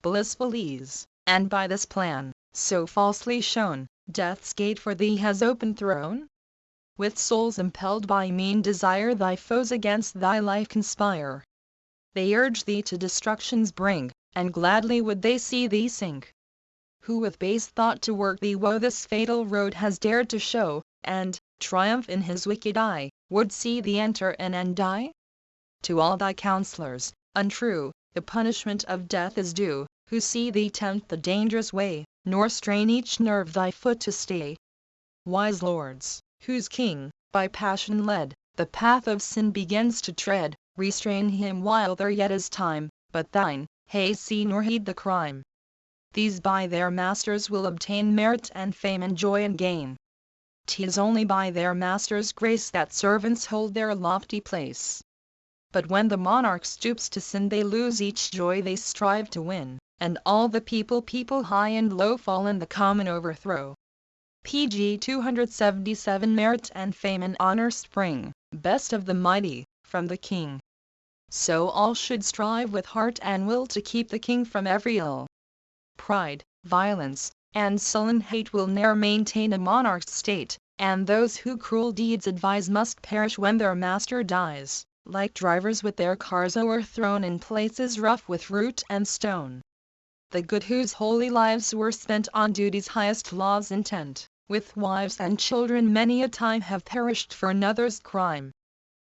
blissful ease, and by this plan, so falsely shown, death's gate for thee has open thrown? With souls impelled by mean desire thy foes against thy life conspire. They urge thee to destruction's brink, and gladly would they see thee sink. Who with base thought to work thee woe this fatal road has dared to show, and, triumph in his wicked eye, would see thee enter in and die? To all thy counselors, untrue, the punishment of death is due, who see thee tempt the dangerous way, nor strain each nerve thy foot to stay. Wise lords, whose king, by passion led, the path of sin begins to tread, restrain him while there yet is time, but thine, see nor heed the crime. These by their masters will obtain merit and fame and joy and gain. 'Tis only by their master's grace that servants hold their lofty place. But when the monarch stoops to sin they lose each joy they strive to win, and all the people high and low fall in the common overthrow. Pg 277 Merit and fame and honor spring, best of the mighty, from the king. So all should strive with heart and will to keep the king from every ill. Pride, violence, and sullen hate will ne'er maintain a monarch's state, and those who cruel deeds advise must perish when their master dies, like drivers with their cars o'erthrown in places rough with root and stone. The good whose holy lives were spent on duty's highest laws intent, with wives and children many a time have perished for another's crime.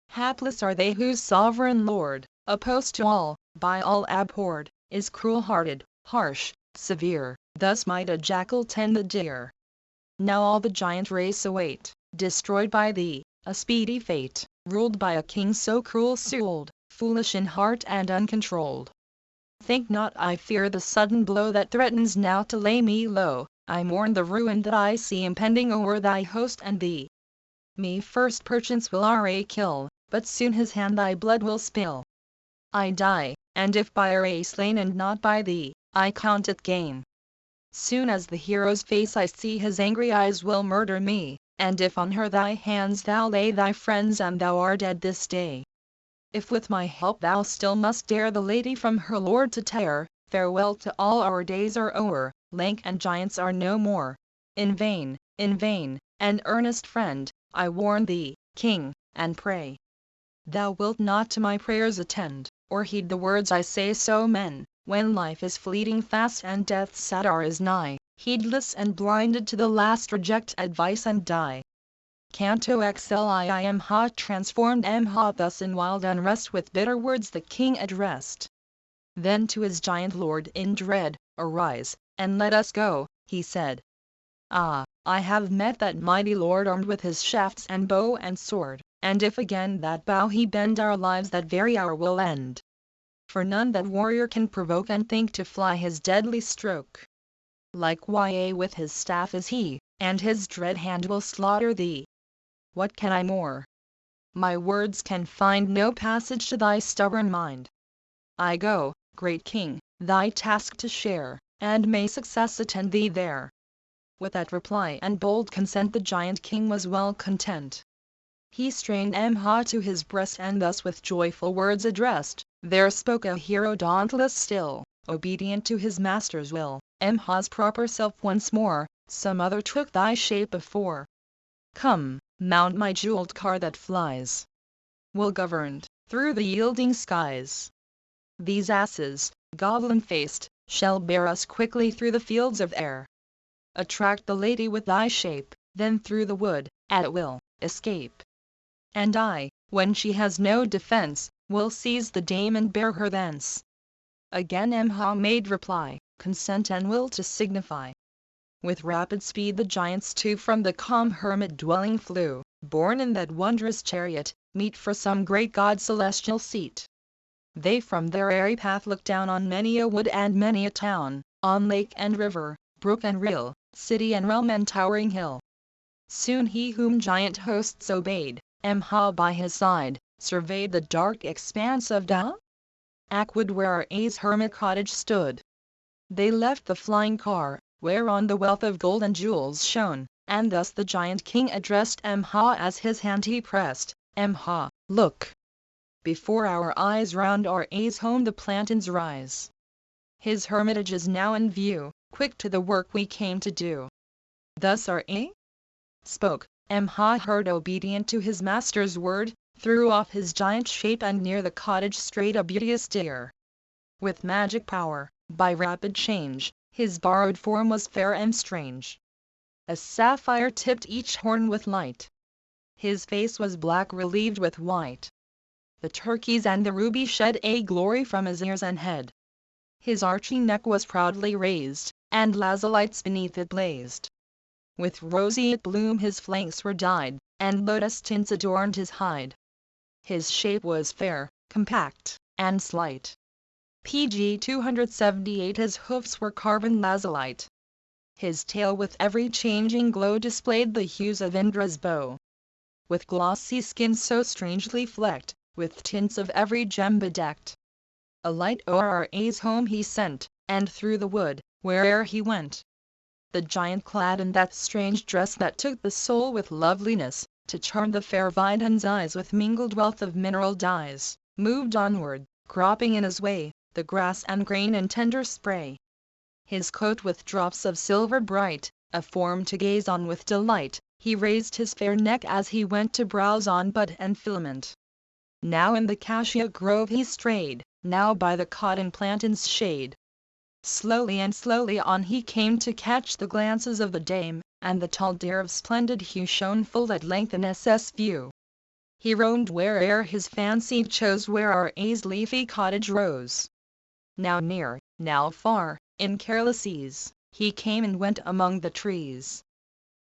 Hapless are they whose sovereign lord, opposed to all, by all abhorred, is cruel-hearted, harsh, severe, thus might a jackal tend the deer. Now all the giant race await, destroyed by thee, a speedy fate, ruled by a king so cruel-souled, foolish in heart and uncontrolled. Think not I fear the sudden blow that threatens now to lay me low, I mourn the ruin that I see impending o'er thy host and thee. Me first perchance will kill, but soon his hand thy blood will spill. I die, and if by slain and not by thee, I count it gain. Soon as the hero's face I see his angry eyes will murder me, and if on her thy hands thou lay thy friends and thou art dead this day. If with my help thou still must dare the lady from her lord to tear, farewell to all our days are o'er, lank and giants are no more. In vain, and earnest friend, I warn thee, king, and pray. Thou wilt not to my prayers attend, or heed the words I say so men, when life is fleeting fast and death's sad hour is nigh, heedless and blinded to the last reject advice and die. Canto XLI I am hot transformed am hot thus in wild unrest with bitter words the king addressed. Then to his giant lord in dread, arise, and let us go, he said. Ah, I have met that mighty lord armed with his shafts and bow and sword, and if again that bow he bend our lives that very hour will end. For none that warrior can provoke and think to fly his deadly stroke. Like with his staff is he, and his dread hand will slaughter thee. What can I more? My words can find no passage to thy stubborn mind. I go, great king, thy task to share, and may success attend thee there. With that reply and bold consent the giant king was well content. He strained to his breast and thus with joyful words addressed, there spoke a hero dauntless still, obedient to his master's will, Emha's proper self once more, some other took thy shape before. Come, mount my jeweled car that flies, well-governed, through the yielding skies. These asses, goblin-faced, shall bear us quickly through the fields of air. Attract the lady with thy shape, then through the wood, at will, escape. And I, when she has no defense, will seize the dame and bear her thence. Again Emha made reply, consent and will to signify. With rapid speed the giants too from the calm hermit dwelling flew, borne in that wondrous chariot, meet for some great god's celestial seat. They from their airy path looked down on many a wood and many a town, on lake and river, brook and rill, city and realm and towering hill. Soon he whom giant hosts obeyed, Emha by his side, surveyed the dark expanse of Akwood where A's hermit cottage stood. They left the flying car, whereon the wealth of gold and jewels shone, and thus the giant king addressed Emha as his hand he pressed, Emha, look! Before our eyes round our A's home the plantains rise. His hermitage is now in view, quick to the work we came to do. Thus R.A. spoke. M.Ha heard, obedient to his master's word, threw off his giant shape, and near the cottage strayed a beauteous deer. With magic power, by rapid change, his borrowed form was fair and strange. A sapphire tipped each horn with light. His face was black relieved with white. The turquoise and the ruby shed a glory from his ears and head. His arching neck was proudly raised, and lazulites beneath it blazed. With roseate bloom his flanks were dyed, and lotus tints adorned his hide. His shape was fair, compact, and slight. PG 278 His hoofs were carven lazulite. His tail with every changing glow displayed the hues of Indra's bow. With glossy skin so strangely flecked, with tints of every gem bedecked. A light o'er Ra's home he sent, and through the wood, where'er he went. The giant clad in that strange dress that took the soul with loveliness, to charm the fair Vidin's eyes with mingled wealth of mineral dyes, moved onward, cropping in his way the grass and grain in tender spray. His coat with drops of silver bright, a form to gaze on with delight, he raised his fair neck as he went to browse on bud and filament. Now in the cassia grove he strayed, now by the cotton plantain's shade. Slowly and slowly on he came to catch the glances of the dame, and the tall deer of splendid hue shone full at length in SS view. He roamed where'er his fancy chose, where Ra's leafy cottage rose. Now near, now far, in careless ease, he came and went among the trees.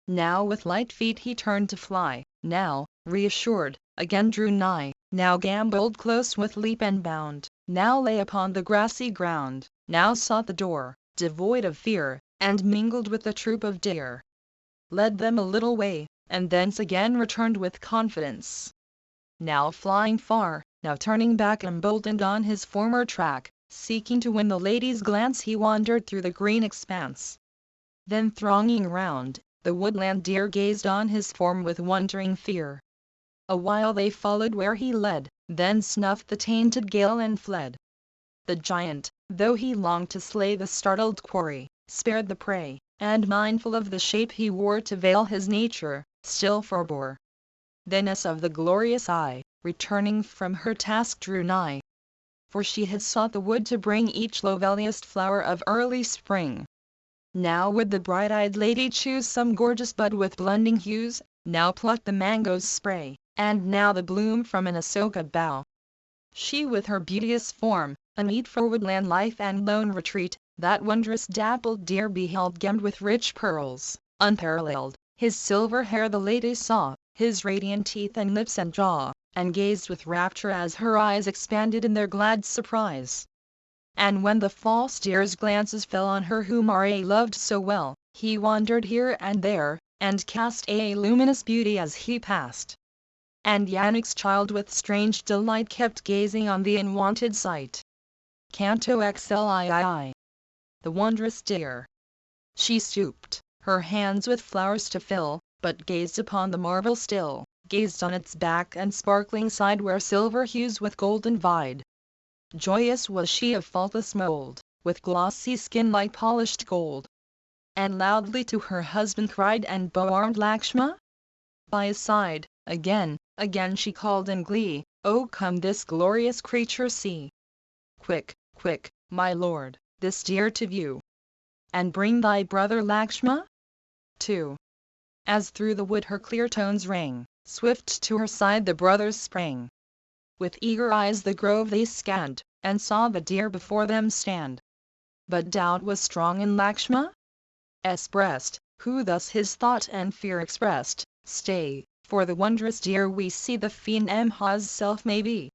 Now with light feet he turned to fly, now, reassured, again drew nigh, now gamboled close with leap and bound, now lay upon the grassy ground, now sought the door, devoid of fear, and mingled with the troop of deer. Led them a little way, and thence again returned with confidence. Now flying far, now turning back emboldened on his former track, seeking to win the lady's glance he wandered through the green expanse. Then thronging round, the woodland deer gazed on his form with wondering fear. A while they followed where he led, then snuffed the tainted gale and fled. The giant, though he longed to slay the startled quarry, spared the prey, and mindful of the shape he wore to veil his nature, still forbore. Then as of the glorious eye, returning from her task drew nigh. For she had sought the wood to bring each loveliest flower of early spring. Now would the bright-eyed lady choose some gorgeous bud with blending hues, now pluck the mango's spray, and now the bloom from an asoka bough. She with her beauteous form, unmeet for woodland life and lone retreat, that wondrous dappled deer beheld gemmed with rich pearls, unparalleled, his silver hair the lady saw, his radiant teeth and lips and jaw, and gazed with rapture as her eyes expanded in their glad surprise. And when the false deer's glances fell on her whom Ra loved so well, he wandered here and there, and cast a luminous beauty as he passed. And Yannick's child with strange delight kept gazing on the unwonted sight. Canto XLII. The wondrous deer. She stooped, her hands with flowers to fill, but gazed upon the marvel still, gazed on its back and sparkling side where silver hues with golden vied. Joyous was she of faultless mold, with glossy skin like polished gold. And loudly to her husband cried and bow-armed Lakshma. By his side, again, again she called in glee, "Oh come this glorious creature see! Quick, quick, my lord, this deer to view! And bring thy brother Lakshma, too." As through the wood her clear tones rang, swift to her side the brothers sprang. With eager eyes the grove they scanned, and saw the deer before them stand. But doubt was strong in Lakshma's breast, who thus his thought and fear expressed, "Stay, for the wondrous deer we see the fiend M.Ha's self may be.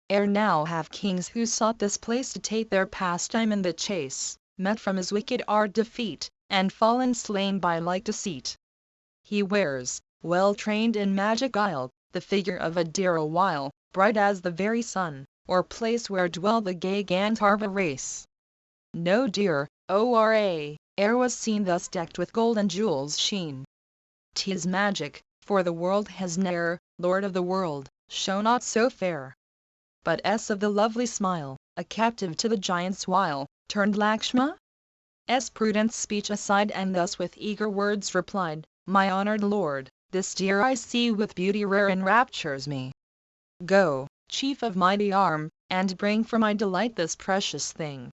Ere now have kings who sought this place to take their pastime in the chase, met from his wicked art defeat, and fallen slain by like deceit. He wears, well trained in magic guile, the figure of a deer awhile, bright as the very sun, or place where dwell the gay Gandharva race. No deer, ora, e'er was seen thus decked with gold and jewels sheen. 'Tis magic, for the world has ne'er, lord of the world, shown aught so fair. But of the lovely smile, a captive to the giant's wile, turned Lakshma's prudent speech aside and thus with eager words replied, "My honored lord, this deer I see with beauty rare enraptures me. Go, chief of mighty arm, and bring for my delight this precious thing.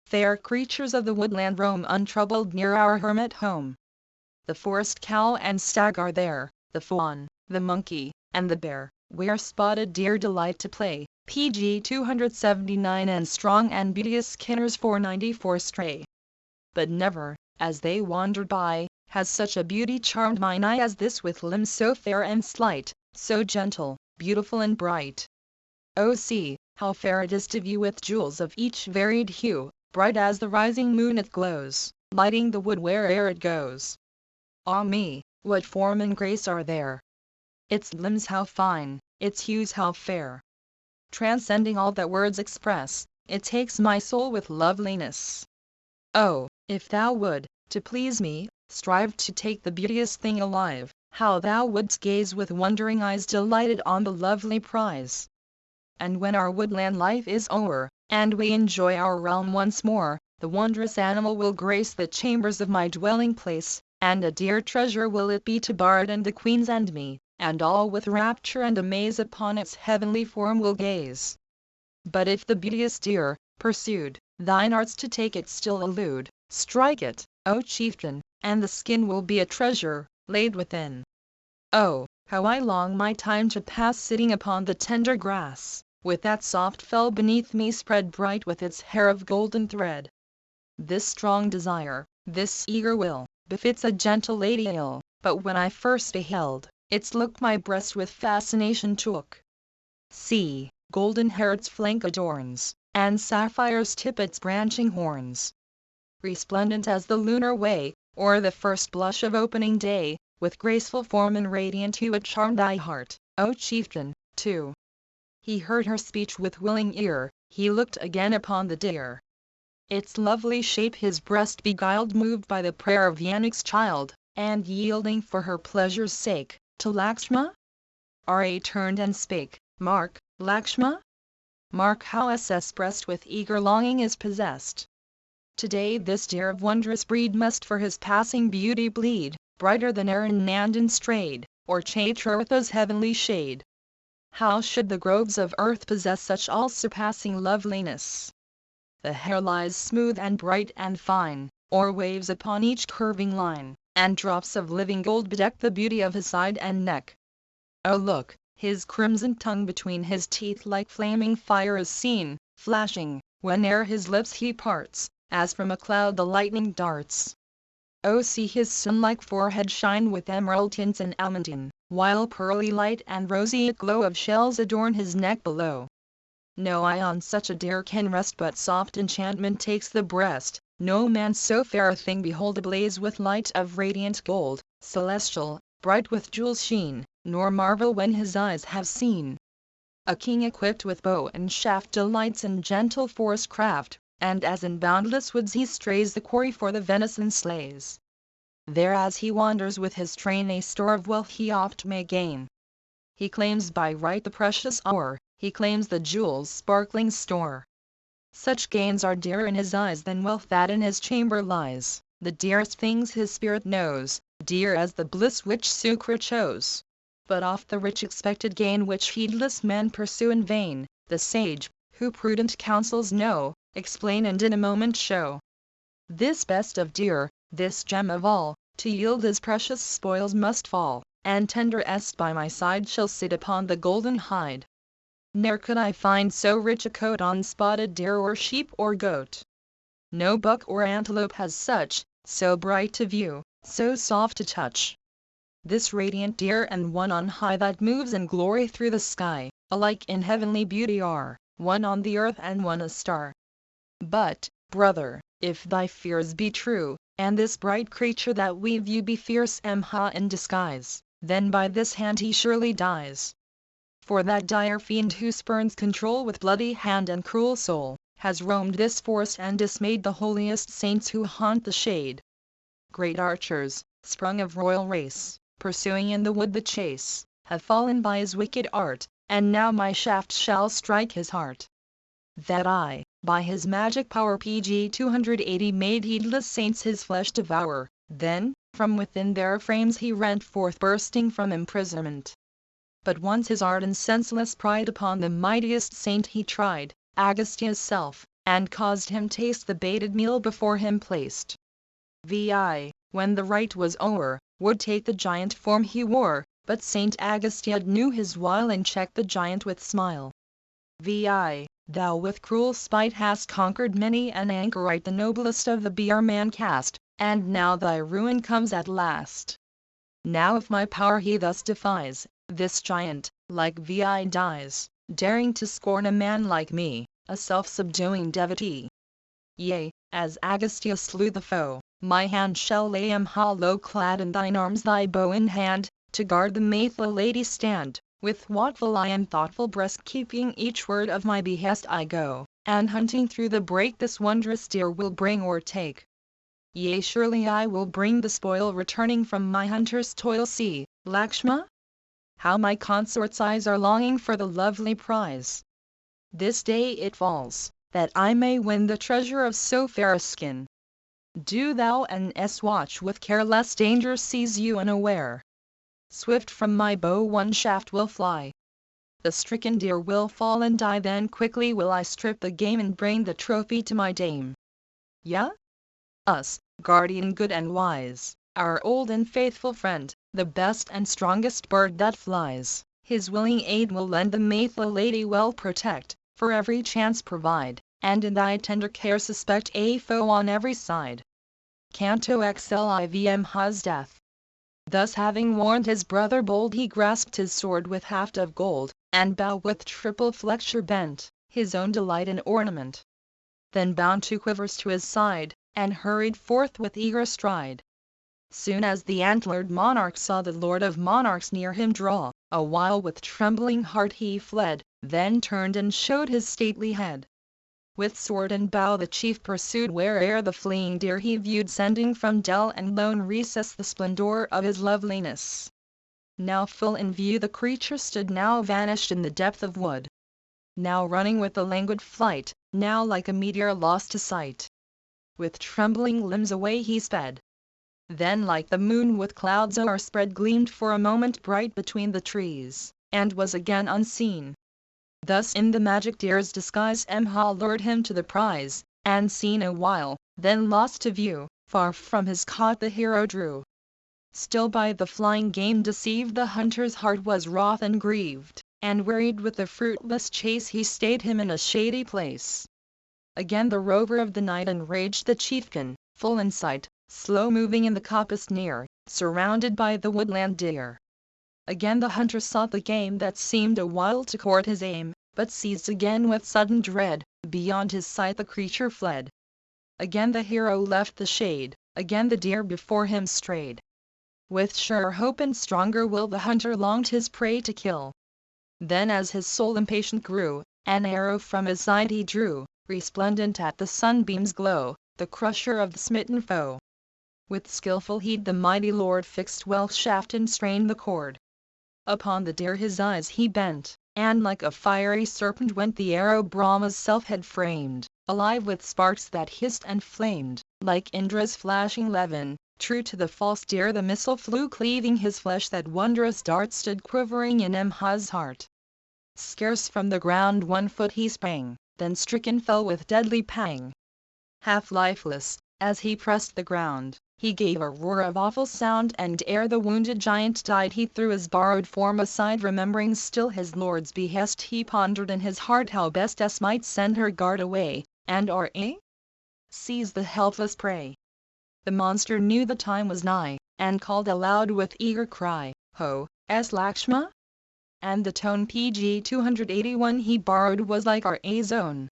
Fair creatures of the woodland roam untroubled near our hermit home. The forest cow and stag are there, the fawn, the monkey, and the bear, where spotted deer delight to play." PG 279 and strong and beauteous Skinner's 494 stray. But never, as they wandered by, has such a beauty charmed mine eye as this with limbs so fair and slight, so gentle, beautiful and bright. Oh see, how fair it is to view with jewels of each varied hue, bright as the rising moon it glows, lighting the wood where'er it goes. Ah me, what form and grace are there! Its limbs how fine, its hues how fair! Transcending all that words express, it takes my soul with loveliness. Oh, if thou would, to please me, strive to take the beauteous thing alive, how thou wouldst gaze with wondering eyes delighted on the lovely prize. And when our woodland life is o'er, and we enjoy our realm once more, the wondrous animal will grace the chambers of my dwelling place, and a dear treasure will it be to Bard and the queens and me, and all with rapture and amaze upon its heavenly form will gaze. But if the beauteous deer, pursued, thine arts to take it still elude, strike it, O chieftain, and the skin will be a treasure, laid within. Oh, how I long my time to pass sitting upon the tender grass, with that soft fell beneath me spread bright with its hair of golden thread. This strong desire, this eager will, befits a gentle lady ill, but when I first beheld its look my breast with fascination took. See, golden hair its flank adorns, and sapphires tip its branching horns. Resplendent as the lunar way, or the first blush of opening day, with graceful form and radiant hue it charmed thy heart, O chieftain, too. He heard her speech with willing ear, he looked again upon the deer. Its lovely shape his breast beguiled moved by the prayer of Yannick's child, and yielding for her pleasure's sake, to Lakshma? Ra turned and spake, "Mark, Lakshma? Mark how ss breast with eager longing is possessed. Today this deer of wondrous breed must for his passing beauty bleed, brighter than e'er in Nandan strayed, or Chaitravarta's heavenly shade. How should the groves of earth possess such all-surpassing loveliness? The hair lies smooth and bright and fine, or waves upon each curving line, and drops of living gold bedeck the beauty of his side and neck. Oh look, his crimson tongue between his teeth like flaming fire is seen, flashing, whene'er his lips he parts, as from a cloud the lightning darts. Oh see his sun-like forehead shine with emerald tints and almandine, while pearly light and roseate glow of shells adorn his neck below. No eye on such a deer can rest but soft enchantment takes the breast, no man so fair a thing behold ablaze with light of radiant gold, celestial, bright with jewels' sheen, nor marvel when his eyes have seen. A king equipped with bow and shaft delights in gentle forest craft, and as in boundless woods he strays the quarry for the venison slays. There as he wanders with his train a store of wealth he oft may gain. He claims by right the precious ore, he claims the jewels' sparkling store. Such gains are dearer in his eyes than wealth that in his chamber lies, the dearest things his spirit knows, dear as the bliss which Sukra chose. But oft the rich expected gain which heedless men pursue in vain, the sage, who prudent counsels know, explain and in a moment show. This best of deer, this gem of all, to yield his precious spoils must fall, and tenderest by my side shall sit upon the golden hide. Ne'er could I find so rich a coat on spotted deer or sheep or goat. No buck or antelope has such, so bright to view, so soft to touch. This radiant deer and one on high that moves in glory through the sky, alike in heavenly beauty are, one on the earth and one a star. But, brother, if thy fears be true, and this bright creature that we view be fierce in disguise, then by this hand he surely dies. For that dire fiend who spurns control with bloody hand and cruel soul, has roamed this forest and dismayed the holiest saints who haunt the shade. Great archers, sprung of royal race, pursuing in the wood the chase, have fallen by his wicked art, and now my shaft shall strike his heart. That I, By his magic power PG 280 made heedless saints his flesh devour, then, from within their frames he rent forth bursting from imprisonment. But once his ardent senseless pride upon the mightiest saint he tried, Agastia's self, and caused him taste the baited meal before him placed. Vi, when the rite was o'er, would take the giant form he wore, but Saint Agastya knew his wile and checked the giant with smile. Vi, thou with cruel spite hast conquered many an anchorite the noblest of the beer man cast, and now thy ruin comes at last. Now if my power he thus defies, this giant, like Vi dies, daring to scorn a man like me, a self-subduing devotee. Yea, as Agastya slew the foe, my hand shall lay him hollow clad in thine arms, thy bow in hand, to guard the faithful lady stand. With watchful eye and thoughtful breast keeping each word of my behest I go, and hunting through the brake this wondrous deer will bring or take. Yea, surely I will bring the spoil returning from my hunter's toil. See, Lakshma, how my consort's eyes are longing for the lovely prize. This day it falls, that I may win the treasure of so fair a skin. Do thou and watch with care lest danger seize you unaware. Swift from my bow one shaft will fly. The stricken deer will fall and die, then quickly will I strip the game and bring the trophy to my dame. Ya? Us, guardian good and wise, our old and faithful friend, the best and strongest bird that flies, his willing aid will lend the faithful lady well protect, for every chance provide, and in thy tender care suspect a foe on every side. Canto XLIV Mha's death. Thus having warned his brother bold, he grasped his sword with haft of gold, and bow with triple flexure bent, his own delight and ornament. Then bound two quivers to his side, and hurried forth with eager stride. Soon as the antlered monarch saw the lord of monarchs near him draw, a while with trembling heart he fled, then turned and showed his stately head. With sword and bow the chief pursued where'er the fleeing deer he viewed, sending from dell and lone recess the splendor of his loveliness. Now full in view the creature stood, now vanished in the depth of wood. Now running with a languid flight, now like a meteor lost to sight. With trembling limbs away he sped. Then like the moon with clouds o'erspread gleamed for a moment bright between the trees, and was again unseen. Thus in the magic deer's disguise Mha lured him to the prize, and seen a while, then lost to view, far from his cot the hero drew. Still by the flying game deceived, the hunter's heart was wroth and grieved, and wearied with the fruitless chase he stayed him in a shady place. Again the rover of the night enraged the chieftain, full in sight, slow moving in the coppice near, surrounded by the woodland deer. Again the hunter sought the game that seemed a while to court his aim, but seized again with sudden dread, beyond his sight the creature fled. Again the hero left the shade, again the deer before him strayed. With surer hope and stronger will the hunter longed his prey to kill. Then as his soul impatient grew, an arrow from his side he drew, resplendent at the sunbeam's glow, the crusher of the smitten foe. With skillful heed the mighty lord fixed well shaft and strained the cord. Upon the deer his eyes he bent, and like a fiery serpent went the arrow Brahma's self had framed, alive with sparks that hissed and flamed, like Indra's flashing levin. True to the false deer the missile flew, cleaving his flesh. That wondrous dart stood quivering in Mha's heart. Scarce from the ground 1 foot he sprang, then stricken fell with deadly pang. Half lifeless, as he pressed the ground, he gave a roar of awful sound, and ere the wounded giant died he threw his borrowed form aside. Remembering still his lord's behest, he pondered in his heart how best might send her guard away, and seize the helpless prey. The monster knew the time was nigh, and called aloud with eager cry, "Ho, Lakshma!" And the tone PG 281 he borrowed was like Ra's own.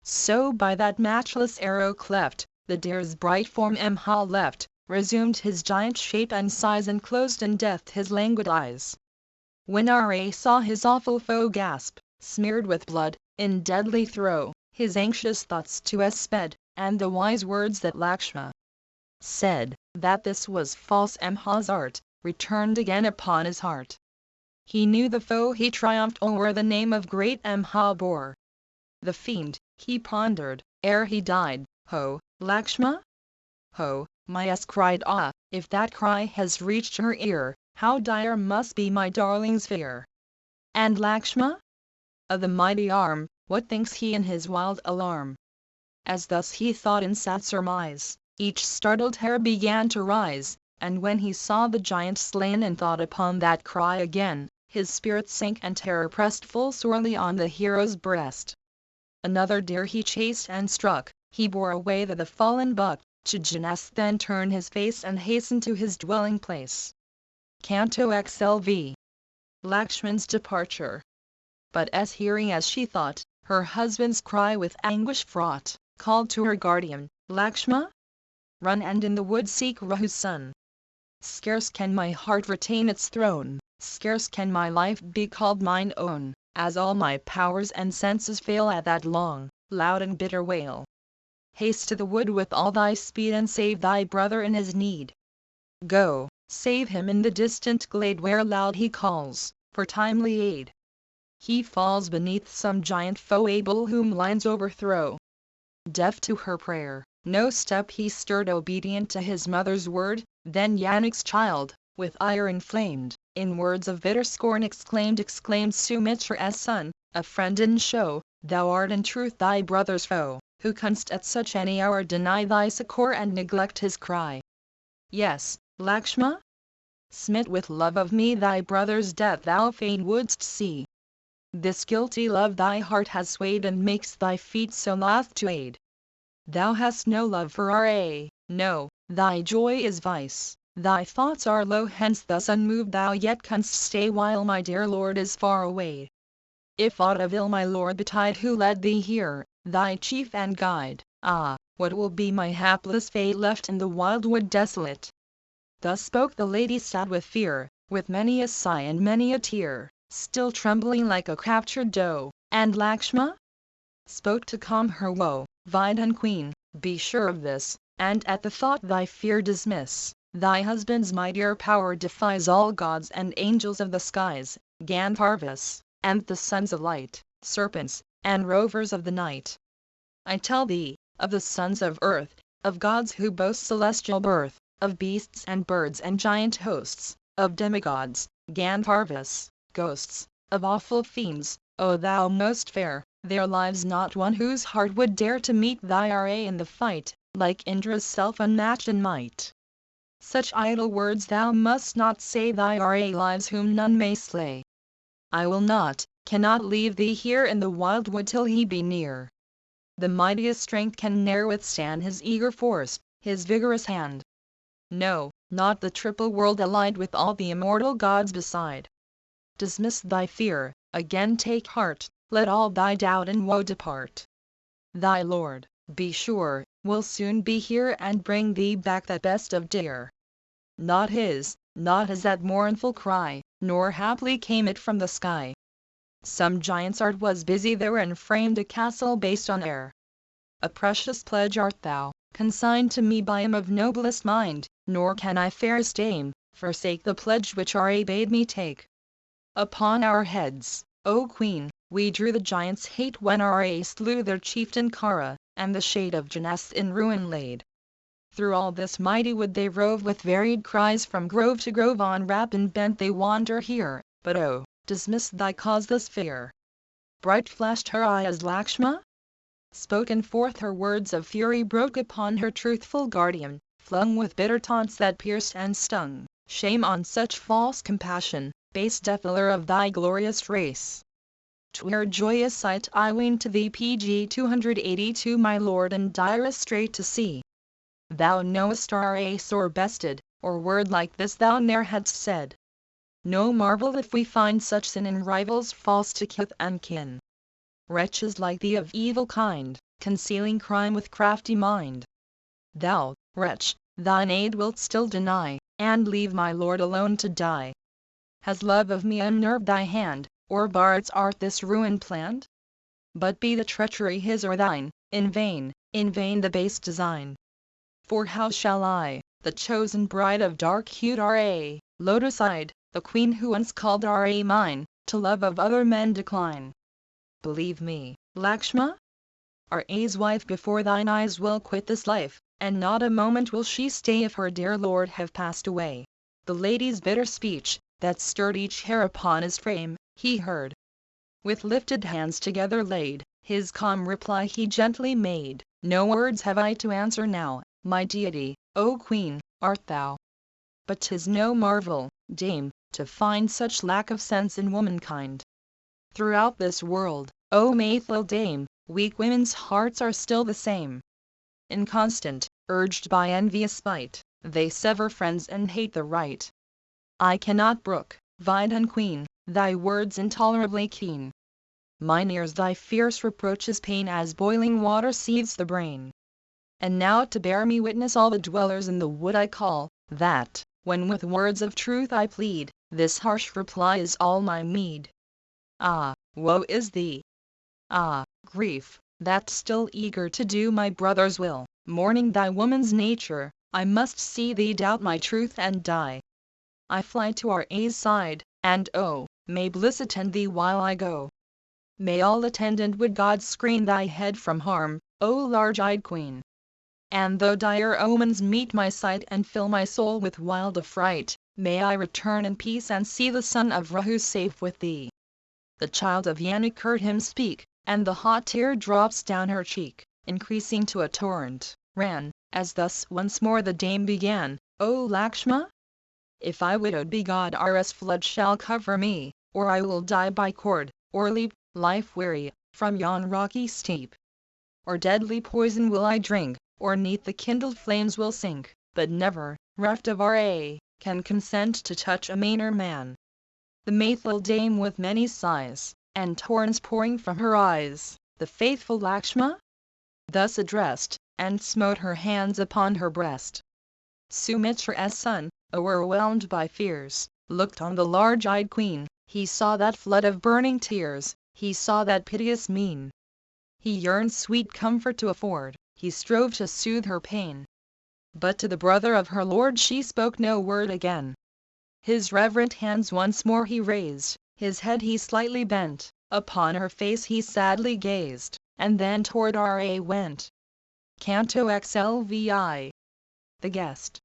So by that matchless arrow cleft, the deer's bright form Mha left, resumed his giant shape and size, and closed in death his languid eyes. When Ra saw his awful foe gasp, smeared with blood, in deadly throe, his anxious thoughts to sped, and the wise words that Lakshma said, that this was false Mha's art, returned again upon his heart. He knew the foe he triumphed o'er the name of great Mha bore. the fiend, he pondered, ere he died, "Ho, Lakshma? Ho, my s," cried Ah, if that cry has reached her ear, how dire must be my darling's fear. And Lakshma? Of the mighty arm, what thinks he in his wild alarm? As thus he thought in sad surmise, each startled hair began to rise, and when he saw the giant slain and thought upon that cry again, his spirit sank and terror pressed full sorely on the hero's breast. Another deer he chased and struck, he bore away the fallen buck, to Janas then turned his face and hastened to his dwelling place. Canto XLV. Lakshman's departure. But as hearing as she thought, her husband's cry with anguish fraught, called to her guardian, "Lakshma? Run and in the wood seek Rahu's son. Scarce can my heart retain its throne, scarce can my life be called mine own, as all my powers and senses fail at that long, loud and bitter wail. Haste to the wood with all thy speed and save thy brother in his need. Go, save him in the distant glade where loud he calls, for timely aid. He falls beneath some giant foe able whom lions overthrow." Deaf to her prayer, no step he stirred obedient to his mother's word, then Yannik's child, with ire inflamed, in words of bitter scorn exclaimed Sumitra's son, "A friend in show, thou art in truth thy brother's foe, who canst at such any hour deny thy succor and neglect his cry. Yes, Lakshma? Smit with love of me thy brother's death thou fain wouldst see. This guilty love thy heart has swayed and makes thy feet so loth to aid. Thou hast no love for Ra, no, thy joy is vice, thy thoughts are low, hence thus unmoved thou yet canst stay while my dear lord is far away. If aught of ill my lord betide who led thee here, thy chief and guide, ah, what will be my hapless fate left in the wild wood desolate?" Thus spoke the lady sad with fear, with many a sigh and many a tear, still trembling like a captured doe, and Lakshma spoke to calm her woe, "Vidhan queen, be sure of this, and at the thought thy fear dismiss, thy husband's mightier power defies all gods and angels of the skies, Gandharvas, and the sons of light, serpents, and rovers of the night. I tell thee, of the sons of earth, of gods who boast celestial birth, of beasts and birds and giant hosts, of demigods, Gandharvas, ghosts, of awful fiends, O thou most fair, there lives not one whose heart would dare to meet thy Ra in the fight, like Indra's self unmatched in might. Such idle words thou must not say, thy Ra lives whom none may slay. I will not, cannot leave thee here in the wild wood till he be near. The mightiest strength can ne'er withstand his eager force, his vigorous hand. No, not the triple world allied with all the immortal gods beside. Dismiss thy fear, again take heart, let all thy doubt and woe depart. Thy Lord, be sure, will soon be here and bring thee back that best of dear. Not his that mournful cry, nor haply came it from the sky. Some giant's art was busy there and framed a castle based on air. A precious pledge art thou, consigned to me by him of noblest mind, nor can I, fairest dame, forsake the pledge which Ra bade me take. Upon our heads, O Queen, we drew the giant's hate when Ra slew their chieftain Kara, and the shade of Janas in ruin laid. Through all this mighty wood they rove with varied cries, from grove to grove on rap and bent they wander here, but oh, dismiss thy causeless fear. Bright flashed her eye as Lakshma spoken forth her words of fury broke upon her truthful guardian, flung with bitter taunts that pierced and stung. Shame on such false compassion, base defiler of thy glorious race. 'Twere joyous sight I ween to thee, PG 282, my lord, and direst straight to see. Thou knowest Ra sore bested, or word like this thou ne'er hadst said. No marvel if we find such sin in rivals false to kith and kin. Wretches like thee of evil kind, concealing crime with crafty mind. Thou, wretch, thine aid wilt still deny, and leave my lord alone to die. Has love of me unnerved thy hand, or by its art this ruin planned? But be the treachery his or thine, in vain the base design. For how shall I, the chosen bride of dark-hued Ra, lotus-eyed, the queen who once called Ra mine, to love of other men decline? Believe me, Lakshma? Our A's wife before thine eyes will quit this life, and not a moment will she stay if her dear lord have passed away. The lady's bitter speech, that stirred each hair upon his frame, he heard. With lifted hands together laid, his calm reply he gently made, no words have I to answer now, my deity, O Queen, art thou. But 'tis no marvel, dame, to find such lack of sense in womankind. Throughout this world, O faithful dame, weak women's hearts are still the same. Inconstant, urged by envious spite, they sever friends and hate the right. I cannot brook, Vidhan Queen, thy words intolerably keen. Mine ears thy fierce reproaches pain as boiling water seethes the brain. And now to bear me witness all the dwellers in the wood I call, that, when with words of truth I plead, this harsh reply is all my meed. Ah, woe is thee! Ah, grief, that still eager to do my brother's will, mourning thy woman's nature, I must see thee doubt my truth and die. I fly to our A's side, and oh, may bliss attend thee while I go. May all attendant wood gods screen thy head from harm, O large-eyed Queen. And though dire omens meet my sight and fill my soul with wild affright, may I return in peace and see the son of Rahu safe with thee. The child of Yanik heard him speak, and the hot tear drops down her cheek, increasing to a torrent, ran, as thus once more the dame began, O Lakshma? If I widowed be God Rs flood shall cover me, or I will die by cord, or leap, life weary, from yon rocky steep. Or deadly poison will I drink, or neath the kindled flames will sink, but never, reft of Ra, can consent to touch a meaner man. The faithful dame with many sighs, and torrents pouring from her eyes, the faithful Lakshma? Thus addressed, and smote her hands upon her breast. Sumitra's son, overwhelmed by fears, looked on the large-eyed queen, he saw that flood of burning tears, he saw that piteous mien. He yearned sweet comfort to afford, he strove to soothe her pain. But to the brother of her lord she spoke no word again. His reverent hands once more he raised, his head he slightly bent, upon her face he sadly gazed, and then toward Ra went. Canto XLVI. The guest.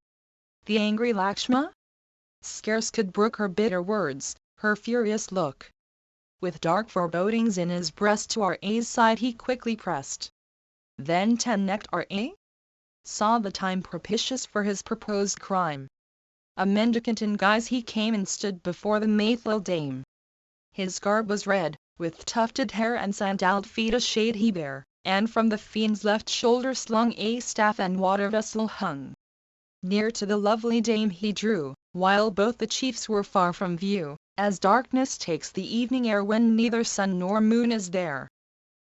The angry Lakshma? Scarce could brook her bitter words, her furious look. With dark forebodings in his breast to Ra's side he quickly pressed. Then ten-necked Ra saw the time propitious for his proposed crime. A mendicant in guise he came and stood before the faithful dame. His garb was red, with tufted hair and sandaled feet a shade he bare, and from the fiend's left shoulder slung a staff and water vessel hung. Near to the lovely dame he drew, while both the chiefs were far from view, as darkness takes the evening air when neither sun nor moon is there.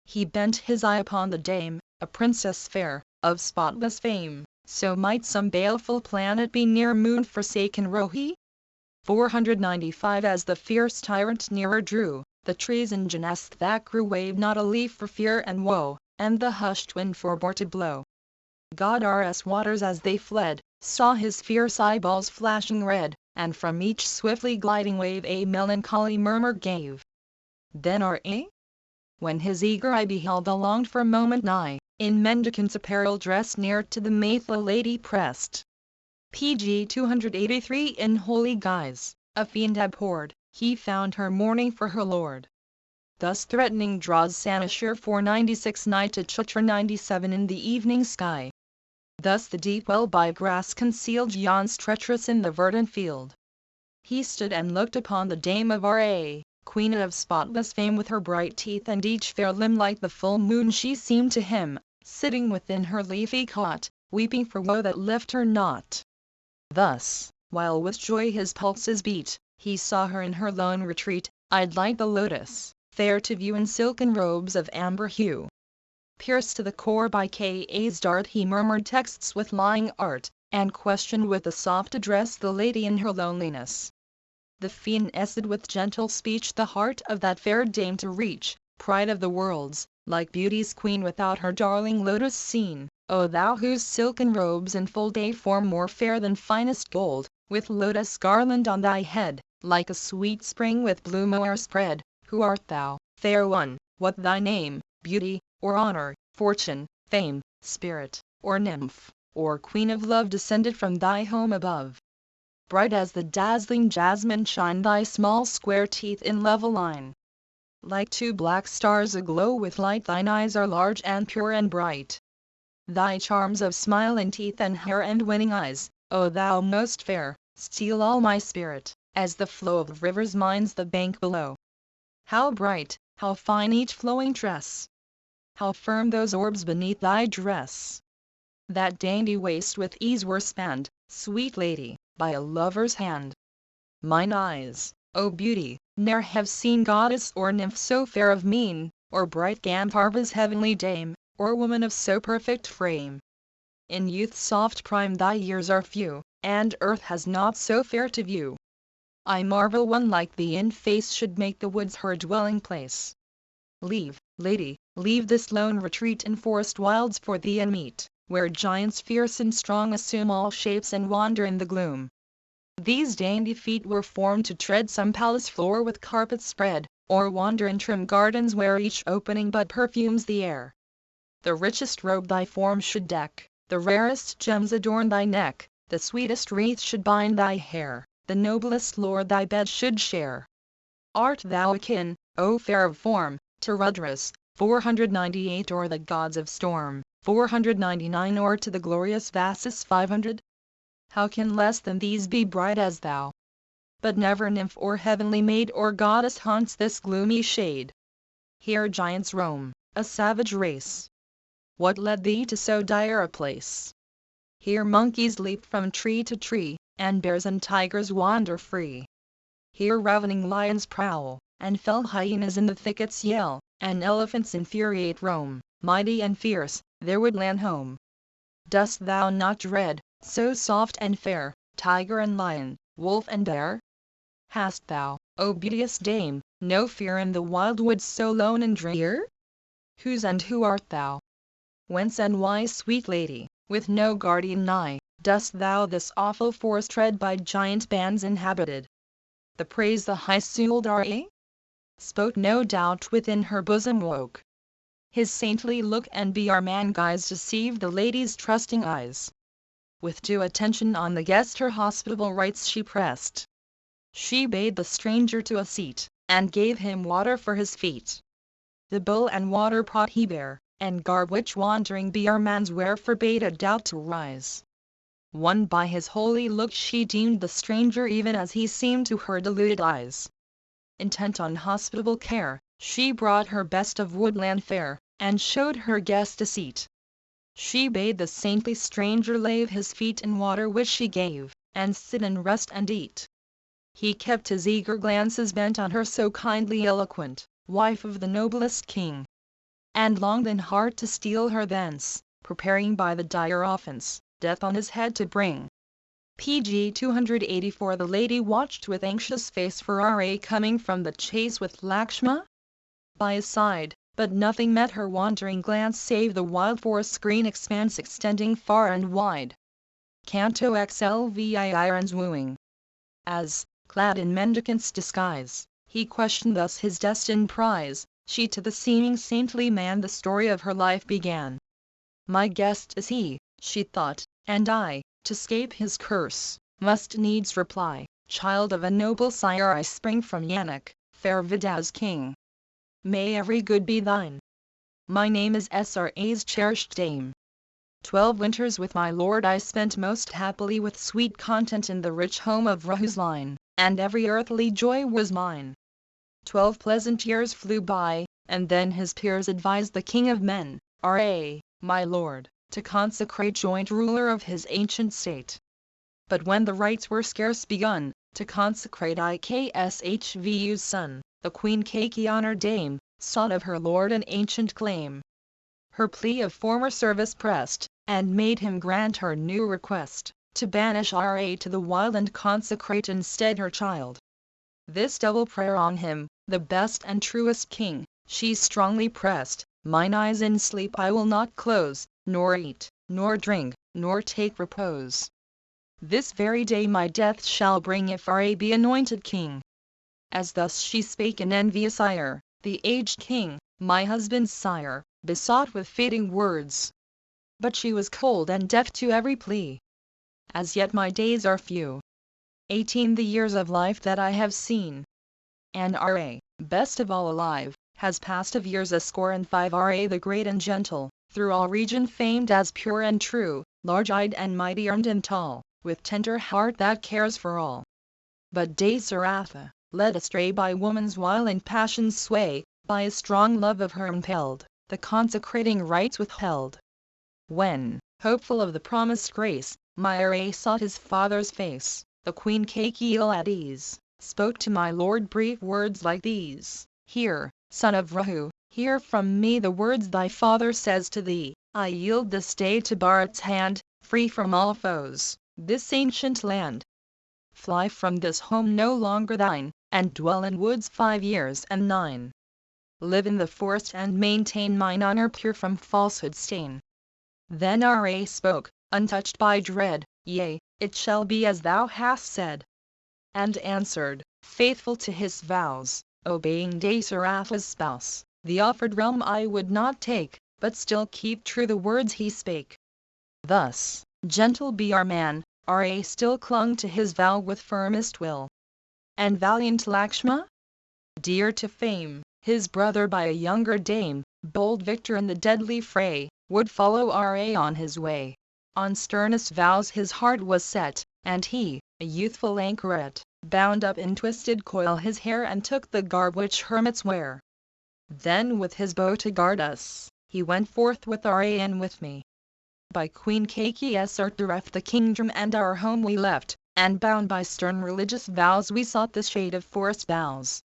He bent his eye upon the dame, a princess fair, of spotless fame, so might some baleful planet be near moon forsaken Rohi? 495 As the fierce tyrant nearer drew, the trees in Janest that grew waved not a leaf for fear and woe, and the hushed wind forbore to blow. God Rs waters as they fled, saw his fierce eyeballs flashing red, and from each swiftly gliding wave a melancholy murmur gave. Then Ra? When his eager eye beheld the longed for moment nigh, in mendicant's apparel dressed near to the faithful lady pressed. PG 283 In holy guise, a fiend abhorred, he found her mourning for her lord. Thus threatening draws Sanashir 496 nigh to Chitra 97 in the evening sky. Thus the deep well by grass concealed yawns treacherous in the verdant field. He stood and looked upon the dame of Ra, queen of spotless fame with her bright teeth and each fair limb like the full moon she seemed to him, sitting within her leafy cot, weeping for woe that left her not. Thus, while with joy his pulses beat, he saw her in her lone retreat, eyed like the lotus, fair to view in silken robes of amber hue. Pierced to the core by Ka's dart he murmured texts with lying art, and questioned with a soft address the lady in her loneliness. The fiend essayed with gentle speech the heart of that fair dame to reach, pride of the worlds, like beauty's queen without her darling lotus seen, O thou whose silken robes enfold a form more fair than finest gold, with lotus garland on thy head, like a sweet spring with bloom o'erspread, who art thou, fair one, what thy name, beauty, or honor, fortune, fame, spirit, or nymph, or queen of love descended from thy home above. Bright as the dazzling jasmine shine thy small square teeth in level line. Like two black stars aglow with light thine eyes are large and pure and bright. Thy charms of smile and teeth and hair and winning eyes, O thou most fair, steal all my spirit, as the flow of rivers mines the bank below. How bright, how fine each flowing tress! How firm those orbs beneath thy dress! That dainty waist with ease were spanned, sweet lady, by a lover's hand. Mine eyes, O beauty, ne'er have seen goddess or nymph so fair of mien, or bright Gandharva's heavenly dame, or woman of so perfect frame. In youth's soft prime thy years are few, and earth has naught so fair to view. I marvel one like thee in face should make the woods her dwelling place. Leave, lady, leave this lone retreat in forest wilds for thee and meet, where giants fierce and strong assume all shapes and wander in the gloom. These dainty feet were formed to tread some palace floor with carpets spread, or wander in trim gardens where each opening bud perfumes the air. The richest robe thy form should deck, the rarest gems adorn thy neck, the sweetest wreath should bind thy hair, the noblest lord thy bed should share. Art thou akin, O fair of form, to Rudras, 498, or the gods of storm, 499, or to the glorious Vasus, 500? How can less than these be bright as thou? But never nymph or heavenly maid or goddess haunts this gloomy shade. Here giants roam, a savage race. What led thee to so dire a place? Here monkeys leap from tree to tree, and bears and tigers wander free. Here ravening lions prowl, and fell hyenas in the thickets yell, and elephants infuriate roam, mighty and fierce, their woodland home. Dost thou not dread, so soft and fair, tiger and lion, wolf and bear? Hast thou, O beauteous dame, no fear in the wild woods so lone and drear? Whose and who art thou? Whence and why, sweet lady, with no guardian nigh, dost thou this awful forest tread by giant bands inhabited? The praise the high-souled Ra spoke no doubt within her bosom woke. His saintly look and man guise deceived the lady's trusting eyes. With due attention on the guest her hospitable rites she pressed. She bade the stranger to a seat, and gave him water for his feet. The bowl and water pot he bare, and garb which wandering man's wear forbade a doubt to rise. Won by his holy look she deemed the stranger even as he seemed to her deluded eyes. Intent on hospitable care, she brought her best of woodland fare, and showed her guest a seat. She bade the saintly stranger lave his feet in water which she gave, and sit and rest and eat. He kept his eager glances bent on her so kindly eloquent, wife of the noblest king, and longed in heart to steal her thence, preparing by the dire offence, death on his head to bring. Pg 284. The lady watched with anxious face for Ra coming from the chase with Lakshma by his side, but nothing met her wandering glance save the wild forest green expanse extending far and wide. Canto XLVI Iron's wooing. As, clad in mendicant's disguise, he questioned thus his destined prize, she to the seeming saintly man the story of her life began. My guest is he, she thought, and I, to 'scape his curse, must needs reply, child of a noble sire I spring from Yanak, fair Vida's king. May every good be thine. My name is Sra's cherished dame. 12 winters with my lord I spent most happily with sweet content in the rich home of Rahu's line, and every earthly joy was mine. 12 pleasant years flew by, and then his peers advised the king of men, Ra, my lord, to consecrate joint ruler of his ancient state. But when the rites were scarce begun, to consecrate Ikshvu's son, the queen Kaki honored dame, sought of her lord an ancient claim. Her plea of former service pressed, and made him grant her new request, to banish Ra to the wild and consecrate instead her child. This double prayer on him, the best and truest king, she strongly pressed, mine eyes in sleep I will not close, nor eat, nor drink, nor take repose. This very day my death shall bring if Ra be anointed king. As thus she spake in envious ire, the aged king, my husband's sire, besought with fading words. But she was cold and deaf to every plea. As yet my days are few, 18 the years of life that I have seen. And R.A., best of all alive, has passed of years a score and 5. R.A. the great and gentle, through all region famed as pure and true, large-eyed and mighty-armed and tall, with tender heart that cares for all. But De Saratha, led astray by woman's wile and passion's sway, by a strong love of her impelled, the consecrating rites withheld. When, hopeful of the promised grace, my R.A. sought his father's face, the Queen Kaki ill at ease, spoke to my lord brief words like these: Hear, son of Rahu, hear from me the words thy father says to thee. I yield this day to Bharat's hand, free from all foes, this ancient land. Fly from this home no longer thine, and dwell in woods 5 years and 9. Live in the forest and maintain mine honor pure from falsehood stain. Then R.A. spoke, untouched by dread, Yea, it shall be as thou hast said. And answered, faithful to his vows, obeying De Saratha's spouse, the offered realm I would not take, but still keep true the words he spake. Thus, gentle be our man, R.A. still clung to his vow with firmest will. And valiant Lakshma? Dear to fame, his brother by a younger dame, bold victor in the deadly fray, would follow R.A. on his way. On sternest vows his heart was set, and he, a youthful anchoret, bound up in twisted coil his hair and took the garb which hermits wear. Then with his bow to guard us, he went forth with R.A. and with me. By Queen Kaki's art bereft the kingdom and our home we left, and bound by stern religious vows we sought the shade of forest boughs.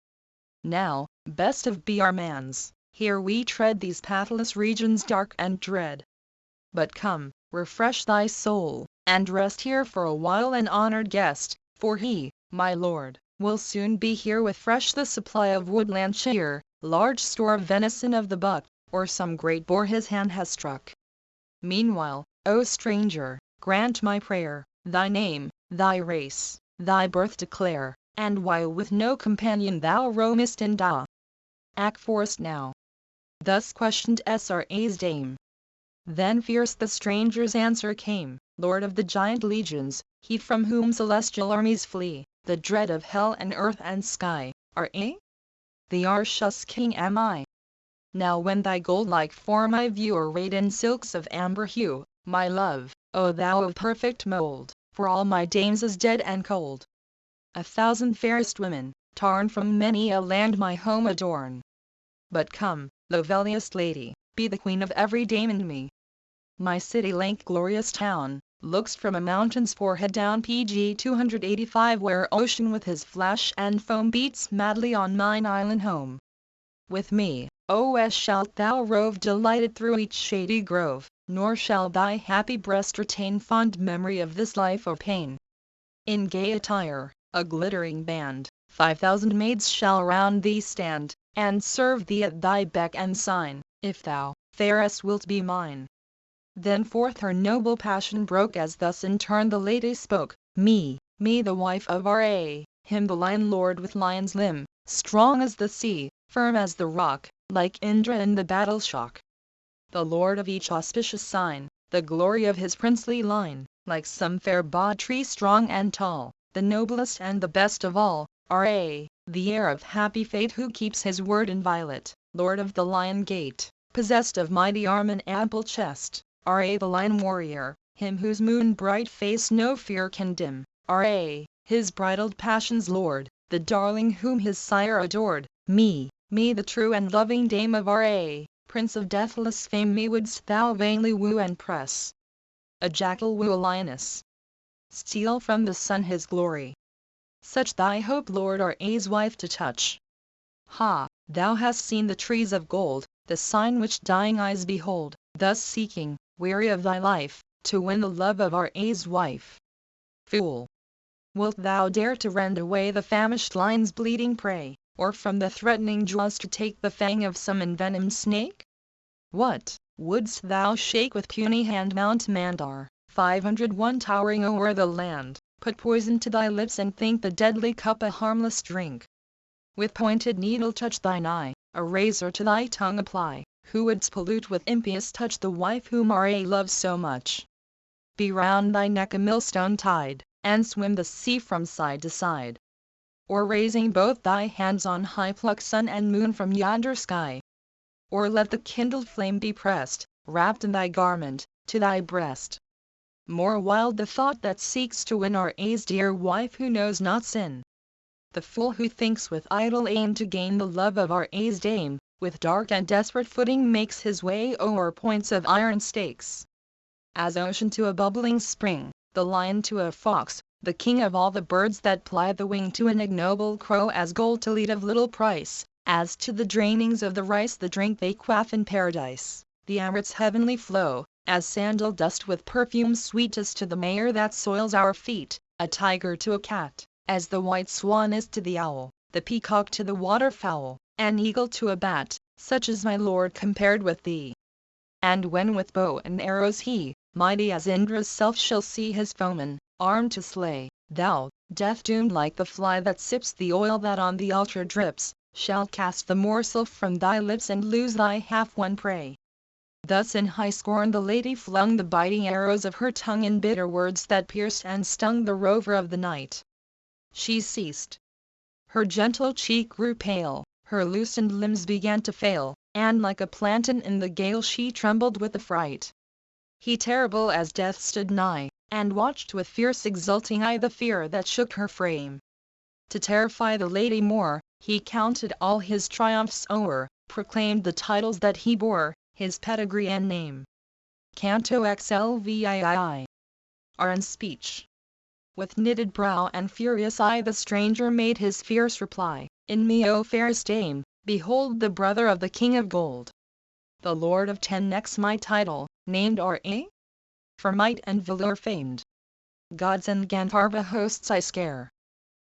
Now, best of our mans, here we tread these pathless regions dark and dread. But come, refresh thy soul, and rest here for a while an honored guest, for he, my lord, will soon be here with fresh the supply of woodland cheer, large store of venison of the buck, or some great boar his hand has struck. Meanwhile, O stranger, grant my prayer, thy name, thy race, thy birth declare, and why with no companion thou roamest in Dak forest now. Thus questioned S.R.A.'s dame. Then fierce the stranger's answer came, Lord of the giant legions, he from whom celestial armies flee, the dread of hell and earth and sky, R.A.? The Arshus king am I. Now when thy gold-like form I view arrayed in silks of amber hue, my love, O thou of perfect mold, for all my dames is dead and cold. 1,000 fairest women, torn from many a land my home adorn. But come, loveliest lady, be the queen of every dame in me. My city-like glorious town, looks from a mountain's forehead down PG 285 where ocean with his flash and foam beats madly on mine island home. With me, O.S. shalt thou rove delighted through each shady grove, nor shall thy happy breast retain fond memory of this life or pain. In gay attire, a glittering band, 5,000 maids shall round thee stand, and serve thee at thy beck and sign, if thou, fairest, wilt be mine. Then forth her noble passion broke as thus in turn the lady spoke, Me, the wife of R.A., him the lion lord with lion's limb, strong as the sea, firm as the rock, like Indra in the battle shock. The lord of each auspicious sign, the glory of his princely line, like some fair bod tree strong and tall, the noblest and the best of all, R.A., the heir of happy fate who keeps his word inviolate, lord of the lion gate, possessed of mighty arm and ample chest, R.A. the lion warrior, him whose moon bright face no fear can dim, R.A., his bridled passion's lord, the darling whom his sire adored, me, the true and loving dame of R.A., prince of deathless fame, me wouldst thou vainly woo and press. A jackal woo a lioness, steal from the sun his glory. Such thy hope, Lord R.A.'s wife, to touch. Ha, thou hast seen the trees of gold, the sign which dying eyes behold, thus seeking, weary of thy life, to win the love of R.A.'s wife. Fool! Wilt thou dare to rend away the famished lion's bleeding prey, or from the threatening jaws to take the fang of some envenomed snake? What, wouldst thou shake with puny hand Mount Mandar, 501 towering o'er the land, put poison to thy lips and think the deadly cup a harmless drink? With pointed needle touch thine eye, a razor to thy tongue apply, who wouldst pollute with impious touch the wife whom Ra loves so much. Be round thy neck a millstone tied, and swim the sea from side to side. Or raising both thy hands on high pluck sun and moon from yonder sky. Or let the kindled flame be pressed, wrapped in thy garment, to thy breast. More wild the thought that seeks to win Ra's dear wife who knows not sin. The fool who thinks with idle aim to gain the love of Ra's dame, with dark and desperate footing makes his way o'er points of iron stakes. As ocean to a bubbling spring, the lion to a fox, the king of all the birds that ply the wing to an ignoble crow, as gold to lead of little price, as to the drainings of the rice the drink they quaff in paradise, the amrit's heavenly flow, as sandal dust with perfume sweetest to the mire that soils our feet, a tiger to a cat, as the white swan is to the owl, the peacock to the waterfowl, an eagle to a bat, such is my lord compared with thee. And when with bow and arrows he, mighty as Indra's self, shall see his foeman, armed to slay, thou, death-doomed like the fly that sips the oil that on the altar drips, shalt cast the morsel from thy lips and lose thy half-won prey. Thus in high scorn the lady flung the biting arrows of her tongue in bitter words that pierced and stung the rover of the night. She ceased. Her gentle cheek grew pale, her loosened limbs began to fail, and like a plantain in the gale she trembled with affright. He terrible as death stood nigh, and watched with fierce exulting eye the fear that shook her frame. To terrify the lady more, he counted all his triumphs o'er, proclaimed the titles that he bore, his pedigree and name. Canto XLVII. Are in speech. With knitted brow and furious eye the stranger made his fierce reply, In me, O fairest dame, behold the brother of the King of Gold. The Lord of 10 necks my title, named Ra? For might and valour famed. Gods and Gandharva hosts I scare.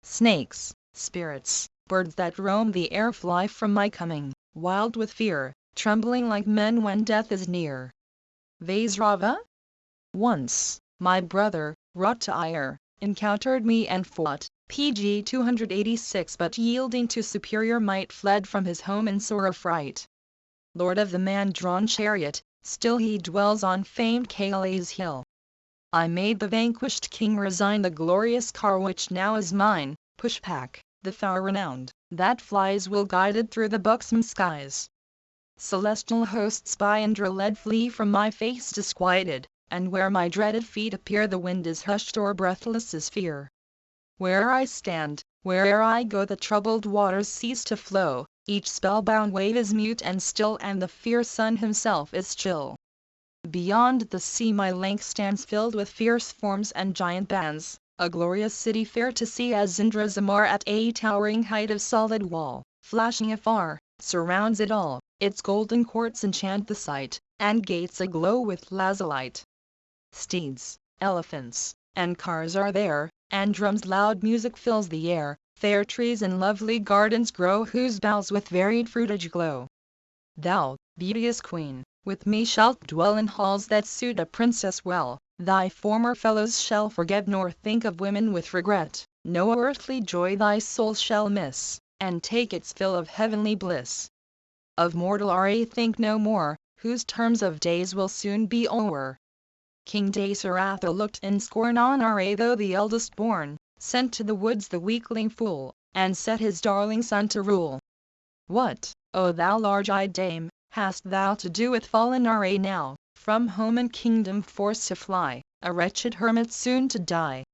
Snakes, spirits, birds that roam the air fly from my coming, wild with fear, trembling like men when death is near. Vaisrava? Once, my brother, wrought to ire, encountered me and fought, PG 286, but yielding to superior might fled from his home in sore affright. Lord of the man-drawn chariot, still he dwells on famed Kaila's hill. I made the vanquished king resign the glorious car which now is mine, Pushpak, the far-renowned, that flies will guided through the buxom skies. Celestial hosts by Indra led flee from my face disquieted, and where my dreaded feet appear the wind is hushed or breathless is fear. Where'er I stand, where'er I go the troubled waters cease to flow, each spellbound wave is mute and still, and the fierce sun himself is chill. Beyond the sea my length stands filled with fierce forms and giant bands, a glorious city fair to see as Indra-Zamar at a towering height of solid wall, flashing afar, surrounds it all, its golden courts enchant the sight, and gates aglow with lazulite. Steeds, elephants, and cars are there, and drums' loud music fills the air, fair trees and lovely gardens grow whose boughs with varied fruitage glow. Thou, beauteous queen, with me shalt dwell in halls that suit a princess well, thy former fellows shall forget nor think of women with regret, no earthly joy thy soul shall miss, and take its fill of heavenly bliss. Of mortal Ra think no more, whose terms of days will soon be o'er. King Dasaratha looked in scorn on Ra, though the eldest born, sent to the woods the weakling fool, and set his darling son to rule. What, O thou large-eyed dame, hast thou to do with fallen Ra now, from home and kingdom forced to fly, a wretched hermit soon to die?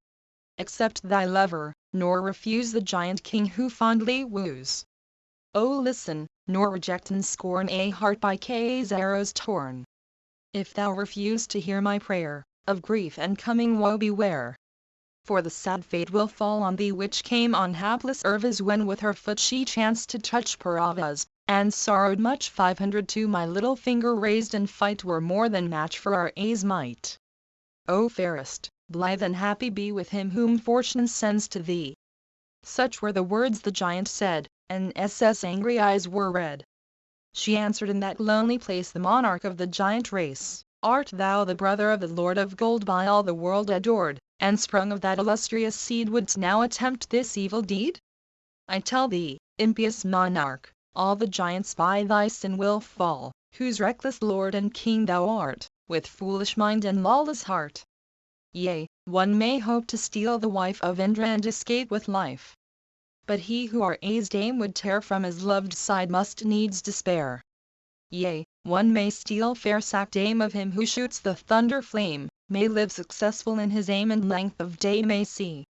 Accept thy lover, nor refuse the giant king who fondly woos. O listen, nor reject and scorn a heart by K's arrows torn. If thou refuse to hear my prayer, of grief and coming woe beware. For the sad fate will fall on thee which came on hapless Urvas when with her foot she chanced to touch Paravas, and sorrowed much. 502 My little finger raised in fight were more than match for Ra's might. O fairest, blithe and happy be with him whom fortune sends to thee. Such were the words the giant said, and S.'s angry eyes were red. She answered, in that lonely place the monarch of the giant race, art thou the brother of the Lord of Gold by all the world adored, and sprung of that illustrious seed, wouldst now attempt this evil deed? I tell thee, impious monarch, all the giants by thy sin will fall, whose reckless lord and king thou art, with foolish mind and lawless heart. Yea, one may hope to steal the wife of Indra and escape with life. But he who Ra's dame would tear from his loved side must needs despair. Yea, one may steal fair sack dame of him who shoots the thunder flame, may live successful in his aim and length of day may see.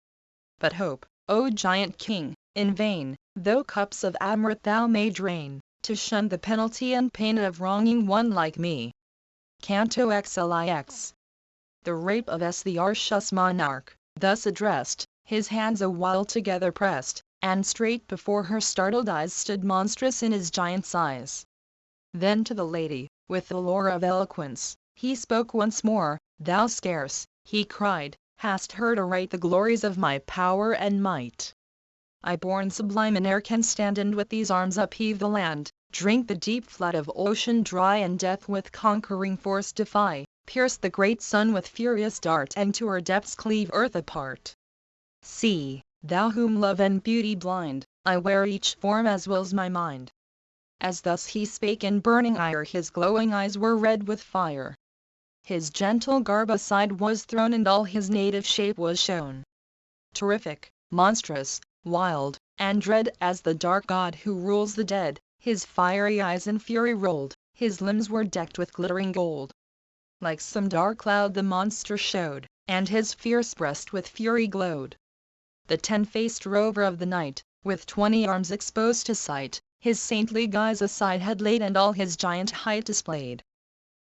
But hope, O giant king, in vain, though cups of Amrit thou may drain, to shun the penalty and pain of wronging one like me. Canto XLIX. The rape of the Arshus monarch, thus addressed, his hands a while together pressed, and straight before her startled eyes stood monstrous in his giant size. Then to the lady, with the lore of eloquence, he spoke once more. Thou scarce, he cried, hast heard aright the glories of my power and might. I born sublime in air can stand and with these arms upheave the land, drink the deep flood of ocean dry and death with conquering force defy, pierce the great sun with furious dart and to her depths cleave earth apart. See, thou whom love and beauty blind, I wear each form as wills my mind. As thus he spake in burning ire his glowing eyes were red with fire. His gentle garb aside was thrown and all his native shape was shown. Terrific, monstrous, wild, and dread as the dark god who rules the dead, his fiery eyes in fury rolled, his limbs were decked with glittering gold. Like some dark cloud the monster showed, and his fierce breast with fury glowed. The ten-faced rover of the night, with 20 arms exposed to sight, his saintly guise aside had laid and all his giant height displayed.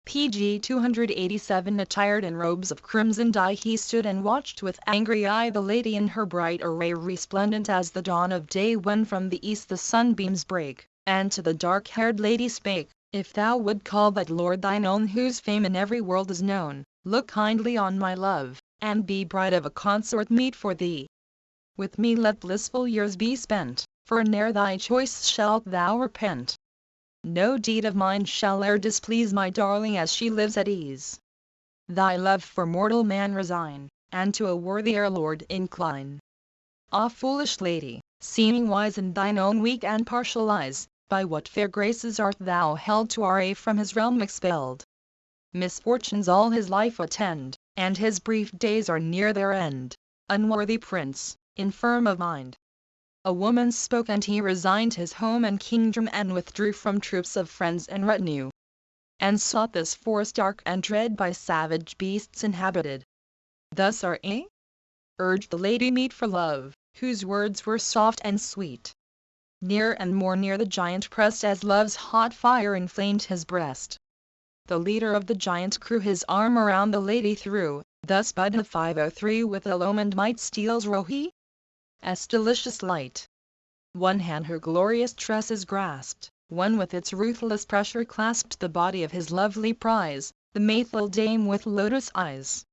PG 287 attired in robes of crimson dye he stood and watched with angry eye the lady in her bright array resplendent as the dawn of day when from the east the sunbeams break, and to the dark-haired lady spake, if thou would call that lord thine own whose fame in every world is known, look kindly on my love, and be bride of a consort meet for thee. With me let blissful years be spent, for ne'er thy choice shalt thou repent. No deed of mine shall e'er displease my darling as she lives at ease. Thy love for mortal man resign, and to a worthier lord incline. Ah, foolish lady, seeming wise in thine own weak and partial eyes, by what fair graces art thou held to Ra from his realm expelled? Misfortunes all his life attend, and his brief days are near their end. Unworthy prince, infirm of mind. A woman spoke and he resigned his home and kingdom and withdrew from troops of friends and retinue, and sought this forest dark and dread by savage beasts inhabited. Thus Ra urged the lady meet for love, whose words were soft and sweet. Near and more near the giant pressed as love's hot fire inflamed his breast. The leader of the giant crew his arm around the lady threw, thus bud the 503 with illumined might steals Rohi's delicious light. One hand her glorious tresses grasped, one with its ruthless pressure clasped the body of his lovely prize, the Maythil dame with lotus eyes.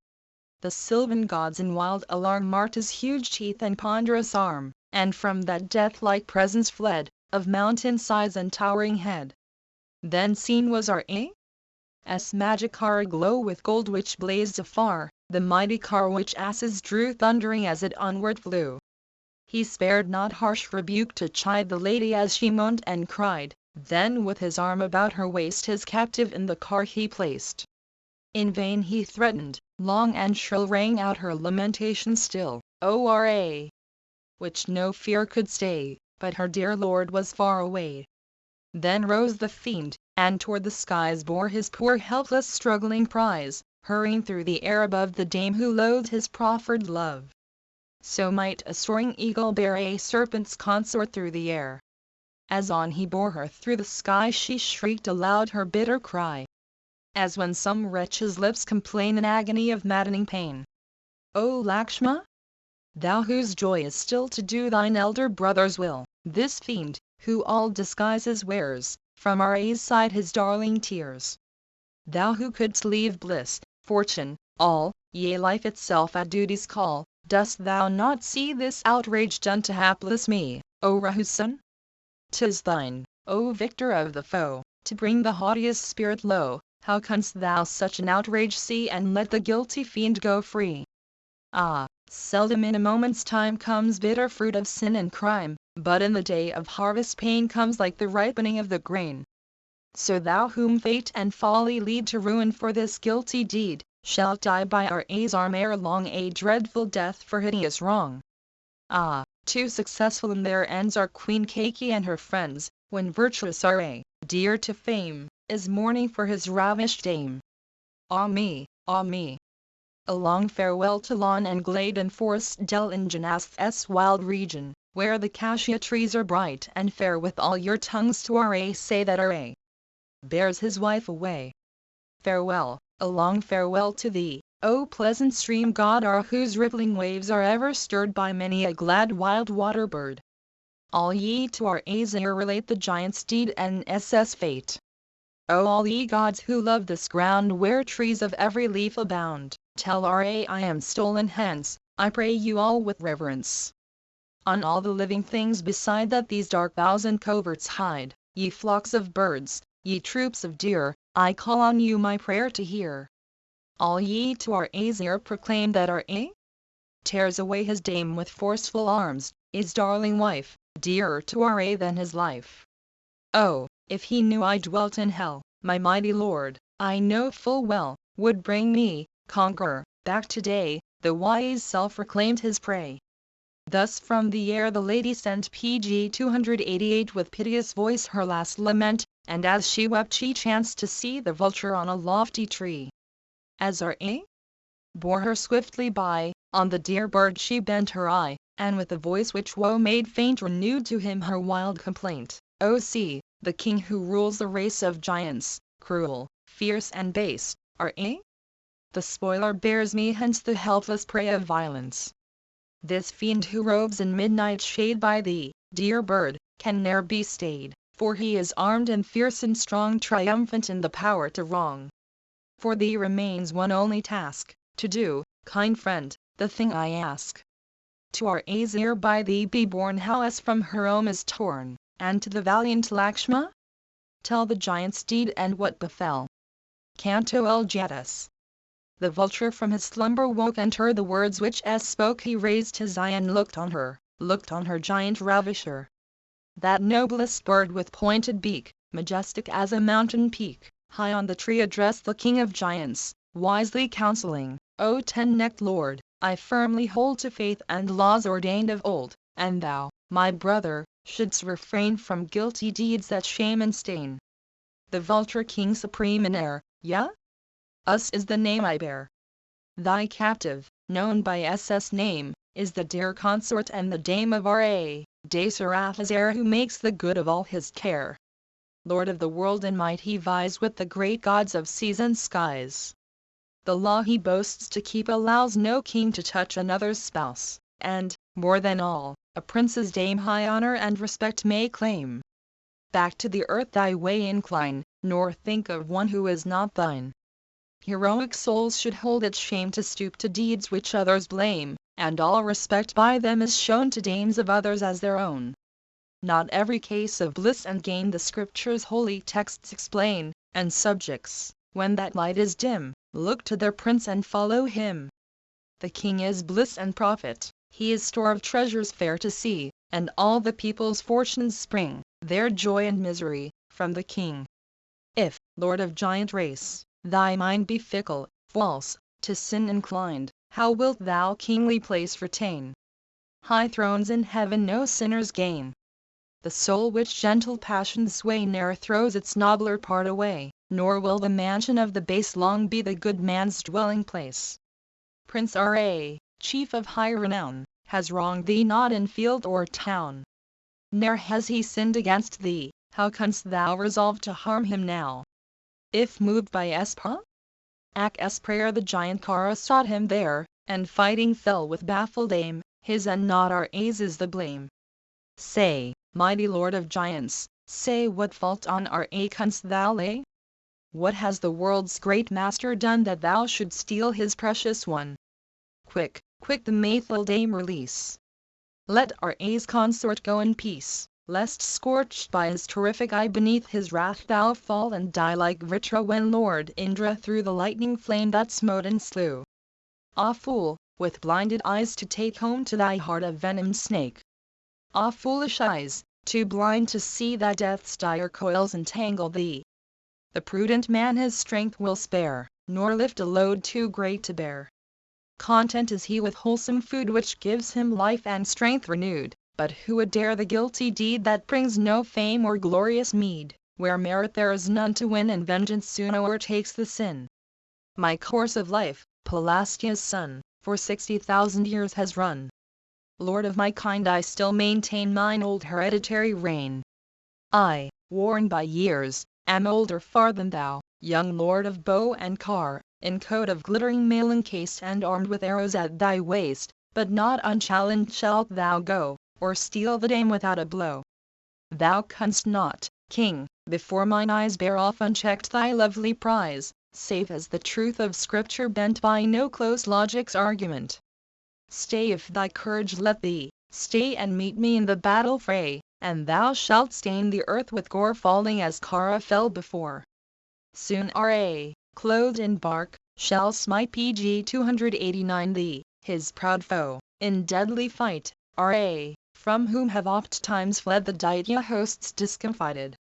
The sylvan gods in wild alarm marked his huge teeth and ponderous arm, and from that death-like presence fled, of mountain size and towering head. Then seen was Ra's magic car aglow with gold which blazed afar, the mighty car which asses drew thundering as it onward flew. He spared not harsh rebuke to chide the lady as she moaned and cried, then with his arm about her waist his captive in the car he placed. In vain he threatened, long and shrill rang out her lamentation still, O Ra! Which no fear could stay, but her dear lord was far away. Then rose the fiend, and toward the skies bore his poor helpless struggling prize, hurrying through the air above the dame who loathed his proffered love. So might a soaring eagle bear a serpent's consort through the air. As on he bore her through the sky she shrieked aloud her bitter cry. As when some wretch's lips complain in agony of maddening pain. O Lakshma! Thou whose joy is still to do thine elder brother's will, this fiend, who all disguises wears, from Ra's side his darling tears. Thou who couldst leave bliss, fortune, all, yea life itself at duty's call, dost thou not see this outrage done to hapless me, O Rahu's son? 'Tis thine, O victor of the foe, to bring the haughtiest spirit low. How canst thou such an outrage see and let the guilty fiend go free? Ah, seldom in a moment's time comes bitter fruit of sin and crime, but in the day of harvest pain comes like the ripening of the grain. So thou whom fate and folly lead to ruin for this guilty deed, shalt die by our A's arm ere long, a dreadful death for hideous wrong. Ah, too successful in their ends are Queen Kaki and her friends, when virtuous R.A., dear to fame, is mourning for his ravished dame. Ah me, ah me! A long farewell to lawn and glade and forest dell in Janasth's wild region, where the cassia trees are bright and fair. With all your tongues to R.A. say that R.A. bears his wife away. Farewell, a long farewell to thee, O pleasant stream god R, whose rippling waves are ever stirred by many a glad wild water bird. All ye to R.A.'s ear relate the giant's deed and SS fate. O all ye gods who love this ground where trees of every leaf abound, tell R.A. I am stolen hence, I pray you all with reverence. On all the living things beside that these dark boughs and coverts hide, ye flocks of birds, ye troops of deer, I call on you my prayer to hear. All ye to R.A.'s ear proclaim that R.A. tears away his dame with forceful arms, his darling wife, dearer to R.A. than his life. Oh, if he knew I dwelt in hell, my mighty lord, I know full well, would bring me, conqueror, back today, the wise self-proclaimed his prey. Thus from the air the lady sent PG 288 with piteous voice her last lament, and as she wept she chanced to see the vulture on a lofty tree. As R.A. bore her swiftly by, on the dear bird she bent her eye, and with a voice which woe made faint renewed to him her wild complaint. O see, the king who rules the race of giants, cruel, fierce and base, R.A. the spoiler bears me hence the helpless prey of violence. This fiend who roves in midnight shade by thee, dear bird, can ne'er be stayed, for he is armed and fierce and strong, triumphant in the power to wrong. For thee remains one only task, to do, kind friend, the thing I ask. To R.A.'s ear by thee be born how as from her home is torn, and to the valiant Lakshma tell the giant's deed and what befell. Canto El Jadis. The vulture from his slumber woke and heard the words which S spoke. He raised his eye and looked on her giant ravisher. That noblest bird with pointed beak, majestic as a mountain peak, high on the tree addressed the king of giants, wisely counseling, O ten-necked lord, I firmly hold to faith and laws ordained of old, and thou, my brother, shouldst refrain from guilty deeds that shame and stain. The vulture king supreme in air, yea? Us is the name I bear. Thy captive, known by SS name, is the dear consort and the dame of R.A., De Sarathazar, who makes the good of all his care. Lord of the world in might he vies with the great gods of seas and skies. The law he boasts to keep allows no king to touch another's spouse, and, more than all, a prince's dame high honor and respect may claim. Back to the earth thy way incline, nor think of one who is not thine. Heroic souls should hold it shame to stoop to deeds which others blame, and all respect by them is shown to dames of others as their own. Not every case of bliss and gain the scriptures' holy texts explain, and subjects, when that light is dim, look to their prince and follow him. The king is bliss and profit, he is store of treasures fair to see, and all the people's fortunes spring, their joy and misery, from the king. If, lord of giant race, thy mind be fickle, false, to sin inclined, how wilt thou kingly place retain? High thrones in heaven no sinners gain. The soul which gentle passions sway ne'er throws its nobler part away, nor will the mansion of the base long be the good man's dwelling place. Prince R.A., chief of high renown, has wronged thee not in field or town. Ne'er has he sinned against thee, how canst thou resolve to harm him now? If moved by Ak's prayer the giant Kara sought him there, and fighting fell with baffled aim, his and not R.A.'s is the blame. Say, mighty lord of giants, say what fault on R.A. canst thou lay? What has the world's great master done that thou shouldst steal his precious one? Quick, quick the Mayful dame release. Let R.A.'s consort go in peace, lest scorched by his terrific eye beneath his wrath thou fall and die like Vritra when Lord Indra through the lightning flame that smote and slew. Ah fool, with blinded eyes to take home to thy heart a venomed snake. Ah, foolish eyes, too blind to see that death's dire coils entangle thee. The prudent man his strength will spare, nor lift a load too great to bear. Content is he with wholesome food which gives him life and strength renewed, but who would dare the guilty deed that brings no fame or glorious meed, where merit there is none to win and vengeance soon o'ertakes the sin? My course of life, Palastia's son, for 60,000 years has run. Lord of my kind, I still maintain mine old hereditary reign. I, worn by years, am older far than thou, young lord of bow and car, in coat of glittering mail encased and armed with arrows at thy waist, but not unchallenged shalt thou go, or steal the dame without a blow. Thou canst not, king, before mine eyes bear off unchecked thy lovely prize, save as the truth of scripture bent by no close logic's argument. Stay if thy courage let thee, stay and meet me in the battle fray, and thou shalt stain the earth with gore falling as Kara fell before. Soon Ra, clothed in bark, shall smite PG 289 thee, his proud foe, in deadly fight, Ra, from whom have oft times fled the Daitya hosts discomfited.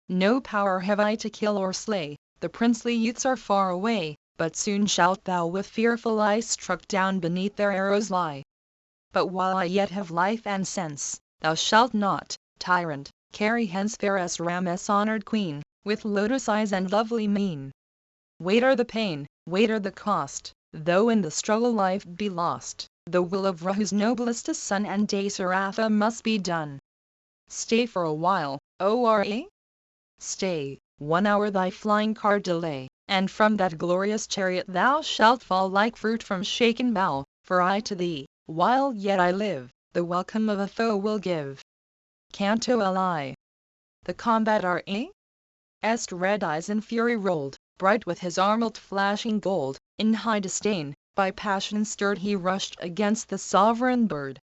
No power have I to kill or slay, the princely youths are far away, but soon shalt thou with fearful eye struck down beneath their arrows lie. But while I yet have life and sense, thou shalt not, tyrant, carry hence fairest Ram's honored queen, with lotus eyes and lovely mien. Weighter the pain, weighter the cost, though in the struggle life be lost, the will of Ra whose noblest son and Dasaratha must be done. Stay for a while, O Ra? Stay, 1 hour thy flying car delay, and from that glorious chariot thou shalt fall like fruit from shaken bough, for I to thee, while yet I live, the welcome of a foe will give. Canto Li. The combat Ra's red eyes in fury rolled, bright with his armlet flashing gold, in high disdain, by passion stirred he rushed against the sovereign bird.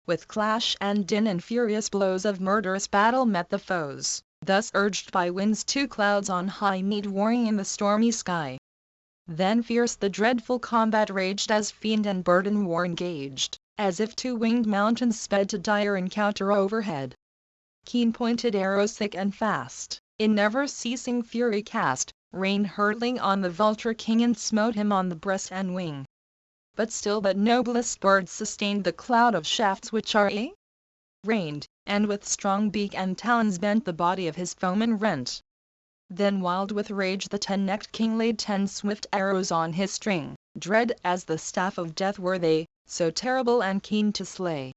With clash and din and furious blows of murderous battle met the foes, thus urged by winds two clouds on high meet warring in the stormy sky. Then fierce the dreadful combat raged as fiend and bird in war engaged, as if two winged mountains sped to dire encounter overhead. Keen-pointed arrows thick and fast, in never-ceasing fury cast, rained hurtling on the vulture king and smote him on the breast and wing. But still that noblest bird sustained the cloud of shafts which Ra rained, and with strong beak and talons bent the body of his foeman rent. Then wild with rage the 10-necked king laid 10 swift arrows on his string, dread as the staff of death were they, so terrible and keen to slay.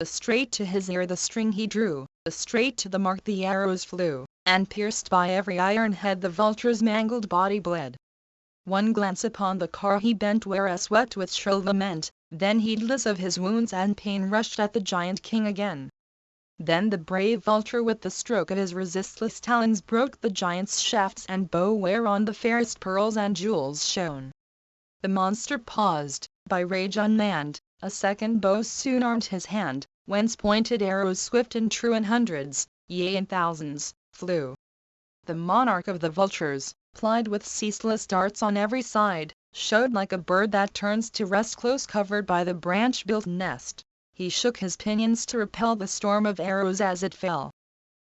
Straight to his ear the string he drew, straight to the mark the arrows flew, and pierced by every iron head the vulture's mangled body bled. One glance upon the car he bent whereas wept with shrill lament, then heedless of his wounds and pain rushed at the giant king again. Then the brave vulture with the stroke of his resistless talons broke the giant's shafts and bow whereon the fairest pearls and jewels shone. The monster paused, by rage unmanned, a second bow soon armed his hand, whence pointed arrows swift and true in hundreds, yea in thousands, flew. The monarch of the vultures, plied with ceaseless darts on every side, showed like a bird that turns to rest close covered by the branch-built nest. He shook his pinions to repel the storm of arrows as it fell.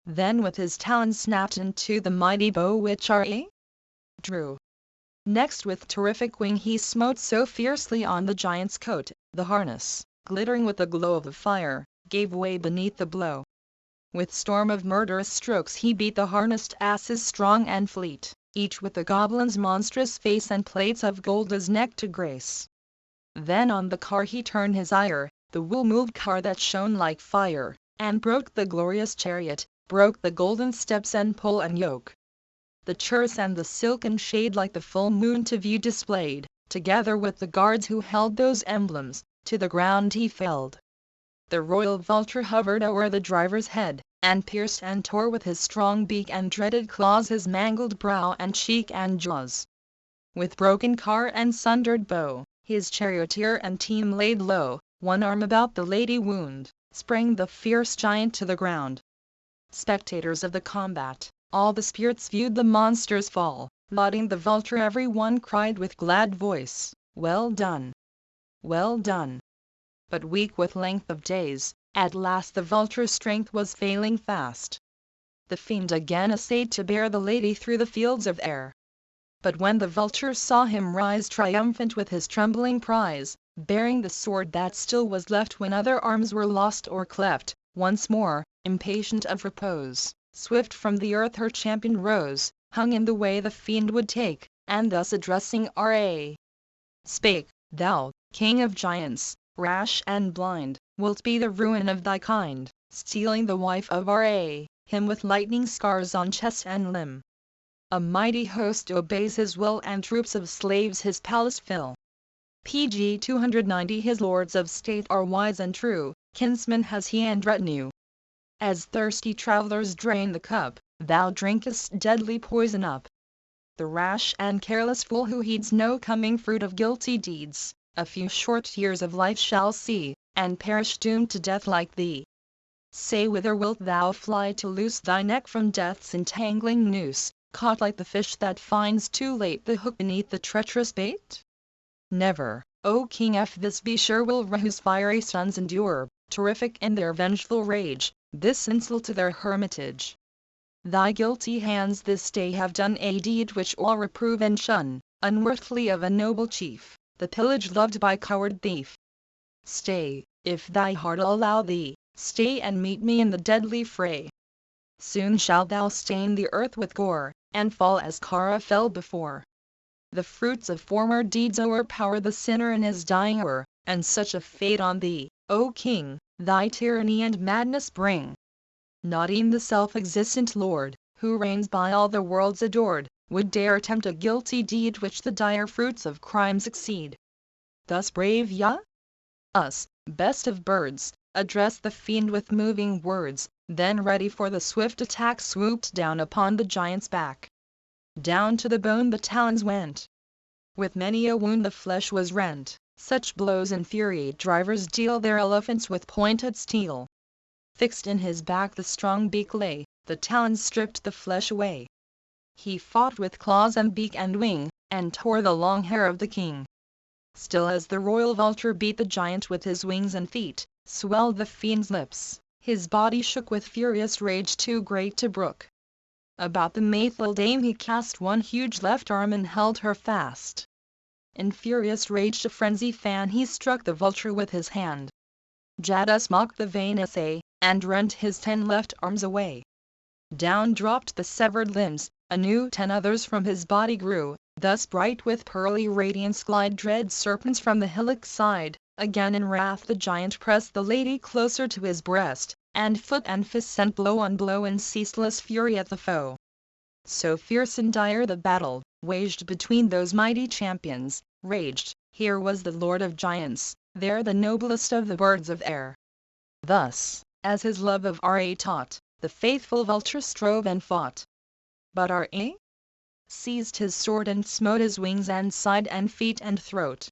Then with his talons snapped into the mighty bow which Ra drew. Next with terrific wing he smote so fiercely on the giant's coat, the harness, glittering with the glow of the fire, gave way beneath the blow. With storm of murderous strokes he beat the harnessed asses strong and fleet, each with the goblin's monstrous face and plates of gold as neck to grace. Then on the car he turned his ire, the wool-moved car that shone like fire, and broke the glorious chariot, broke the golden steps and pole and yoke. The churse and the silken shade like the full moon to view displayed, together with the guards who held those emblems, to the ground he felled. The royal vulture hovered o'er the driver's head, and pierced and tore with his strong beak and dreaded claws his mangled brow and cheek and jaws. With broken car and sundered bow, his charioteer and team laid low, one arm about the lady wound, sprang the fierce giant to the ground. Spectators of the combat, all the spirits viewed the monster's fall, lauding the vulture every one cried with glad voice, "Well done! Well done!" But weak with length of days, At last the vulture's strength was failing fast. The fiend again essayed to bear the lady through the fields of air. But when the vulture saw him rise triumphant with his trembling prize, bearing the sword that still was left when other arms were lost or cleft, once more, impatient of repose, swift from the earth her champion rose, hung in the way the fiend would take, and thus addressing Ra, spake, "Thou, king of giants, rash and blind, wilt be the ruin of thy kind, stealing the wife of Ra, him with lightning scars on chest and limb. A mighty host obeys his will and troops of slaves his palace fill. PG 290 His lords of state are wise and true, kinsmen has he and retinue. As thirsty travelers drain the cup, thou drinkest deadly poison up. The rash and careless fool who heeds no coming fruit of guilty deeds, a few short years of life shall see, and perish doomed to death like thee. Say whither wilt thou fly to loose thy neck from death's entangling noose, caught like the fish that finds too late the hook beneath the treacherous bait? Never, O King, if this be sure, will Rahu's fiery sons endure, terrific in their vengeful rage, this insult to their hermitage. Thy guilty hands this day have done a deed which all reprove and shun, unworthily of a noble chief, the pillage loved by coward thief. Stay, if thy heart allow thee, stay and meet me in the deadly fray. Soon shalt thou stain the earth with gore, and fall as Kara fell before. The fruits of former deeds o'erpower the sinner in his dying hour, and such a fate on thee, O King, thy tyranny and madness bring. Not e'en the self-existent Lord, who reigns by all the worlds adored, would dare attempt a guilty deed which the dire fruits of crimes exceed. Thus brave Ya, us, best of birds, addressed the fiend with moving words, then ready for the swift attack swooped down upon the giant's back. Down to the bone the talons went. With many a wound the flesh was rent, such blows infuriate drivers deal their elephants with pointed steel. Fixed in his back the strong beak lay, the talons stripped the flesh away. He fought with claws and beak and wing, and tore the long hair of the king. Still as the royal vulture beat the giant with his wings and feet, swelled the fiend's lips, his body shook with furious rage too great to brook. About the Maythil dame he cast one huge left arm and held her fast. In furious rage to frenzy fan he struck the vulture with his hand. Jadus mocked the vain essay, and rent his 10 left arms away. Down dropped the severed limbs, anew 10 others from his body grew, thus bright with pearly radiance glide dread serpents from the hillock side. Again in wrath the giant pressed the lady closer to his breast, and foot and fist sent blow on blow in ceaseless fury at the foe. So fierce and dire the battle, waged between those mighty champions, raged, here was the lord of giants, there the noblest of the birds of air. Thus, as his love of Ra taught, the faithful vulture strove and fought. But Ra seized his sword and smote his wings and side and feet and throat.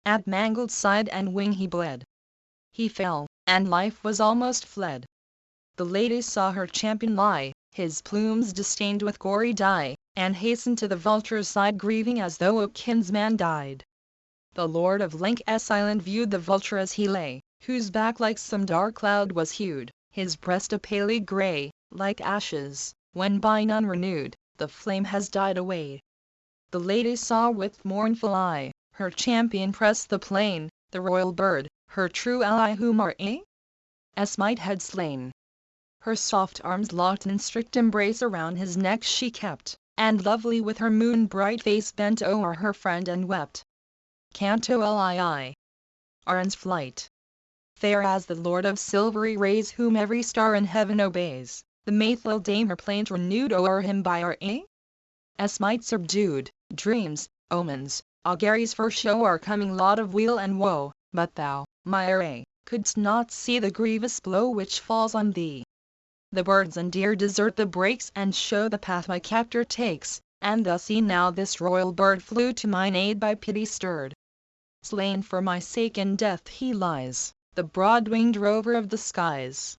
At mangled side and wing he bled. He fell, and life was almost fled. The lady saw her champion lie, his plumes distained with gory dye, and hastened to the vulture's side grieving as though a kinsman died. The lord of Lank's island viewed the vulture as he lay, whose back like some dark cloud was hued, his breast a paly grey, like ashes, when by none renewed, the flame has died away. The lady saw with mournful eye, her champion press the plain, the royal bird, her true ally whom Ra's might had slain. Her soft arms locked in strict embrace around his neck she kept, and lovely with her moon-bright face bent o'er her friend and wept. Canto Lii. Aran's flight. Fair as the lord of silvery rays whom every star in heaven obeys, the Maythil dame her plaint renewed o'er him by Ra's might subdued, dreams, omens, auguries foreshow our coming lot of weal and woe, but thou, my Ra, couldst not see the grievous blow which falls on thee. The birds and deer desert the brakes and show the path my captor takes, and thus now this royal bird flew to mine aid by pity stirred. Slain for my sake in death he lies, the broad-winged rover of the skies.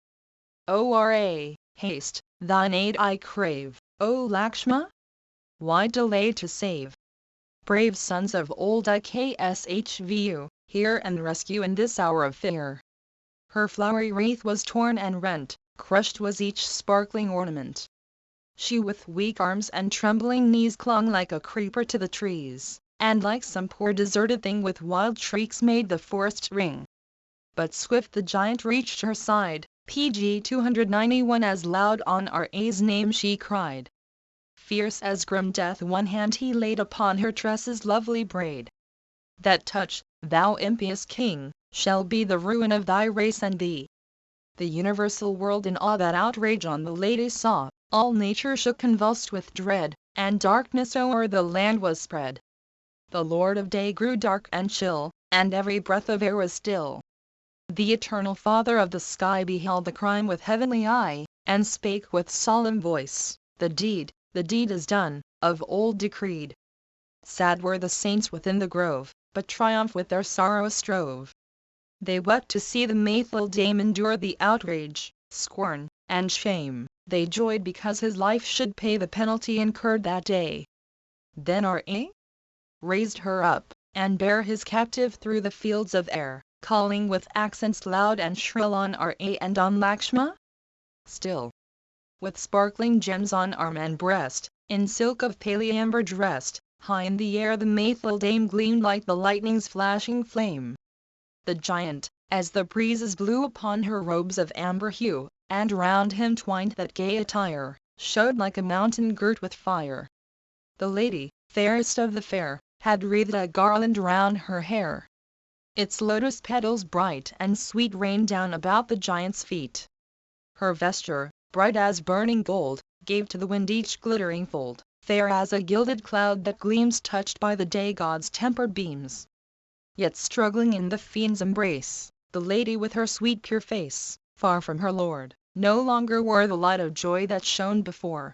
O Ra, haste, thine aid I crave, O Lakshma! Why delay to save? Brave sons of old Ikshvu, hear and rescue in this hour of fear. Her flowery wreath was torn and rent, crushed was each sparkling ornament. She with weak arms and trembling knees clung like a creeper to the trees, and like some poor deserted thing with wild shrieks made the forest ring. But swift the giant reached her side, PG 291 as loud on Ra's name she cried. Fierce as grim death one hand he laid upon her tresses' lovely braid. That touch, thou impious king, shall be the ruin of thy race and thee. The universal world in awe that outrage on the lady saw, all nature shook convulsed with dread, and darkness o'er the land was spread. The Lord of Day grew dark and chill, and every breath of air was still. The eternal Father of the sky beheld the crime with heavenly eye, and spake with solemn voice, the deed is done, of old decreed. Sad were the saints within the grove, but triumph with their sorrow strove. They wept to see the Mayful dame endure the outrage, scorn, and shame. They joyed because his life should pay the penalty incurred that day. Then Ra raised her up, and bare his captive through the fields of air, calling with accents loud and shrill on Ra and on Lakshma. Still, with sparkling gems on arm and breast, in silk of pale amber dressed, high in the air the Mayful dame gleamed like the lightning's flashing flame. The giant, as the breezes blew upon her robes of amber hue, and round him twined that gay attire, showed like a mountain girt with fire. The lady, fairest of the fair, had wreathed a garland round her hair. Its lotus petals bright and sweet rained down about the giant's feet. Her vesture, bright as burning gold, gave to the wind each glittering fold, fair as a gilded cloud that gleams touched by the day god's tempered beams. Yet struggling in the fiend's embrace, the lady with her sweet pure face, far from her lord, no longer wore the light of joy that shone before.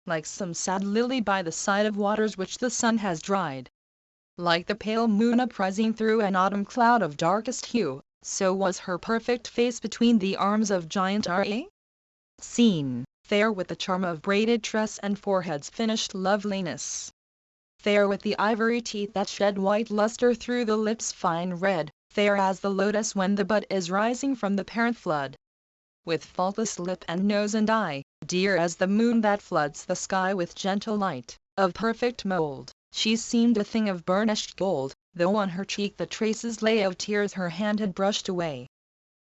Like some sad lily by the side of waters which the sun has dried. Like the pale moon uprising through an autumn cloud of darkest hue, so was her perfect face between the arms of giant Ra. Seen, fair with the charm of braided tress and forehead's finished loveliness. Fair with the ivory teeth that shed white luster through the lips' fine red, fair as the lotus when the bud is rising from the parent flood. With faultless lip and nose and eye, dear as the moon that floods the sky with gentle light, of perfect mold, she seemed a thing of burnished gold, though on her cheek the traces lay of tears her hand had brushed away.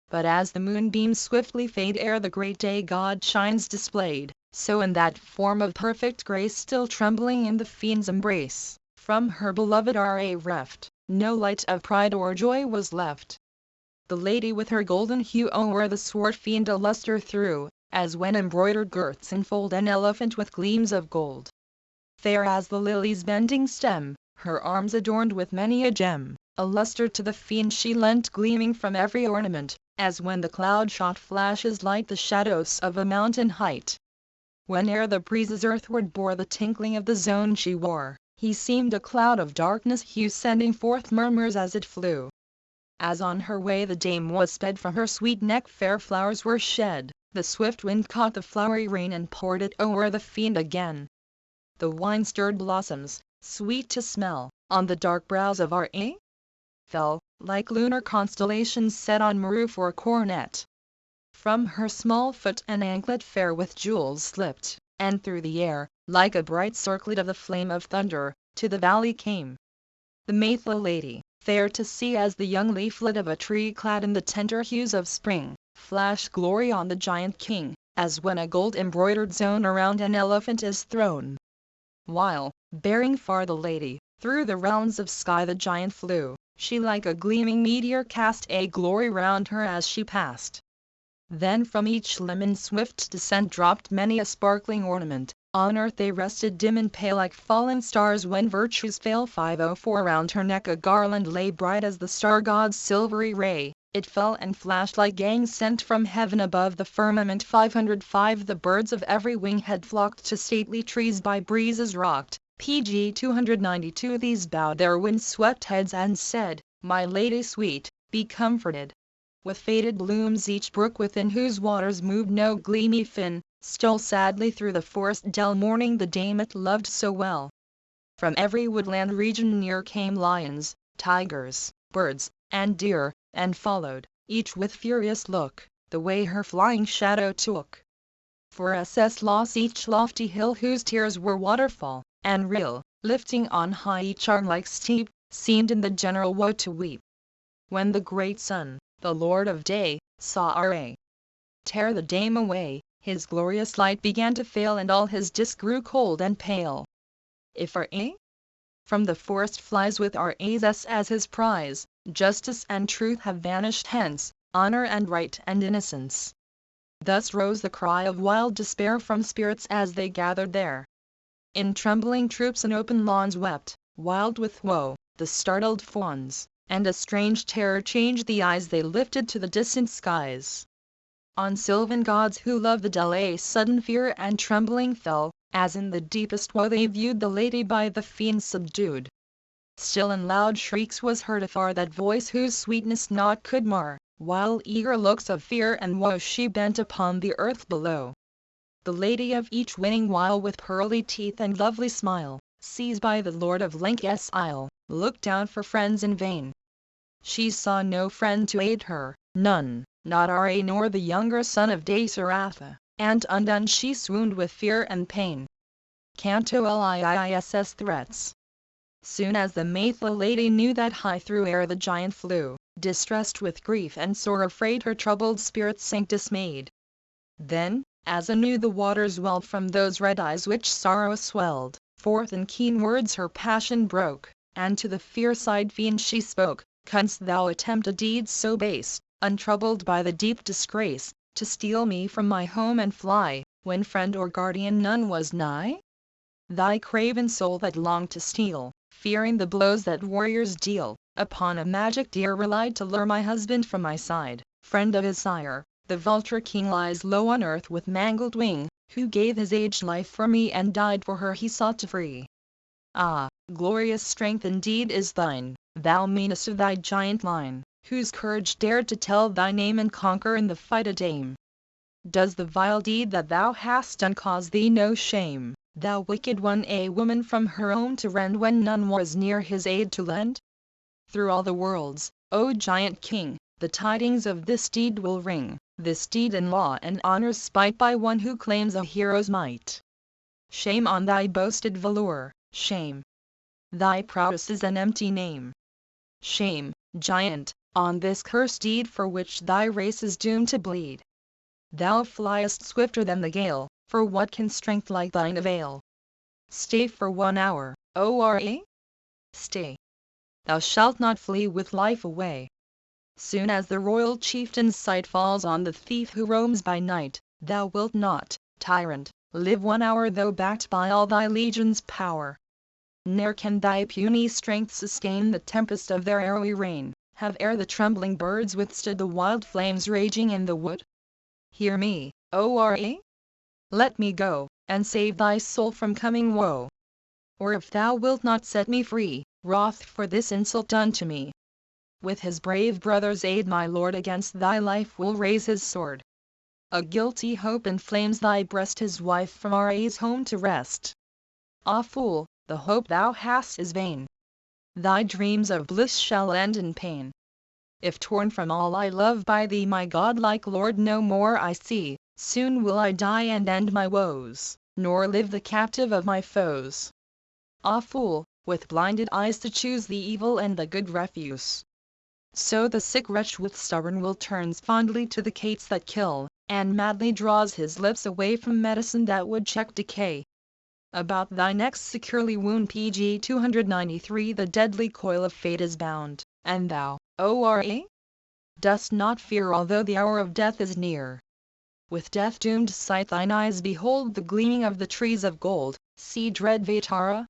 But as the moonbeams swiftly fade ere the great day god shines displayed, so in that form of perfect grace still trembling in the fiend's embrace, from her beloved Ra reft, no light of pride or joy was left. The lady with her golden hue o'er the swart fiend a lustre threw, as when embroidered girths enfold an elephant with gleams of gold. Fair as the lily's bending stem, her arms adorned with many a gem, a lustre to the fiend she lent gleaming from every ornament, as when the cloud-shot flashes light the shadows of a mountain height. Whene'er the breezes earthward bore the tinkling of the zone she wore, he seemed a cloud of darkness hue sending forth murmurs as it flew. As on her way the dame was sped from her sweet neck fair flowers were shed, the swift wind caught the flowery rain and poured it o'er the fiend again. The wine-stirred blossoms, sweet to smell, on the dark brows of Ra fell, like lunar constellations set on roof or coronet. From her small foot an anklet fair with jewels slipped, and through the air, like a bright circlet of the flame of thunder, to the valley came. The Mayful lady, fair to see as the young leaflet of a tree clad in the tender hues of spring, flashed glory on the giant king, as when a gold-embroidered zone around an elephant is thrown. While, bearing far the lady, through the realms of sky the giant flew, she like a gleaming meteor cast a glory round her as she passed. Then from each limb in swift descent dropped many a sparkling ornament, on earth they rested dim and pale like fallen stars when virtues fail. 504 round her neck a garland lay bright as the star god's silvery ray, it fell and flashed like gangs sent from heaven above the firmament. 505 The birds of every wing had flocked to stately trees by breezes rocked, PG 292 These bowed their wind-swept heads and said, "My lady sweet, be comforted." With faded blooms each brook within whose waters moved no gleamy fin, stole sadly through the forest dell mourning the dame it loved so well. From every woodland region near came lions, tigers, birds, and deer, and followed, each with furious look, the way her flying shadow took. For SS loss each lofty hill whose tears were waterfall, and real, lifting on high each arm like steep, seemed in the general woe to weep. When the great sun, the Lord of day, saw Ra tear the dame away, his glorious light began to fail and all his disk grew cold and pale. If Ra from the forest flies with Ra's as his prize, justice and truth have vanished hence, honor and right and innocence. Thus rose the cry of wild despair from spirits as they gathered there. In trembling troops and open lawns wept, wild with woe, the startled fawns, and a strange terror changed the eyes they lifted to the distant skies. On sylvan gods who loved the dell a sudden fear and trembling fell, as in the deepest woe they viewed the lady by the fiends subdued. Still in loud shrieks was heard afar that voice whose sweetness naught could mar, while eager looks of fear and woe she bent upon the earth below. The lady of each winning while with pearly teeth and lovely smile, seized by the lord of Lancashire Isle, looked down for friends in vain. She saw no friend to aid her, none, not Ra nor the younger son of Dasaratha, and undone she swooned with fear and pain. Canto Liiss threats. Soon as the Maithil lady knew that high through air the giant flew, distressed with grief and sore afraid her troubled spirit sank dismayed. Then, as anew the waters welled from those red eyes which sorrow swelled, forth in keen words her passion broke, and to the fierce-eyed fiend she spoke, "Canst thou attempt a deed so base, untroubled by the deep disgrace, to steal me from my home and fly, when friend or guardian none was nigh? Thy craven soul that longed to steal, fearing the blows that warriors deal, upon a magic deer relied to lure my husband from my side, friend of his sire, the vulture king lies low on earth with mangled wing, who gave his aged life for me and died for her he sought to free. Ah, glorious strength indeed is thine, thou meanest of thy giant line, whose courage dared to tell thy name and conquer in the fight a dame. Does the vile deed that thou hast done cause thee no shame, thou wicked one, a woman from her own to rend when none was near his aid to lend? Through all the worlds, O giant king, the tidings of this deed will ring, this deed in law and honor's spite by one who claims a hero's might. Shame on thy boasted valour, shame! Thy prowess is an empty name. Shame, giant, on this cursed deed for which thy race is doomed to bleed. Thou fliest swifter than the gale, for what can strength like thine avail? Stay for 1 hour, O Ra! Stay. Thou shalt not flee with life away. Soon as the royal chieftain's sight falls on the thief who roams by night, thou wilt not, tyrant, live 1 hour though backed by all thy legion's power. Ne'er can thy puny strength sustain the tempest of their arrowy rain, have e'er the trembling birds withstood the wild flames raging in the wood. Hear me, O Ra! Let me go, and save thy soul from coming woe. Or if thou wilt not set me free, wroth for this insult done to me, with his brave brother's aid my lord against thy life will raise his sword. A guilty hope inflames thy breast, his wife from Ra's home to wrest. Ah fool, the hope thou hast is vain. Thy dreams of bliss shall end in pain. If torn from all I love by thee my godlike lord no more I see, soon will I die and end my woes, nor live the captive of my foes. Ah fool, with blinded eyes to choose the evil and the good refuse. So the sick wretch with stubborn will turns fondly to the cates that kill, and madly draws his lips away from medicine that would check decay. About thy neck's securely wound PG 293 the deadly coil of fate is bound, and thou, O Ra! dost not fear although the hour of death is near. With death-doomed sight thine eyes behold the gleaming of the trees of gold, see dread Vatara?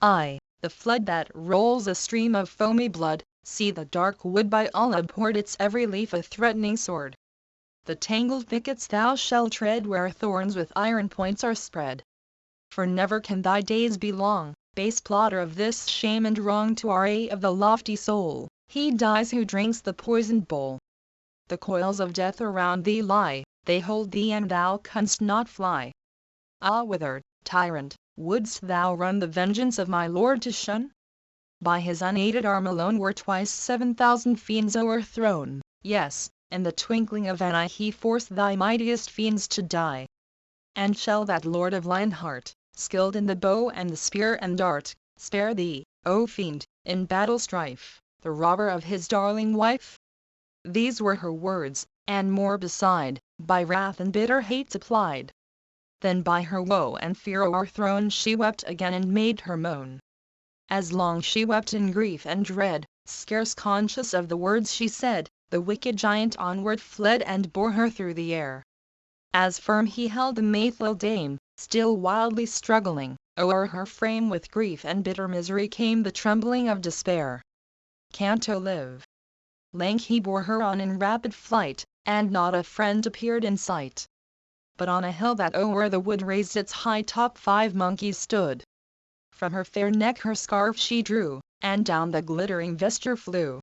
Aye, the flood that rolls a stream of foamy blood, see the dark wood by all abhorred, its every leaf a threatening sword. The tangled thickets thou shalt tread where thorns with iron points are spread. For never can thy days be long, base plotter of this shame and wrong to Ra of the lofty soul, he dies who drinks the poisoned bowl. The coils of death around thee lie, they hold thee and thou canst not fly. Ah withered tyrant, wouldst thou run the vengeance of my lord to shun? By his unaided arm alone were twice 7,000 fiends o'erthrown, Yes, in the twinkling of an eye he forced thy mightiest fiends to die. And shall that lord of Lionheart, skilled in the bow and the spear and dart, spare thee, O fiend, in battle strife, the robber of his darling wife? These were her words, and more beside, by wrath and bitter hate supplied. Then by her woe and fear o'erthrown she wept again and made her moan. As long she wept in grief and dread, scarce conscious of the words she said, the wicked giant onward fled and bore her through the air. As firm he held the faithful dame, still wildly struggling, o'er her frame with grief and bitter misery came the trembling of despair. Canto live. Lang he bore her on in rapid flight, and not a friend appeared in sight. But on a hill that o'er the wood raised its high top 5 monkeys stood. From her fair neck her scarf she drew, and down the glittering vesture flew.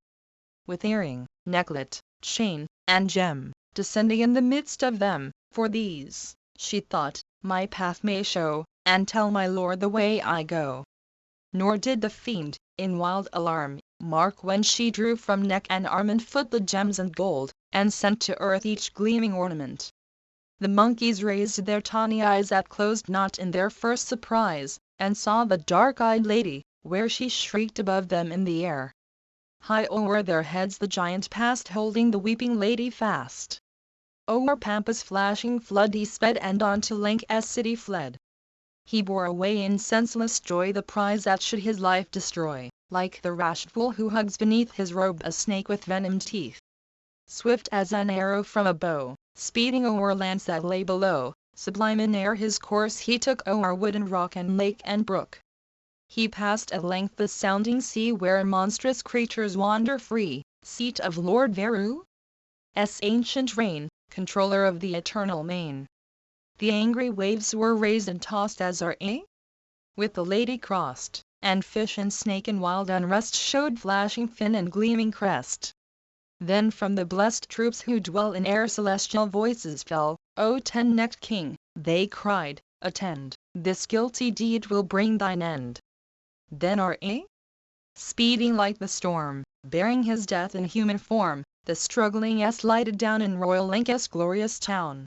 With earring, necklet, chain, and gem, descending in the midst of them, for these, she thought, my path may show, and tell my lord the way I go. Nor did the fiend, in wild alarm, mark when she drew from neck and arm and foot the gems and gold, and sent to earth each gleaming ornament. The monkeys raised their tawny eyes that closed not in their first surprise, and saw the dark-eyed lady, where she shrieked above them in the air. High o'er their heads the giant passed holding the weeping lady fast. O'er Pampa's flashing flood he sped and on to Lanka's city fled. He bore away in senseless joy the prize that should his life destroy, like the rash fool who hugs beneath his robe a snake with venomed teeth. Swift as an arrow from a bow, speeding o'er lands that lay below, sublime in air his course he took o'er wood and rock and lake and brook. He passed at length the sounding sea where monstrous creatures wander free, seat of Lord Veru's ancient reign, controller of the eternal main. The angry waves were raised and tossed as our with the lady crossed, and fish and snake in wild unrest showed flashing fin and gleaming crest. Then from the blessed troops who dwell in air celestial voices fell, O 10-necked king, they cried, attend, this guilty deed will bring thine end. Then our speeding like the storm, bearing his death in human form, the struggling lighted down in royal Lanka's glorious town.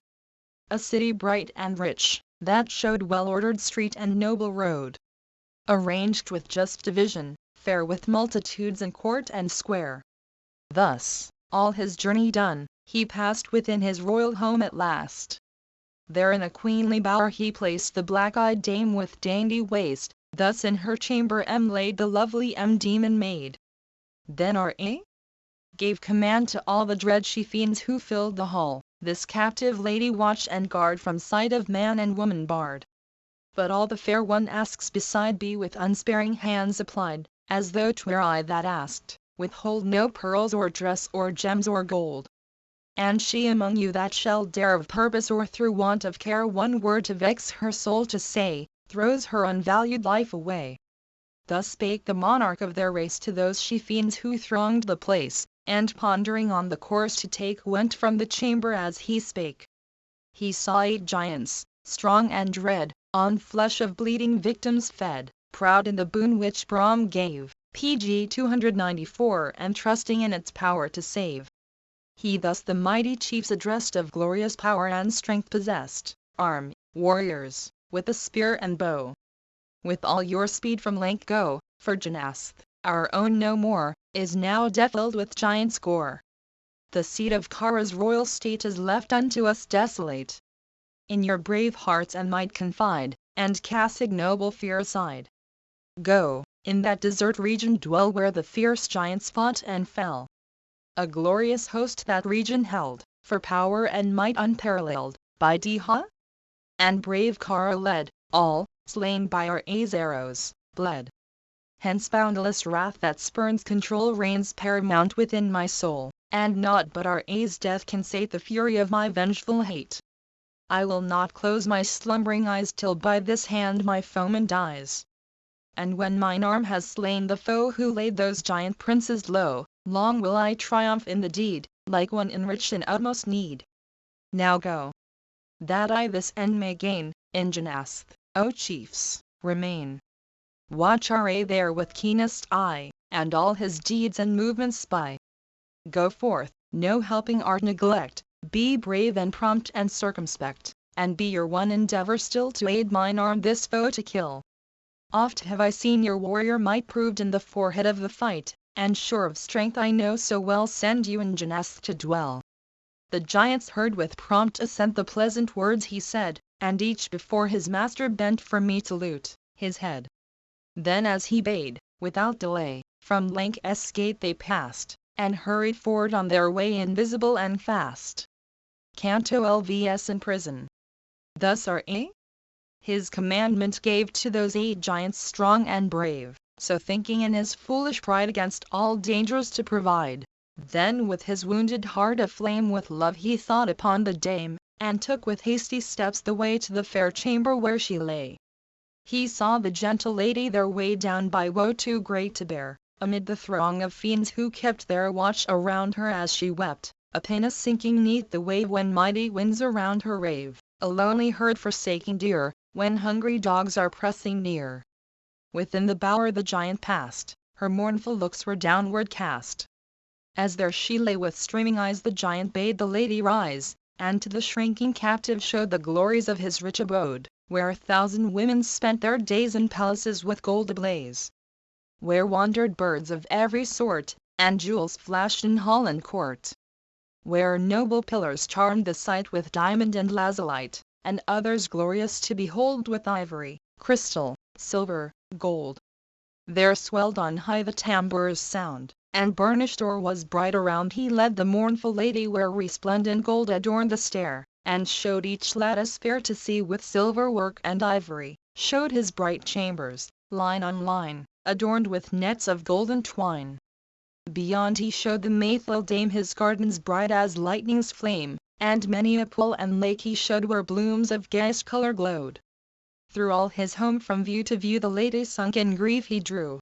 A city bright and rich, that showed well-ordered street and noble road, arranged with just division, fair with multitudes in court and square. Thus, all his journey done, he passed within his royal home at last. There in a queenly bower he placed the black-eyed dame with dainty waist, thus in her chamber laid the lovely demon maid. Then our gave command to all the dread she-fiends who filled the hall, this captive lady watch and guard from sight of man and woman barred. But all the fair one asks beside be with unsparing hands applied, as though 'twere I that asked, withhold no pearls or dress or gems or gold. And she among you that shall dare of purpose or through want of care one word to vex her soul to say, throws her unvalued life away. Thus spake the monarch of their race to those she-fiends who thronged the place, and pondering on the course to take went from the chamber as he spake. He saw 8 giants, strong and dread, on flesh of bleeding victims fed, proud in the boon which Brahm gave, pg 294 and trusting in its power to save. He thus the mighty chiefs addressed of glorious power and strength possessed, arm, warriors, with the spear and bow. With all your speed from Lank go, for Janasth, our own no more, is now defiled with giants' gore. The seat of Kara's royal state is left unto us desolate. In your brave hearts and might confide, and cast ignoble fear aside. Go, in that desert region dwell where the fierce giants fought and fell. A glorious host that region held, for power and might unparalleled, by Deha and brave Kara led, all, slain by our arrows, bled. Hence boundless wrath that spurns control reigns paramount within my soul, and naught but our death can sate the fury of my vengeful hate. I will not close my slumbering eyes till by this hand my foeman dies. And when mine arm has slain the foe who laid those giant princes low, long will I triumph in the deed, like one enriched in utmost need. Now go, that I this end may gain, in Janasth, O chiefs, remain. Watch Ra there with keenest eye, and all his deeds and movements spy. Go forth, no helping art neglect, be brave and prompt and circumspect, and be your one endeavor still to aid mine arm this foe to kill. Oft have I seen your warrior might proved in the forehead of the fight, and sure of strength I know so well send you in Janeth to dwell. The giants heard with prompt assent the pleasant words he said, and each before his master bent for me to lute his head. Then as he bade, without delay, from Lank's gate they passed, and hurried forward on their way invisible and fast. Canto LVS in prison. Thus R.A. his commandment gave to those 8 giants strong and brave, so thinking in his foolish pride against all dangers to provide. Then with his wounded heart aflame with love he thought upon the dame, and took with hasty steps the way to the fair chamber where she lay. He saw the gentle lady there weighed down by woe too great to bear, amid the throng of fiends who kept their watch around her as she wept, a pinnace sinking 'neath the wave when mighty winds around her rave, a lonely herd forsaking deer, when hungry dogs are pressing near. Within the bower the giant passed, her mournful looks were downward cast. As there she lay with streaming eyes the giant bade the lady rise, and to the shrinking captive showed the glories of his rich abode, where 1,000 women spent their days in palaces with gold ablaze. Where wandered birds of every sort, and jewels flashed in hall and court. Where noble pillars charmed the sight with diamond and lazulite, and others glorious to behold with ivory, crystal, silver, gold. There swelled on high the tambour's sound, and burnished or was bright around he led the mournful lady where resplendent gold adorned the stair, and showed each lattice fair to see with silver work and ivory, showed his bright chambers, line on line, adorned with nets of golden twine. Beyond he showed the Mayflower dame his gardens bright as lightning's flame, and many a pool and lake he showed where blooms of gayest color glowed. Through all his home from view to view the lady sunk in grief he drew.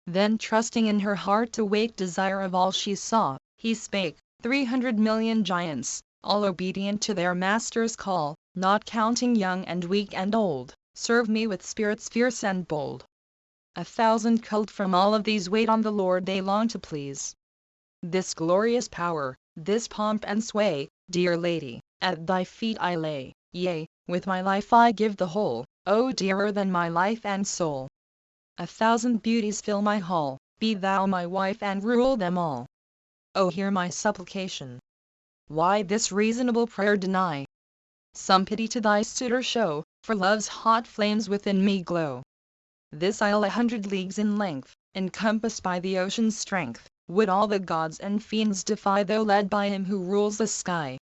Then trusting in her heart to wake desire of all she saw, he spake, 300,000,000 giants, all obedient to their master's call, not counting young and weak and old, serve me with spirits fierce and bold. 1,000 culled from all of these wait on the Lord they long to please. This glorious power, this pomp and sway, dear lady, at thy feet I lay, yea, with my life I give the whole, O dearer than my life and soul. 1,000 beauties fill my hall, be thou my wife and rule them all. O hear my supplication. Why this reasonable prayer deny? Some pity to thy suitor show, for love's hot flames within me glow. This isle 100 leagues in length, encompassed by the ocean's strength, would all the gods and fiends defy though led by him who rules the sky.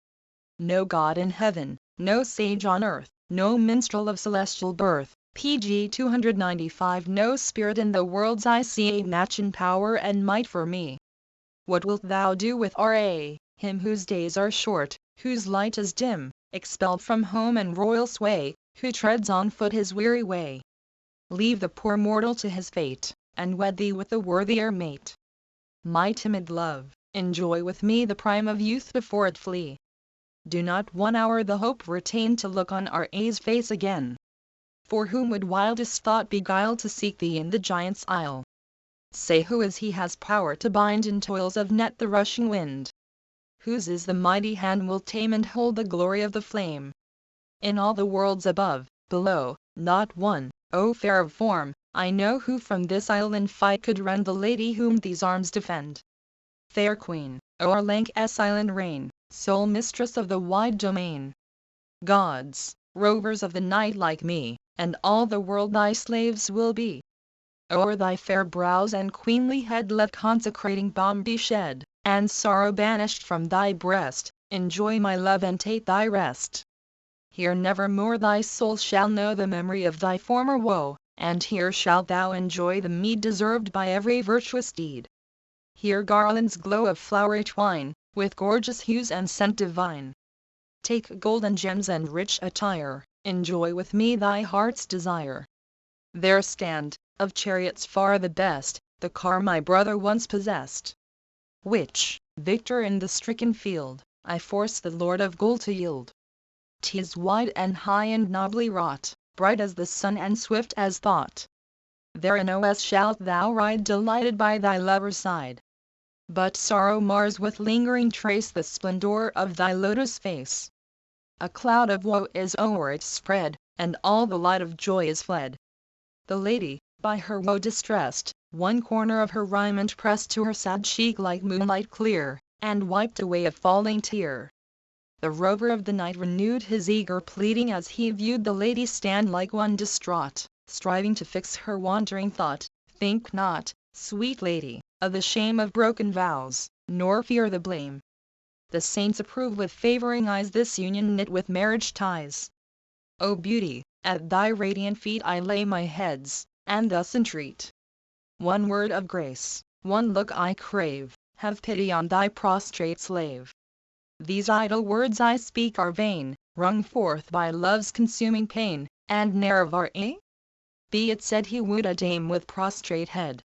No god in heaven, no sage on earth, no minstrel of celestial birth, PG 295 no spirit in the world's eye see a match in power and might for me. What wilt thou do with R.A., him whose days are short, whose light is dim, expelled from home and royal sway, who treads on foot his weary way? Leave the poor mortal to his fate, and wed thee with a worthier mate. My timid love, enjoy with me the prime of youth before it flee. Do not 1 hour the hope retain to look on R.A.'s face again. For whom would wildest thought beguile to seek thee in the giant's isle? Say who is he has power to bind in toils of net the rushing wind? Whose is the mighty hand will tame and hold the glory of the flame? In all the worlds above, below, not one, O fair of form, I know who from this isle in fight could rend the lady whom these arms defend. Fair queen, o'er Lank's island reign, sole mistress of the wide domain. Gods, rovers of the night like me, and all the world thy slaves will be. O'er thy fair brows and queenly head let consecrating balm be shed, and sorrow banished from thy breast, enjoy my love and take thy rest. Here nevermore thy soul shall know the memory of thy former woe, and here shalt thou enjoy the meed deserved by every virtuous deed. Here garlands glow of flowery twine, with gorgeous hues and scent divine. Take gold and gems and rich attire, enjoy with me thy heart's desire. There stand, of chariots far the best, the car my brother once possessed. Which, victor in the stricken field, I force the Lord of Gold to yield. 'Tis wide and high and nobly wrought, bright as the sun and swift as thought. Therein, O, shalt thou ride delighted by thy lover's side. but sorrow mars with lingering trace the splendor of thy lotus face. A cloud of woe is o'er it spread, and all the light of joy is fled. The lady, by her woe distressed, one corner of her raiment pressed to her sad cheek like moonlight clear, and wiped away a falling tear. The rover of the night renewed his eager pleading as he viewed the lady stand like one distraught, striving to fix her wandering thought. Think not, sweet lady, of the shame of broken vows, nor fear the blame. The saints approve with favoring eyes this union knit with marriage ties. O beauty, at thy radiant feet I lay my heads, and thus entreat. One word of grace, one look I crave, have pity on thy prostrate slave. These idle words I speak are vain, wrung forth by love's consuming pain, and ne'er of our Be it said he wooed a dame with prostrate head.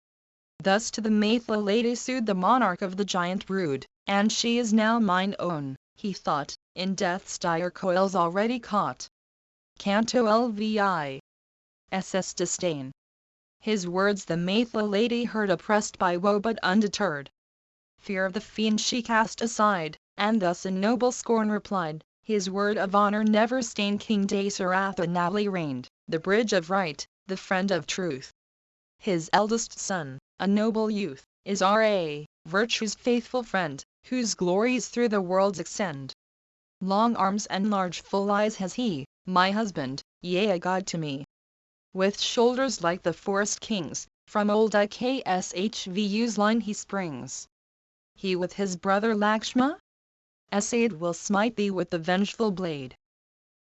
Thus to the faithful lady sued the monarch of the giant brood, and she is now mine own, he thought, in death's dire coils already caught. Canto LVI. SS Disdain. His words the faithful lady heard, oppressed by woe but undeterred. Fear of the fiend she cast aside, and thus in noble scorn replied, his word of honor never stained. King Dasarathanali reigned, the bridge of right, the friend of truth. His eldest son, a noble youth, is virtue's faithful friend, whose glories through the worlds extend. Long arms and large full eyes has he, my husband, yea a god to me. With shoulders like the forest king's, from old Ikshvu's line he springs. He with his brother Lakshma essayed will smite thee with the vengeful blade.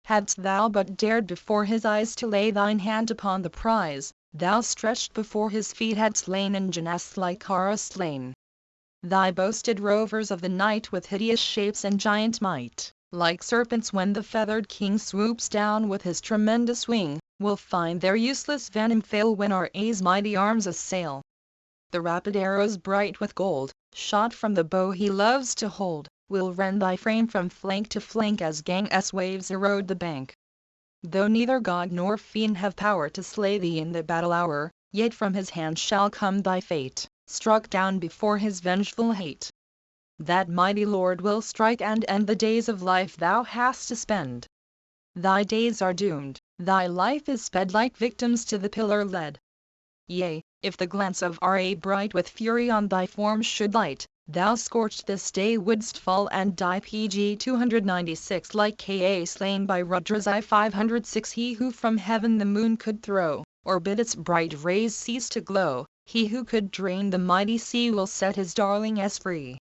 Hadst thou but dared before his eyes to lay thine hand upon the prize, thou stretched before his feet hadst lain and Janus like Kara slain. Thy boasted rovers of the night with hideous shapes and giant might, like serpents when the feathered king swoops down with his tremendous wing, will find their useless venom fail when our mighty arms assail. The rapid arrows bright with gold, shot from the bow he loves to hold, will rend thy frame from flank to flank as Ganges waves erode the bank. Though neither god nor fiend have power to slay thee in the battle hour, yet from his hand shall come thy fate, struck down before his vengeful hate. That mighty lord will strike and end the days of life thou hast to spend. Thy days are doomed, thy life is sped like victims to the pillar led. Yea, if the glance of Ra bright with fury on thy form should light, thou scorched this day wouldst fall and die. PG 296 like Ka slain by Rudra's eye 506. He who from heaven the moon could throw, or bid its bright rays cease to glow, he who could drain the mighty sea will set his darling as free.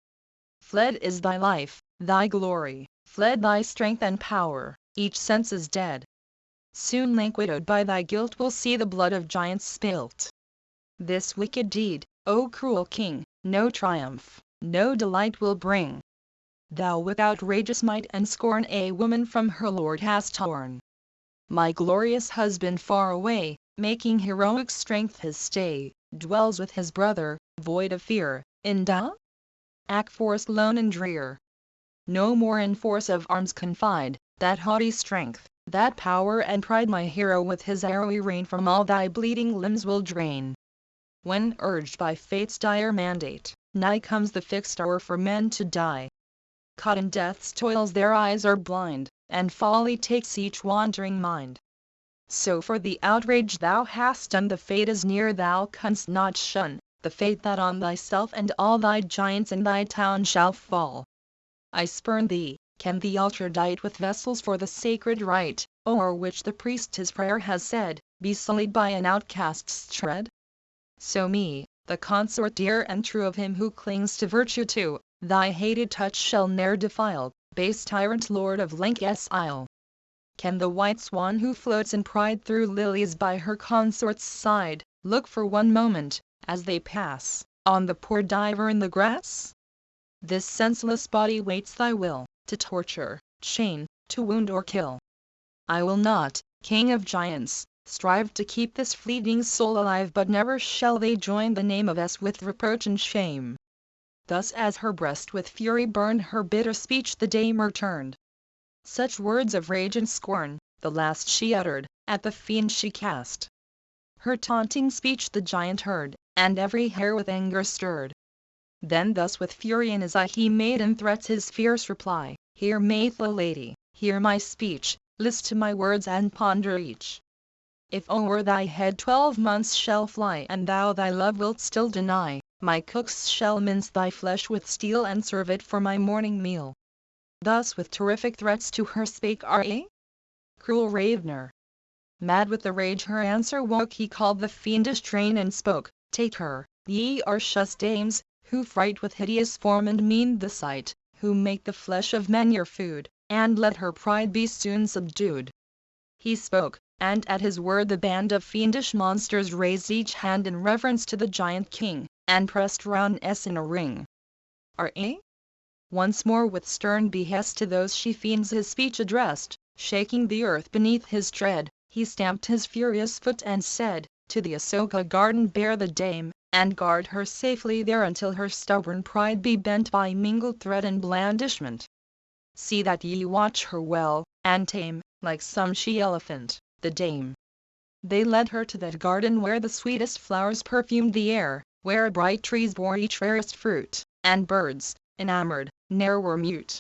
Fled is thy life, thy glory, fled thy strength and power, each sense is dead. Soon languided by thy guilt will see the blood of giants spilt. This wicked deed, O cruel king, no triumph, no delight will bring. Thou with outrageous might and scorn a woman from her lord hast torn. My glorious husband far away, making heroic strength his stay, dwells with his brother, void of fear, in forest lone and drear. No more in force of arms confide, that haughty strength, that power and pride my hero with his arrowy rein from all thy bleeding limbs will drain. When urged by fate's dire mandate, nigh comes the fixed hour for men to die. Caught in death's toils their eyes are blind, and folly takes each wandering mind. So for the outrage thou hast done the fate is near, thou canst not shun the fate that on thyself and all thy giants in thy town shall fall. I spurn thee, can the altar dight with vessels for the sacred rite, o'er which the priest his prayer has said, be sullied by an outcast's tread? So me, the consort dear and true of him who clings to virtue too, thy hated touch shall ne'er defile, base tyrant lord of Lanka's isle. Can the white swan who floats in pride through lilies by her consort's side, look for one moment, as they pass, on the poor diver in the grass? This senseless body waits thy will, to torture, chain, to wound or kill. I will not, king of giants, strive to keep this fleeting soul alive, but never shall they join the name of us with reproach and shame. Thus as her breast with fury burned, her bitter speech the dame returned. Such words of rage and scorn, the last she uttered, at the fiend she cast. Her taunting speech the giant heard, and every hair with anger stirred. Then thus with fury in his eye he made in threats his fierce reply: "Hear me, the lady, hear my speech, list to my words and ponder each. If o'er thy head 12 months shall fly and thou thy love wilt still deny, my cooks shall mince thy flesh with steel and serve it for my morning meal." Thus with terrific threats to her spake Ra, cruel ravener. Mad with the rage her answer woke, he called the fiendish train and spoke: "Take her, ye Arshus dames, who fright with hideous form and mien the sight, who make the flesh of men your food, and let her pride be soon subdued." He spoke, and at his word the band of fiendish monsters raised each hand in reverence to the giant king, and pressed round S in a ring. Ra once more with stern behest to those she fiends his speech addressed, shaking the earth beneath his tread, he stamped his furious foot and said: "To the Asoka garden bear the dame, and guard her safely there until her stubborn pride be bent by mingled threat and blandishment. See that ye watch her well, and tame, like some she-elephant, the dame." They led her to that garden where the sweetest flowers perfumed the air, where bright trees bore each rarest fruit, and birds, enamored, ne'er were mute.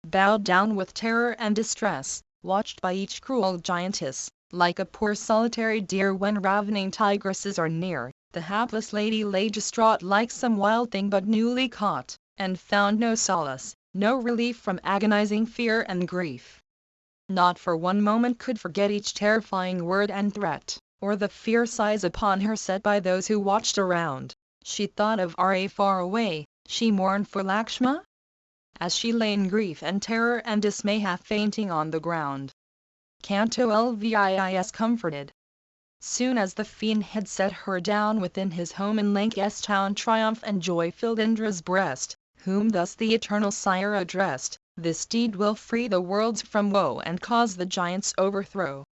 Bowed down with terror and distress, watched by each cruel giantess, like a poor solitary deer when ravening tigresses are near, the hapless lady lay distraught like some wild thing but newly caught, and found no solace, no relief from agonizing fear and grief. Not for one moment could forget each terrifying word and threat, or the fierce eyes upon her set by those who watched around. She thought of Ra far away, she mourned for Lakshma, as she lay in grief and terror and dismay half fainting on the ground. Canto Lvis comforted. Soon as the fiend had set her down within his home in Lanka's town, triumph and joy filled Indra's breast, whom thus the eternal sire addressed: "This deed will free the worlds from woe and cause the giants' overthrow.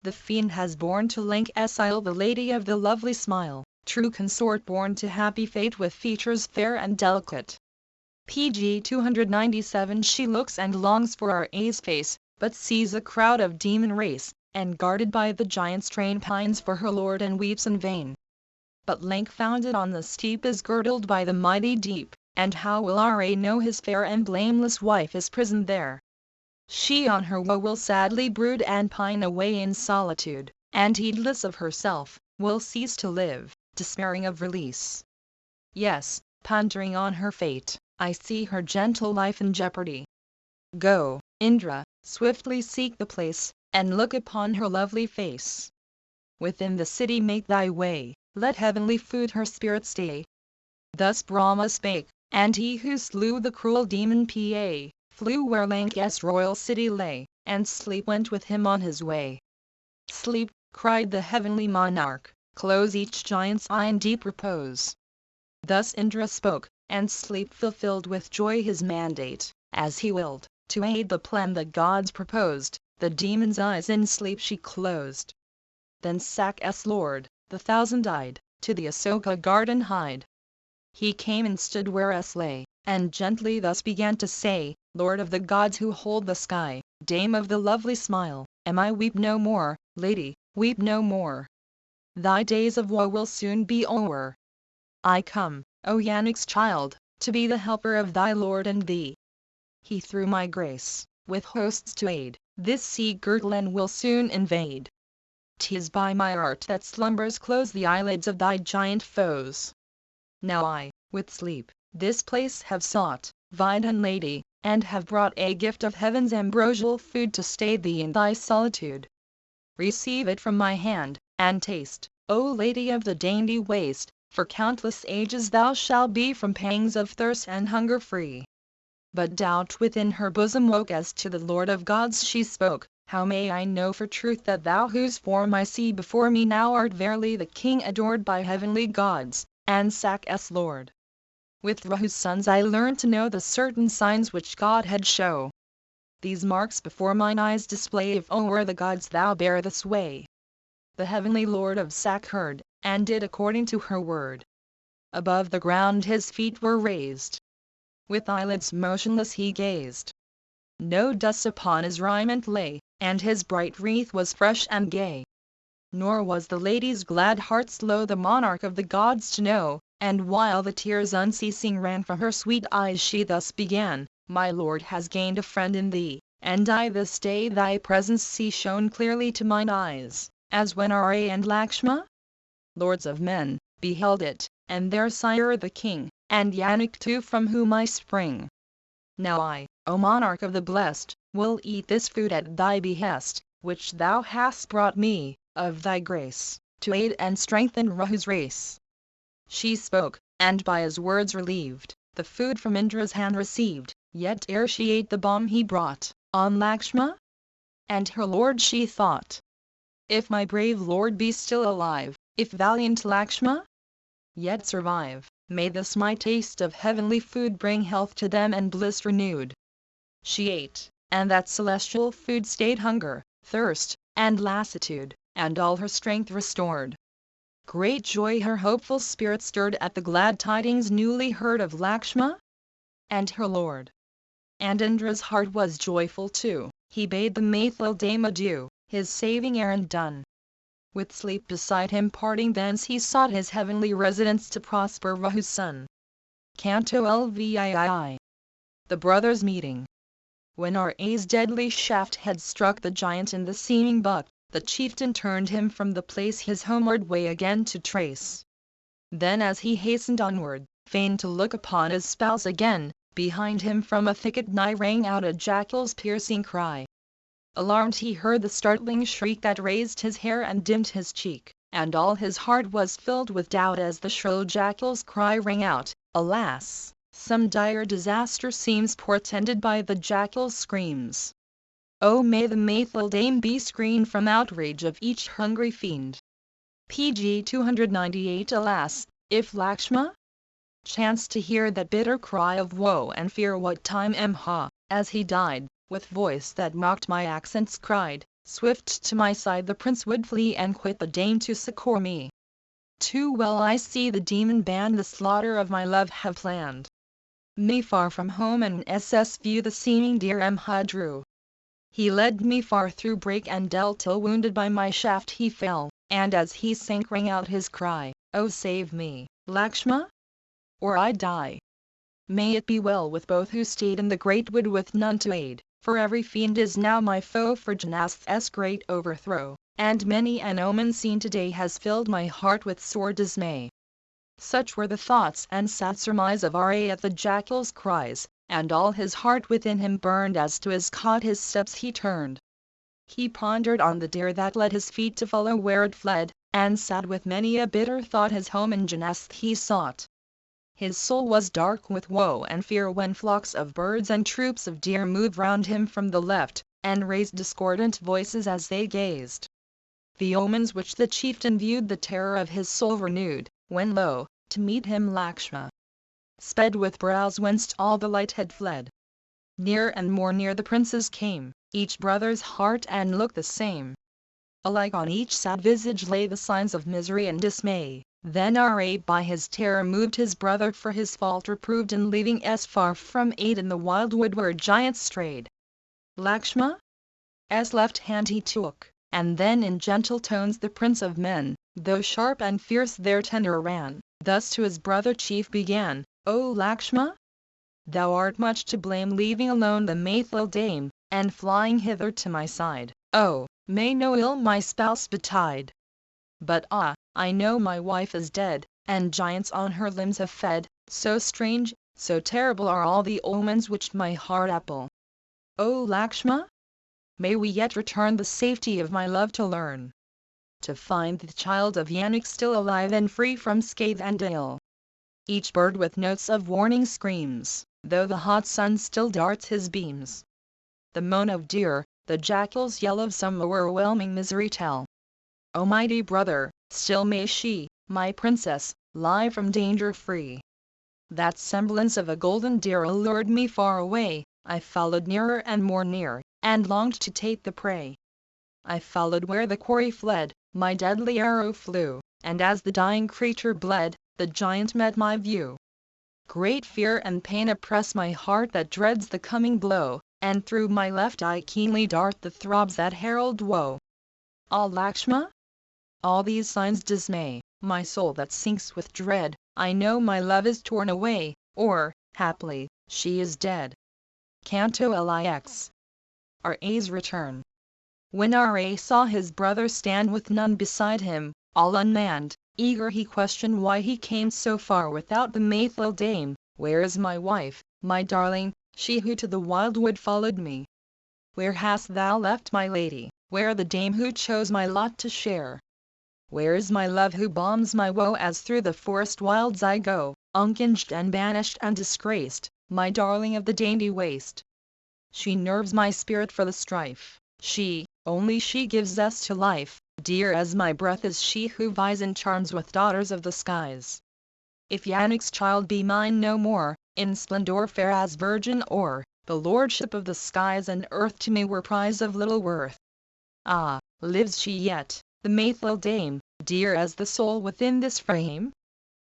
The fiend has borne to Lanka's isle the lady of the lovely smile, true consort born to happy fate with features fair and delicate. PG 297 She looks and longs for Ra's face, but sees a crowd of demon race, and guarded by the giant's train pines for her lord and weeps in vain. But Lank founded on the steep is girdled by the mighty deep, and how will Ra know his fair and blameless wife is prisoned there? She on her woe will sadly brood and pine away in solitude, and heedless of herself, will cease to live, despairing of release. Yes, pondering on her fate, I see her gentle life in jeopardy. Go, Indra, swiftly seek the place, and look upon her lovely face. Within the city make thy way, let heavenly food her spirit stay." Thus Brahma spake, and he who slew the cruel demon Pa, flew where Lanka's royal city lay, and sleep went with him on his way. "Sleep," cried the heavenly monarch, "close each giant's eye in deep repose." Thus Indra spoke, and sleep fulfilled with joy his mandate, as he willed, to aid the plan the gods proposed. The demon's eyes in sleep she closed. Then Sak's lord, the thousand-eyed, to the Asoka garden hied. He came and stood where S lay, and gently thus began to say: "Lord of the gods who hold the sky, dame of the lovely smile, am I weep no more, lady, weep no more. Thy days of woe will soon be o'er. I come, O Yannik's child, to be the helper of thy lord and thee. He through my grace, with hosts to aid, this sea girdle and will soon invade. 'Tis by my art that slumbers close the eyelids of thy giant foes. Now I, with sleep, this place have sought, Vidhan lady, and have brought a gift of heaven's ambrosial food to stay thee in thy solitude. Receive it from my hand, and taste, O lady of the dainty waist, for countless ages thou shalt be from pangs of thirst and hunger free." But doubt within her bosom woke as to the Lord of gods she spoke: "How may I know for truth that thou whose form I see before me now art verily the king adored by heavenly gods, and Sak's lord? With Rahu's sons I learned to know the certain signs which Godhead show. These marks before mine eyes display if o'er the gods thou bear the sway." The heavenly lord of Sak heard, and did according to her word. Above the ground his feet were raised. With eyelids motionless he gazed. No dust upon his raiment lay, and his bright wreath was fresh and gay. Nor was the lady's glad heart slow the monarch of the gods to know, and while the tears unceasing ran from her sweet eyes she thus began, "My lord has gained a friend in thee, and I this day thy presence see shown clearly to mine eyes, as when Ra and Lakshma, lords of men, beheld it, and their sire the king, and Yanik too from whom I spring. Now I, O monarch of the blessed, will eat this food at thy behest, which thou hast brought me, of thy grace, to aid and strengthen Rahu's race." She spoke, and by his words relieved, the food from Indra's hand received, yet ere she ate the bomb he brought, on Lakshma and her lord she thought, "If my brave lord be still alive, if valiant Lakshma yet survive, may this my taste of heavenly food bring health to them and bliss renewed." She ate, and that celestial food stayed hunger, thirst, and lassitude, and all her strength restored. Great joy her hopeful spirit stirred at the glad tidings newly heard of Lakshma and her lord. And Indra's heart was joyful too, he bade the Maithil dame adieu, his saving errand done. With sleep beside him parting thence he sought his heavenly residence to prosper Rahu's son. Canto LVII. The Brothers Meeting. When Ra's deadly shaft had struck the giant in the seeming buck, the chieftain turned him from the place his homeward way again to trace. Then as he hastened onward, fain to look upon his spouse again, behind him from a thicket nigh rang out a jackal's piercing cry. Alarmed he heard the startling shriek that raised his hair and dimmed his cheek, and all his heart was filled with doubt as the shrill jackal's cry rang out. Alas, some dire disaster seems portended by the jackal's screams. Oh, may the Maithil dame be screened from outrage of each hungry fiend. PG 298. Alas, if Lakshma chanced to hear that bitter cry of woe and fear, what time as he died, with voice that mocked my accents cried, swift to my side the prince would flee and quit the dame to succor me. Too well I see the demon band the slaughter of my love have planned. Me far from home and SS view the seeming dear drew. He led me far through brake and dell till wounded by my shaft he fell, and as he sank rang out his cry, "Oh save me, Lakshma, or I die." May it be well with both who stayed in the great wood with none to aid, for every fiend is now my foe for Janasth's great overthrow, and many an omen seen today has filled my heart with sore dismay. Such were the thoughts and sad surmise of Ra at the jackal's cries, and all his heart within him burned as to his cot his steps he turned. He pondered on the deer that led his feet to follow where it fled, and sad with many a bitter thought his home in Janasth he sought. His soul was dark with woe and fear when flocks of birds and troops of deer moved round him from the left, and raised discordant voices as they gazed. The omens which the chieftain viewed the terror of his soul renewed, when lo, to meet him Lakshma sped with brows whence all the light had fled. Near and more near the princes came, each brother's heart and look the same. Alike on each sad visage lay the signs of misery and dismay. Then Ra by his terror moved his brother for his fault reproved in leaving us far from aid in the wild wood where giants strayed. Lakshma's left hand he took, and then in gentle tones the prince of men, though sharp and fierce their tenor ran, thus to his brother chief began, "O Lakshma, thou art much to blame leaving alone the Maithil dame, and flying hither to my side. Oh, may no ill my spouse betide! But I know my wife is dead, and giants on her limbs have fed, so strange, so terrible are all the omens which my heart appall. O Lakshma, may we yet return the safety of my love to learn, to find the child of Yanik still alive and free from scathe and ill." Each bird with notes of warning screams, though the hot sun still darts his beams. The moan of deer, the jackal's yell of some o'erwhelming misery tell. O mighty brother, still may she, my princess, lie from danger free. That semblance of a golden deer allured me far away, I followed nearer and more near, and longed to take the prey. I followed where the quarry fled, my deadly arrow flew, and as the dying creature bled, the giant met my view. Great fear and pain oppress my heart that dreads the coming blow, and through my left eye keenly dart the throbs that herald woe. Ah Lakshma, all these signs dismay my soul that sinks with dread, I know my love is torn away, or, haply, she is dead. Canto Lix. R.A.'s return. When R.A. saw his brother stand with none beside him, all unmanned, eager he questioned why he came so far without the faithful dame. Where is my wife, my darling, she who to the wildwood followed me? Where hast thou left my lady, where the dame who chose my lot to share? Where is my love who balms my woe as through the forest wilds I go, unkinged and banished and disgraced, my darling of the dainty waist? She nerves my spirit for the strife, she, only she gives zest to life, dear as my breath is she who vies in charms with daughters of the skies. If Yannick's child be mine no more, in splendor fair as virgin or, the lordship of the skies and earth to me were prize of little worth. Ah, lives she yet, the faithful dame, dear as the soul within this frame?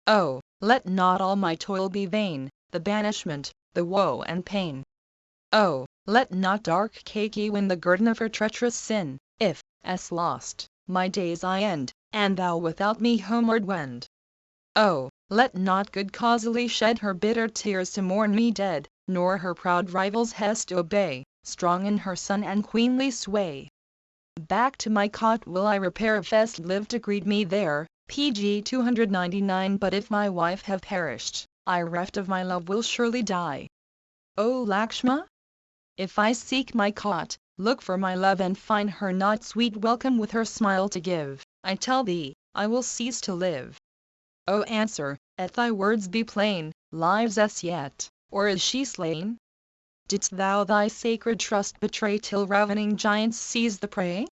Oh, let not all my toil be vain, the banishment, the woe and pain. Oh, let not dark Kaki win the guerdon of her treacherous sin, if, as lost, my days I end, and thou without me homeward wend. Oh, let not good Causely shed her bitter tears to mourn me dead, nor her proud rivals Hest obey, strong in her son and queenly sway. Back to my cot will I repair if Est live to greet me there, pg 299. But if my wife have perished, I reft of my love will surely die. O Lakshma? If I seek my cot, look for my love and find her not sweet welcome with her smile to give, I tell thee, I will cease to live. O answer, at thy words be plain, lives S yet, or is she slain? Didst thou thy sacred trust betray till ravening giants seize the prey?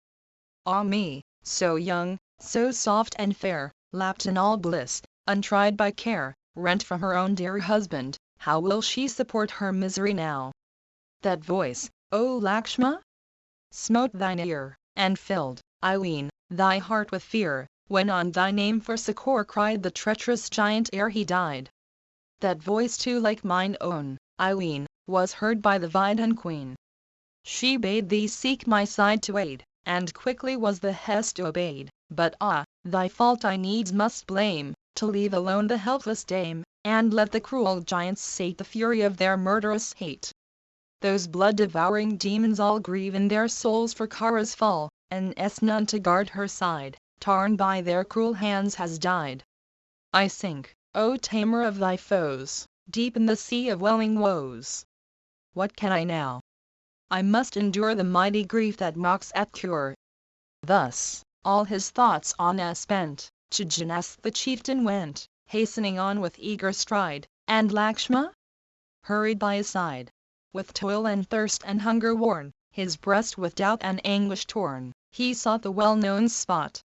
Ah me, so young, so soft and fair, lapped in all bliss, untried by care, rent from her own dear husband, how will she support her misery now? That voice, O Lakshma? Smote thine ear, and filled, I ween, thy heart with fear, when on thy name for succor cried the treacherous giant ere he died. That voice too like mine own, I ween, was heard by the Vidhan queen. She bade thee seek my side to aid, and quickly was the hest obeyed. But ah, thy fault I needs must blame, to leave alone the helpless dame, and let the cruel giants sate the fury of their murderous hate. Those blood-devouring demons all grieve in their souls for Kara's fall, and none to guard her side, torn by their cruel hands has died. I sink, O tamer of thy foes, deep in the sea of welling woes. What can I now? I must endure the mighty grief that mocks at cure. Thus, all his thoughts on us bent, to Janas the chieftain went, hastening on with eager stride, and Lakshma hurried by his side. With toil and thirst and hunger worn, his breast with doubt and anguish torn, he sought the well-known spot.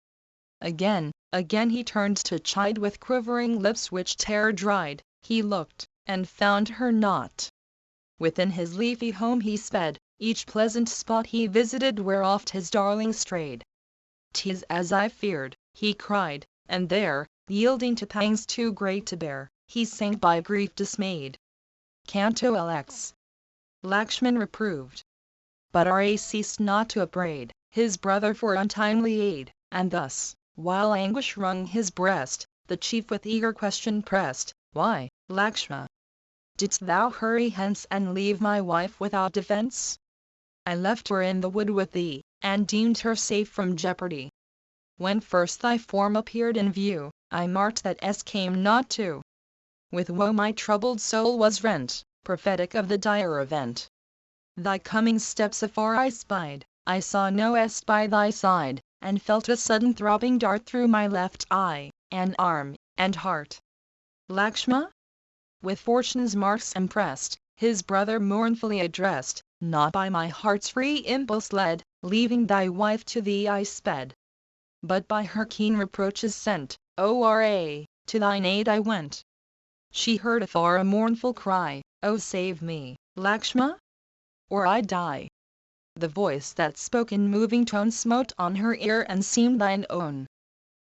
Again, again he turned to chide with quivering lips which terror dried, he looked, and found her not. Within his leafy home he sped, each pleasant spot he visited where oft his darling strayed. "'Tis as I feared," he cried, and there, yielding to pangs too great to bear, he sank by grief dismayed. Canto Lx. Lakshman reproved. But R.A. ceased not to upbraid his brother for untimely aid, and thus, while anguish wrung his breast, the chief with eager question pressed, "Why, Lakshma, didst thou hurry hence and leave my wife without defence? I left her in the wood with thee, and deemed her safe from jeopardy. When first thy form appeared in view, I marked that S came not to. With woe my troubled soul was rent, prophetic of the dire event. Thy coming steps afar I spied, I saw no S by thy side, and felt a sudden throbbing dart through my left eye, and arm, and heart. Lakshma?" With fortune's marks impressed, his brother mournfully addressed, "Not by my heart's free impulse led, leaving thy wife to thee I sped. But by her keen reproaches sent, O R.A., to thine aid I went. She heard afar a mournful cry, 'Oh save me, Lakshma, or I die!' The voice that spoke in moving tone smote on her ear and seemed thine own.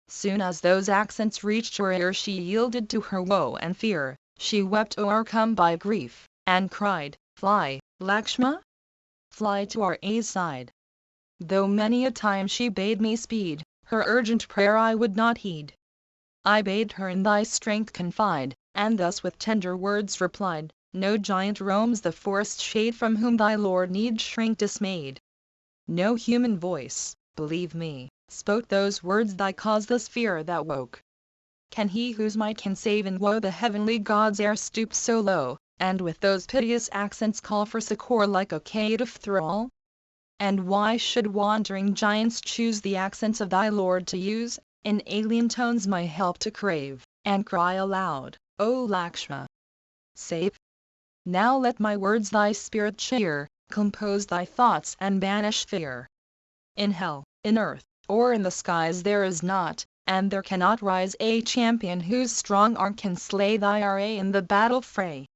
Soon as those accents reached her ear she yielded to her woe and fear, she wept o'ercome by grief, and cried, 'Fly, Lakshma, fly to R.A.'s side.' Though many a time she bade me speed, her urgent prayer I would not heed. I bade her in thy strength confide, and thus with tender words replied, no giant roams the forest shade from whom thy lord need shrink dismayed. No human voice, believe me, spoke those words thy causeless fear that woke. Can he whose might can save in woe the heavenly gods e'er stoop so low, and with those piteous accents call for succour like a caitiff thrall? And why should wandering giants choose the accents of thy lord to use, in alien tones my help to crave, and cry aloud, O Lakshma, save? Now let my words thy spirit cheer, compose thy thoughts and banish fear. In hell, in earth, or in the skies there is not, and there cannot rise a champion whose strong arm can slay thy array in the battle fray.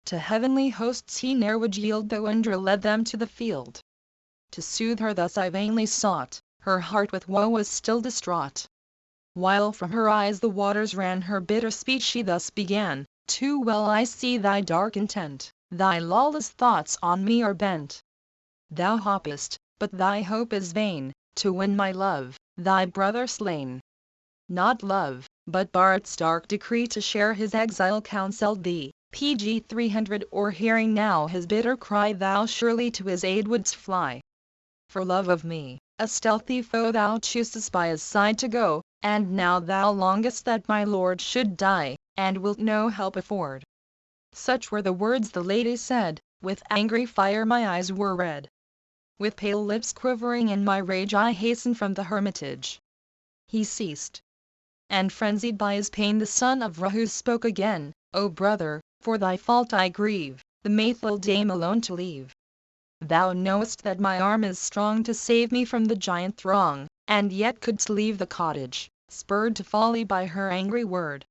To heavenly hosts he ne'er would yield though Indra led them to the field. To soothe her thus I vainly sought, her heart with woe was still distraught. While from her eyes the waters ran her bitter speech she thus began, too well I see thy dark intent, thy lawless thoughts on me are bent. Thou hopest, but thy hope is vain, to win my love, thy brother slain. Not love, but Bharat's dark decree to share his exile counselled thee, PG 300 or hearing now his bitter cry thou surely to his aid wouldst fly. For love of me, a stealthy foe thou choosest by his side to go, and now thou longest that my lord should die, and wilt no help afford. Such were the words the lady said, with angry fire my eyes were red. With pale lips quivering in my rage I hastened from the hermitage. He ceased. And frenzied by his pain the son of Rahu spoke again, O brother, for thy fault I grieve, the faithful dame alone to leave. Thou knowest that my arm is strong to save me from the giant throng, and yet couldst leave the cottage, spurred to folly by her angry word.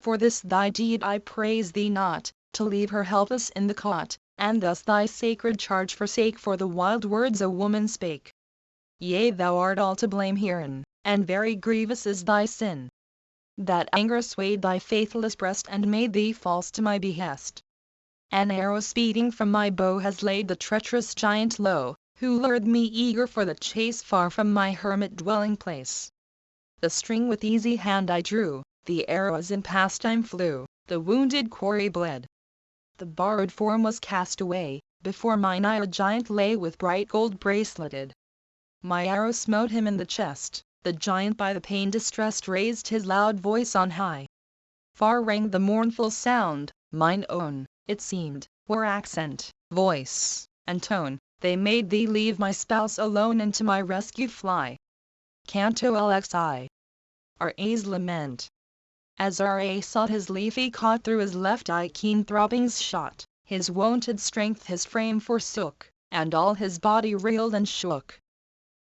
For this thy deed I praise thee not, to leave her helpless in the cot, and thus thy sacred charge forsake for the wild words a woman spake. Yea, thou art all to blame herein, and very grievous is thy sin. That anger swayed thy faithless breast and made thee false to my behest. An arrow speeding from my bow has laid the treacherous giant low, who lured me eager for the chase far from my hermit dwelling place. The string with easy hand I drew, the arrow as in pastime flew, the wounded quarry bled. The borrowed form was cast away, before mine eye a giant lay with bright gold braceleted. My arrow smote him in the chest, the giant by the pain distressed raised his loud voice on high. Far rang the mournful sound, mine own, it seemed, were accent, voice, and tone, they made thee leave my spouse alone and to my rescue fly. Canto LXI. R.A.'s Lament. As R.A. sought his leafy cot through his left eye keen throbbings shot, his wonted strength his frame forsook, and all his body reeled and shook.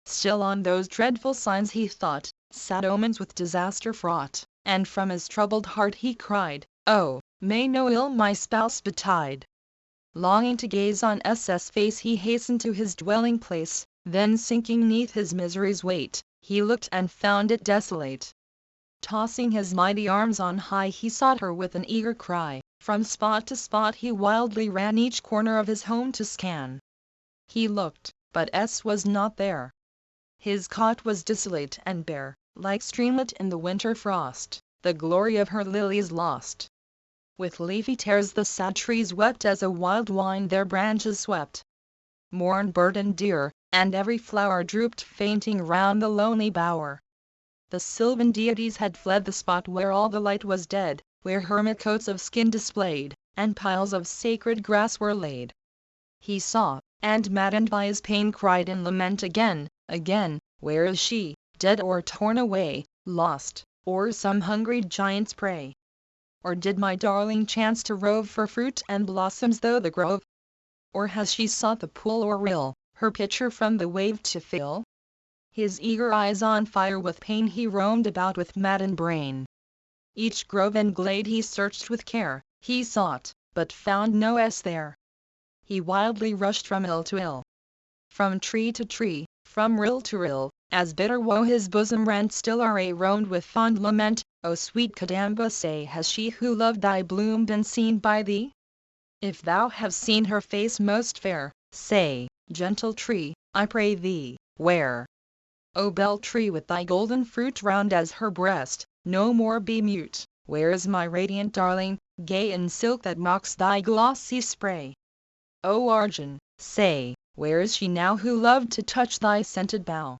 Still on those dreadful signs he thought, sad omens with disaster fraught, and from his troubled heart he cried, Oh, may no ill my spouse betide! Longing to gaze on S.'s face he hastened to his dwelling place, then sinking 'neath his misery's weight, he looked and found it desolate. Tossing his mighty arms on high he sought her with an eager cry, from spot to spot he wildly ran each corner of his home to scan. He looked, but S was not there. His cot was desolate and bare, like streamlet in the winter frost, the glory of her lilies lost. With leafy tears the sad trees wept as a wild wind their branches swept. Morn bird and deer, and every flower drooped fainting round the lonely bower. The sylvan deities had fled the spot where all the light was dead, where hermit coats of skin displayed, and piles of sacred grass were laid. He saw, and maddened by his pain cried in lament again, again, where is she, dead or torn away, lost, or some hungry giant's prey? Or did my darling chance to rove for fruit and blossoms through the grove? Or has she sought the pool or rill, her pitcher from the wave to fill? His eager eyes on fire with pain he roamed about with maddened brain. Each grove and glade he searched with care, he sought, but found no S there. He wildly rushed from ill to ill, from tree to tree, from rill to rill, as bitter woe his bosom rent still R.A. roamed with fond lament, O sweet Kadamba, say has she who loved thy bloom been seen by thee? If thou have seen her face most fair, say, gentle tree, I pray thee, where? O bell tree with thy golden fruit round as her breast, no more be mute. Where is my radiant darling, gay in silk that mocks thy glossy spray? O Arjun, say, where is she now who loved to touch thy scented bough?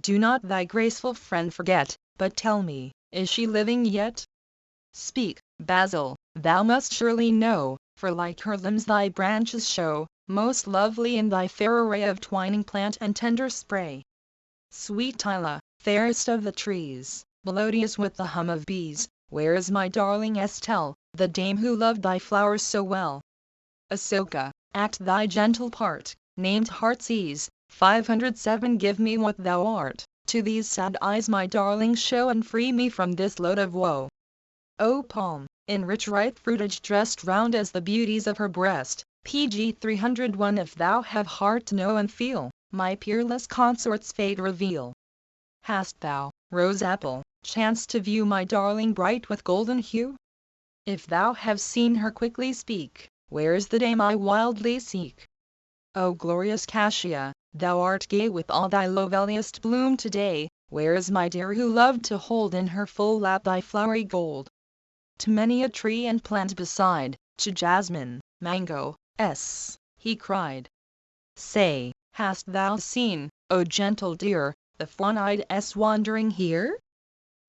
Do not thy graceful friend forget, but tell me, is she living yet? Speak, Basil, thou must surely know, for like her limbs thy branches show, most lovely in thy fair array of twining plant and tender spray. Sweet Tyla, fairest of the trees, melodious with the hum of bees, where is my darling Estelle, the dame who loved thy flowers so well? Asoka, act thy gentle part, named Heartsease, 507 give me what thou art, to these sad eyes my darling show and free me from this load of woe. O palm, in rich ripe fruitage dressed round as the beauties of her breast, PG 301 if thou have heart to know and feel, my peerless consort's fate reveal. Hast thou, rose apple, chanced to view my darling bright with golden hue? If thou have seen her quickly speak, where is the dame I wildly seek? O glorious Cassia, thou art gay with all thy loveliest bloom today, where is my dear who loved to hold in her full lap thy flowery gold? To many a tree and plant beside, to jasmine, mango, he cried. Say, hast thou seen, O gentle dear, the fawn-eyed wandering here?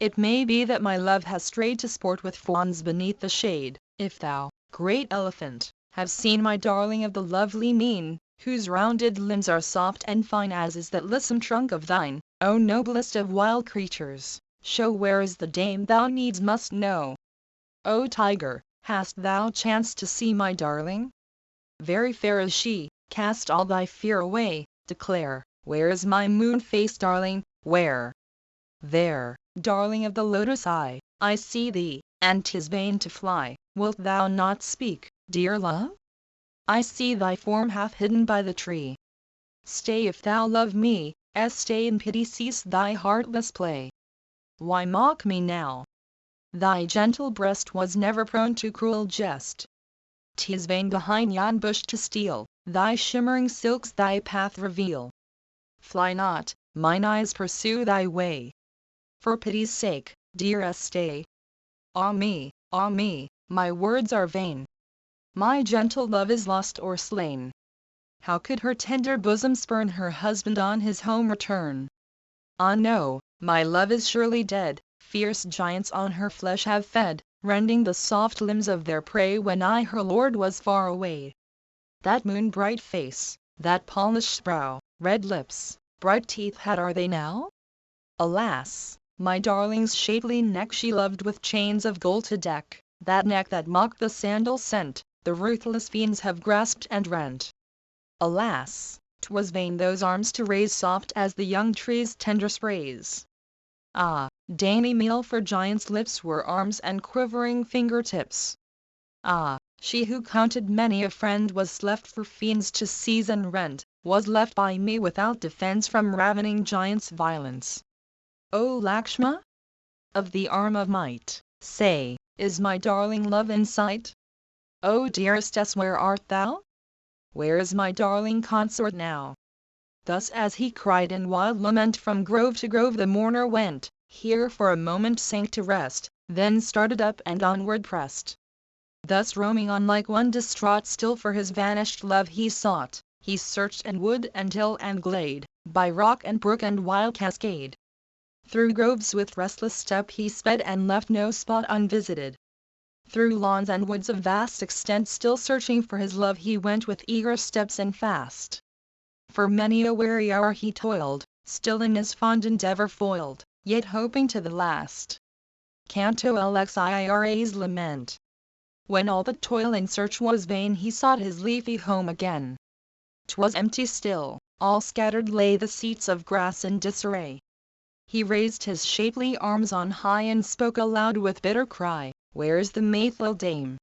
It may be that my love has strayed to sport with fawns beneath the shade. If thou, great elephant, have seen my darling of the lovely mien, whose rounded limbs are soft and fine as is that lissom trunk of thine, O noblest of wild creatures, show where is the dame thou needs must know. O tiger, hast thou chanced to see my darling? Very fair is she, cast all thy fear away, declare, where is my moon-faced darling, where? There, darling of the lotus eye, I see thee, and 'tis vain to fly, wilt thou not speak, dear love? I see thy form half hidden by the tree. Stay if thou love me, stay in pity cease thy heartless play. Why mock me now? Thy gentle breast was never prone to cruel jest. 'Tis vain behind yon bush to steal, thy shimmering silks thy path reveal. Fly not, mine eyes pursue thy way. For pity's sake, dear stay. Ah me, my words are vain. My gentle love is lost or slain. How could her tender bosom spurn her husband on his home return? Ah no, my love is surely dead, fierce giants on her flesh have fed, rending the soft limbs of their prey when I her lord was far away. That moon-bright face, that polished brow, red lips, bright teeth had are they now? Alas! My darling's shapely neck she loved with chains of gold to deck, that neck that mocked the sandal scent, the ruthless fiends have grasped and rent. Alas! 'Twas vain those arms to raise soft as the young tree's tender sprays. Ah, dainty meal for giants' lips were arms and quivering finger-tips. Ah, she who counted many a friend was left for fiends to seize and rend, was left by me without defense from ravening giants' violence. O Lakshma? Of the arm of might, say, is my darling love in sight? O dearest where art thou? Where is my darling consort now? Thus as he cried in wild lament from grove to grove the mourner went, here for a moment sank to rest, then started up and onward pressed. Thus roaming on like one distraught still for his vanished love he sought, he searched in wood and hill and glade, by rock and brook and wild cascade. Through groves with restless step he sped and left no spot unvisited. Through lawns and woods of vast extent still searching for his love he went with eager steps and fast. For many a weary hour he toiled, still in his fond endeavor foiled, yet hoping to the last. Canto LXIRA's Lament. When all the toil and search was vain he sought his leafy home again. 'Twas empty still, all scattered lay the seats of grass in disarray. He raised his shapely arms on high and spoke aloud with bitter cry, "Where is the Mayflower dame?"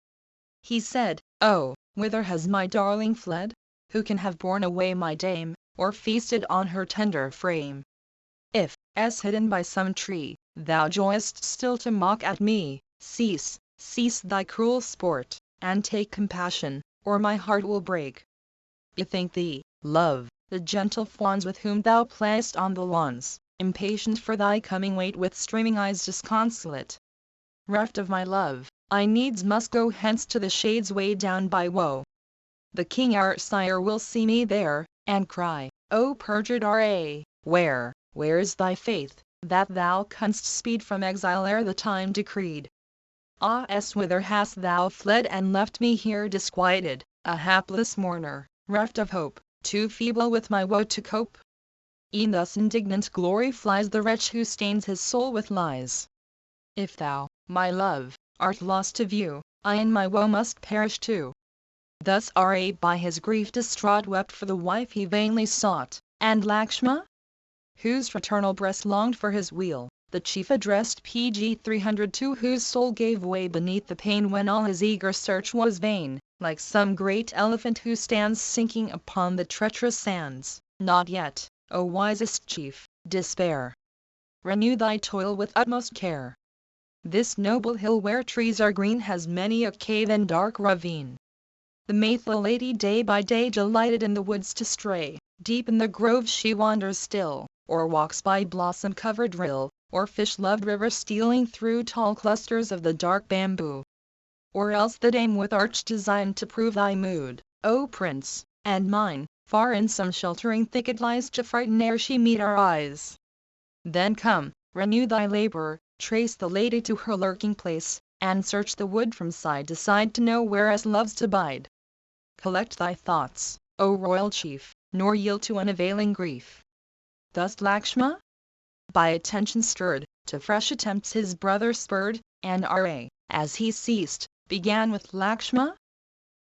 He said, "Oh, whither has my darling fled? Who can have borne away my dame, or feasted on her tender frame? If, as hidden by some tree, thou joyest still to mock at me, cease, cease thy cruel sport, and take compassion, or my heart will break. Bethink thee, love, the gentle fawns with whom thou playest on the lawns, impatient for thy coming wait with streaming eyes disconsolate. Reft of my love, I needs must go hence to the shades weighed down by woe. The king our sire will see me there, and cry, O perjured R.A., where is thy faith, that thou canst speed from exile ere the time decreed? Ah, whither hast thou fled and left me here disquieted, a hapless mourner, reft of hope, too feeble with my woe to cope? E'en thus indignant glory flies the wretch who stains his soul with lies. If thou, my love, art lost to view, I in my woe must perish too. Thus R.A. by his grief distraught wept for the wife he vainly sought, and Lakshma, whose fraternal breast longed for his weal, the chief addressed PG 302 whose soul gave way beneath the pain when all his eager search was vain, like some great elephant who stands sinking upon the treacherous sands. Not yet, O wisest chief, despair. Renew thy toil with utmost care. This noble hill where trees are green has many a cave and dark ravine. The Maythil lady day by day delighted in the woods to stray, deep in the groves she wanders still, or walks by blossom-covered rill, or fish-loved river stealing through tall clusters of the dark bamboo. Or else the dame with arch design to prove thy mood, O prince, and mine, far in some sheltering thicket lies to frighten ere she meet our eyes. Then come, renew thy labor, trace the lady to her lurking place, and search the wood from side to side to know whereas loves to bide. Collect thy thoughts, O royal chief, nor yield to unavailing grief. Thus Lakshma, by attention stirred, to fresh attempts his brother spurred, and R.A., as he ceased, began with Lakshma,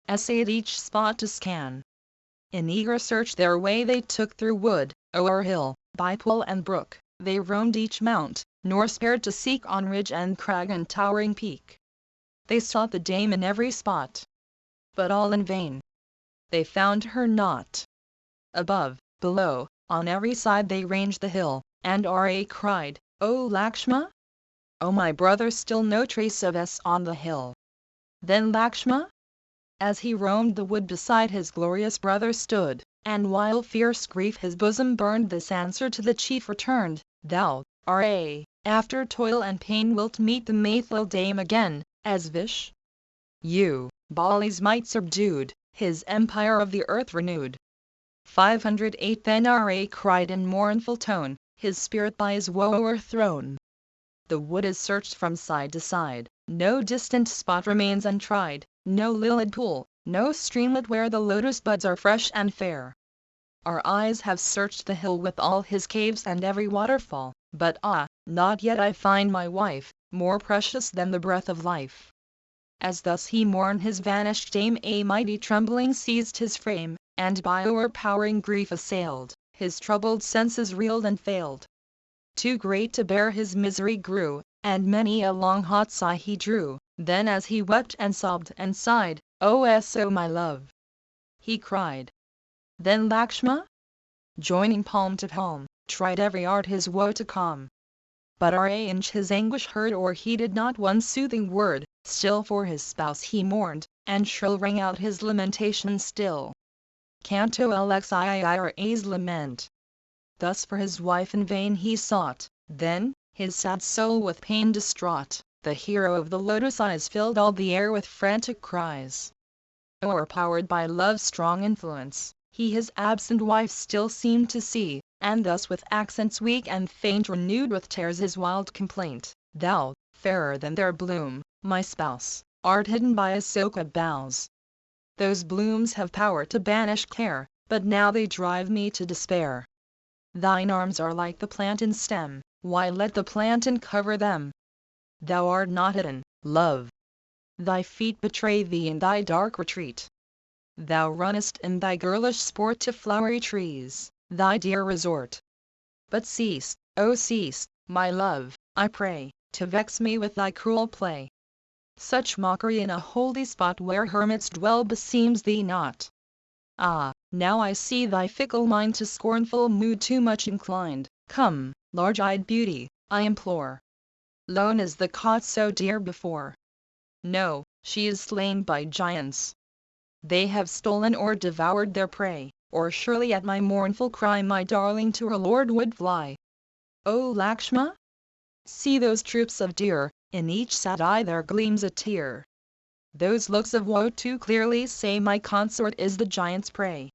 essayed each spot to scan. In eager search their way they took through wood, o'er hill, by pool and brook, they roamed each mount, nor spared to seek on ridge and crag and towering peak. They sought the dame in every spot, but all in vain. They found her not. Above, below, on every side they ranged the hill, and R.A. cried, O Lakshma? O my brother, still no trace of us on the hill. Then Lakshma, as he roamed the wood beside his glorious brother stood, and while fierce grief his bosom burned this answer to the chief returned, Thou, R.A., after toil and pain wilt meet the Maythil dame again, as Vish? You, Bali's might subdued, his empire of the earth renewed. 508 Then R.A. cried in mournful tone, his spirit by his woe o'erthrown. The wood is searched from side to side, no distant spot remains untried, no lilied pool, no streamlet where the lotus buds are fresh and fair. Our eyes have searched the hill with all his caves and every waterfall, but not yet I find my wife, more precious than the breath of life. As thus he mourned his vanished dame, a mighty trembling seized his frame, and by o'erpowering grief assailed, his troubled senses reeled and failed. Too great to bear his misery grew, and many a long hot sigh he drew, then as he wept and sobbed and sighed, O my love, he cried. Then Lakshma, joining palm to palm, tried every art his woe to calm. But R.A. in his anguish heard or heeded not one soothing word, still for his spouse he mourned, and shrill rang out his lamentation still. Canto LXIIRA's Lament. Thus for his wife in vain he sought, then, his sad soul with pain distraught, the hero of the lotus eyes filled all the air with frantic cries. O'erpowered by love's strong influence, he his absent wife still seemed to see, and thus with accents weak and faint renewed with tears his wild complaint, Thou, fairer than their bloom, my spouse, art hidden by Asoka boughs. Those blooms have power to banish care, but now they drive me to despair. Thine arms are like the plantain stem, why let the plantain cover them? Thou art not hidden, love. Thy feet betray thee in thy dark retreat. Thou runnest in thy girlish sport to flowery trees, thy dear resort. But cease, oh cease, my love, I pray, to vex me with thy cruel play. Such mockery in a holy spot where hermits dwell beseems thee not. Ah, now I see thy fickle mind to scornful mood too much inclined. Come, large-eyed beauty, I implore. Lone is the cot so dear before. No, she is slain by giants. They have stolen or devoured their prey, or surely at my mournful cry my darling to her lord would fly. O Lakshma? See those troops of deer, in each sad eye there gleams a tear. Those looks of woe too clearly say my consort is the giant's prey.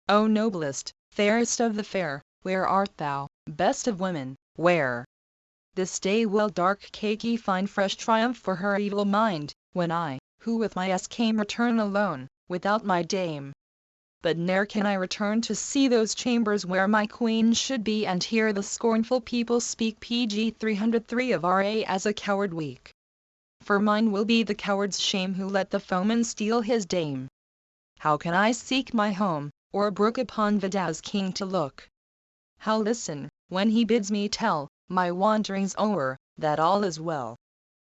O noblest, fairest of the fair, where art thou, best of women, where? This day will dark Kaki find fresh triumph for her evil mind, when I, who with my came return alone, without my dame. But ne'er can I return to see those chambers where my queen should be and hear the scornful people speak PG 303 of RA as a coward weak. For mine will be the coward's shame who let the foeman steal his dame. How can I seek my home, or brook upon Vida's king to look? How listen, when he bids me tell, my wanderings o'er, that all is well?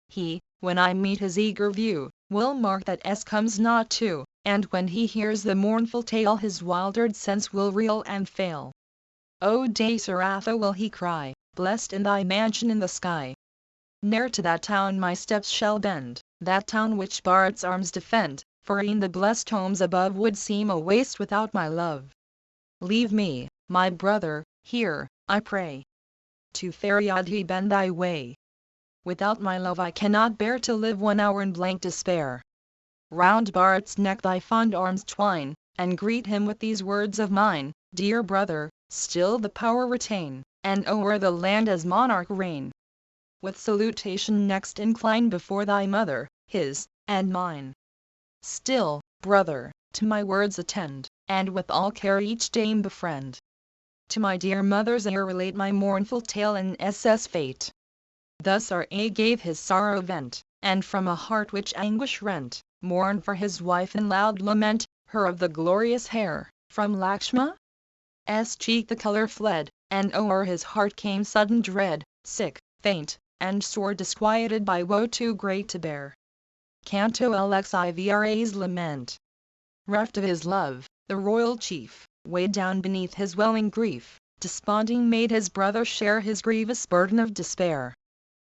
He, when I meet his eager view, will mark that S comes not to, and when he hears the mournful tale his wildered sense will reel and fail. O Dasaratha will he cry, blessed in thy mansion in the sky. Ne'er to that town my steps shall bend, that town which Bharat's arms defend, for e'en the blessed homes above would seem a waste without my love. Leave me, my brother, here, I pray. To Faryadhi bend thy way. Without my love I cannot bear to live 1 hour in blank despair. Round Bharat's neck thy fond arms twine, and greet him with these words of mine, dear brother, still the power retain, and o'er the land as monarch reign. With salutation next incline before thy mother, his, and mine. Still, brother, to my words attend, and with all care each dame befriend. To my dear mother's ear relate my mournful tale and SS fate. Thus R.A. gave his sorrow vent, and from a heart which anguish rent, mourned for his wife in loud lament, her of the glorious hair, from Lakshma's cheek the color fled, and o'er his heart came sudden dread, sick, faint, and sore disquieted by woe too great to bear. Canto LXIVRA's lament. Reft of his love, the royal chief, weighed down beneath his welling grief, desponding made his brother share his grievous burden of despair.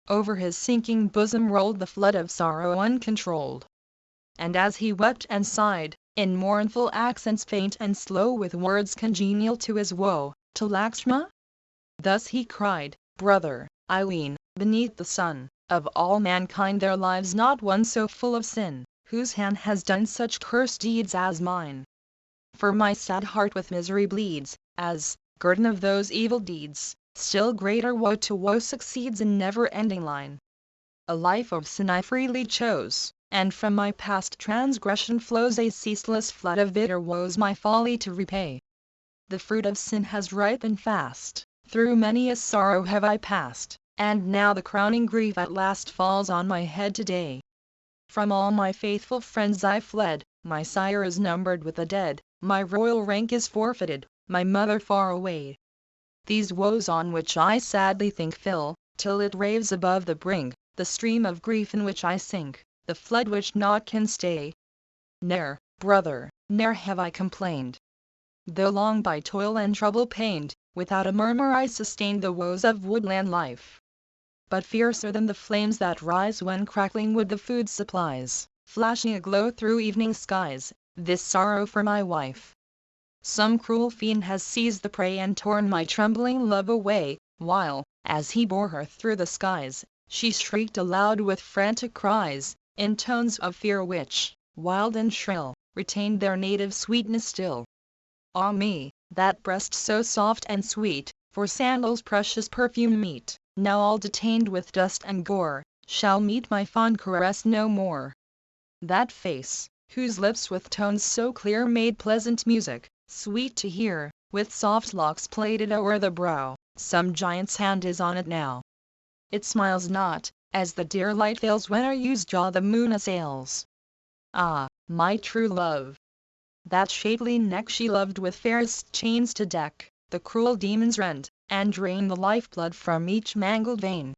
Over his sinking bosom rolled the flood of sorrow uncontrolled. And as he wept and sighed, in mournful accents faint and slow with words congenial to his woe, to Lakshma, thus he cried, Brother, I ween, beneath the sun, of all mankind there lives not one so full of sin, whose hand has done such cursed deeds as mine. For my sad heart with misery bleeds, as, guerdon of those evil deeds, still greater woe to woe succeeds in never-ending line. A life of sin I freely chose, and from my past transgression flows a ceaseless flood of bitter woes my folly to repay. The fruit of sin has ripened fast, through many a sorrow have I passed, and now the crowning grief at last falls on my head today. From all my faithful friends I fled, my sire is numbered with the dead, my royal rank is forfeited, my mother far away. These woes on which I sadly think fill, till it raves above the brink, the stream of grief in which I sink, the flood which naught can stay. Ne'er, brother, ne'er have I complained. Though long by toil and trouble pained, without a murmur I sustained the woes of woodland life. But fiercer than the flames that rise when crackling wood the food supplies, flashing aglow through evening skies, this sorrow for my wife. Some cruel fiend has seized the prey and torn my trembling love away, while, as he bore her through the skies, she shrieked aloud with frantic cries, in tones of fear which, wild and shrill, retained their native sweetness still. Ah me, that breast so soft and sweet, for sandals precious perfume meet, now all detained with dust and gore, shall meet my fond caress no more. That face, whose lips with tones so clear made pleasant music, sweet to hear, with soft locks plaited o'er the brow, some giant's hand is on it now. It smiles not, as the dear light fails when Aryu's jaw the moon assails. Ah, my true love! That shapely neck she loved with fairest chains to deck, the cruel demons rend, and drain the lifeblood from each mangled vein.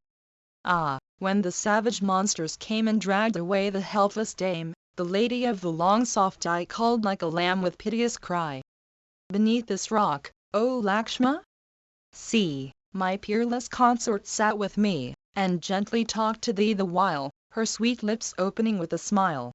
Ah, when the savage monsters came and dragged away the helpless dame, the lady of the long soft eye called like a lamb with piteous cry. Beneath this rock, O Lakshma? See, my peerless consort sat with me, and gently talked to thee the while, her sweet lips opening with a smile.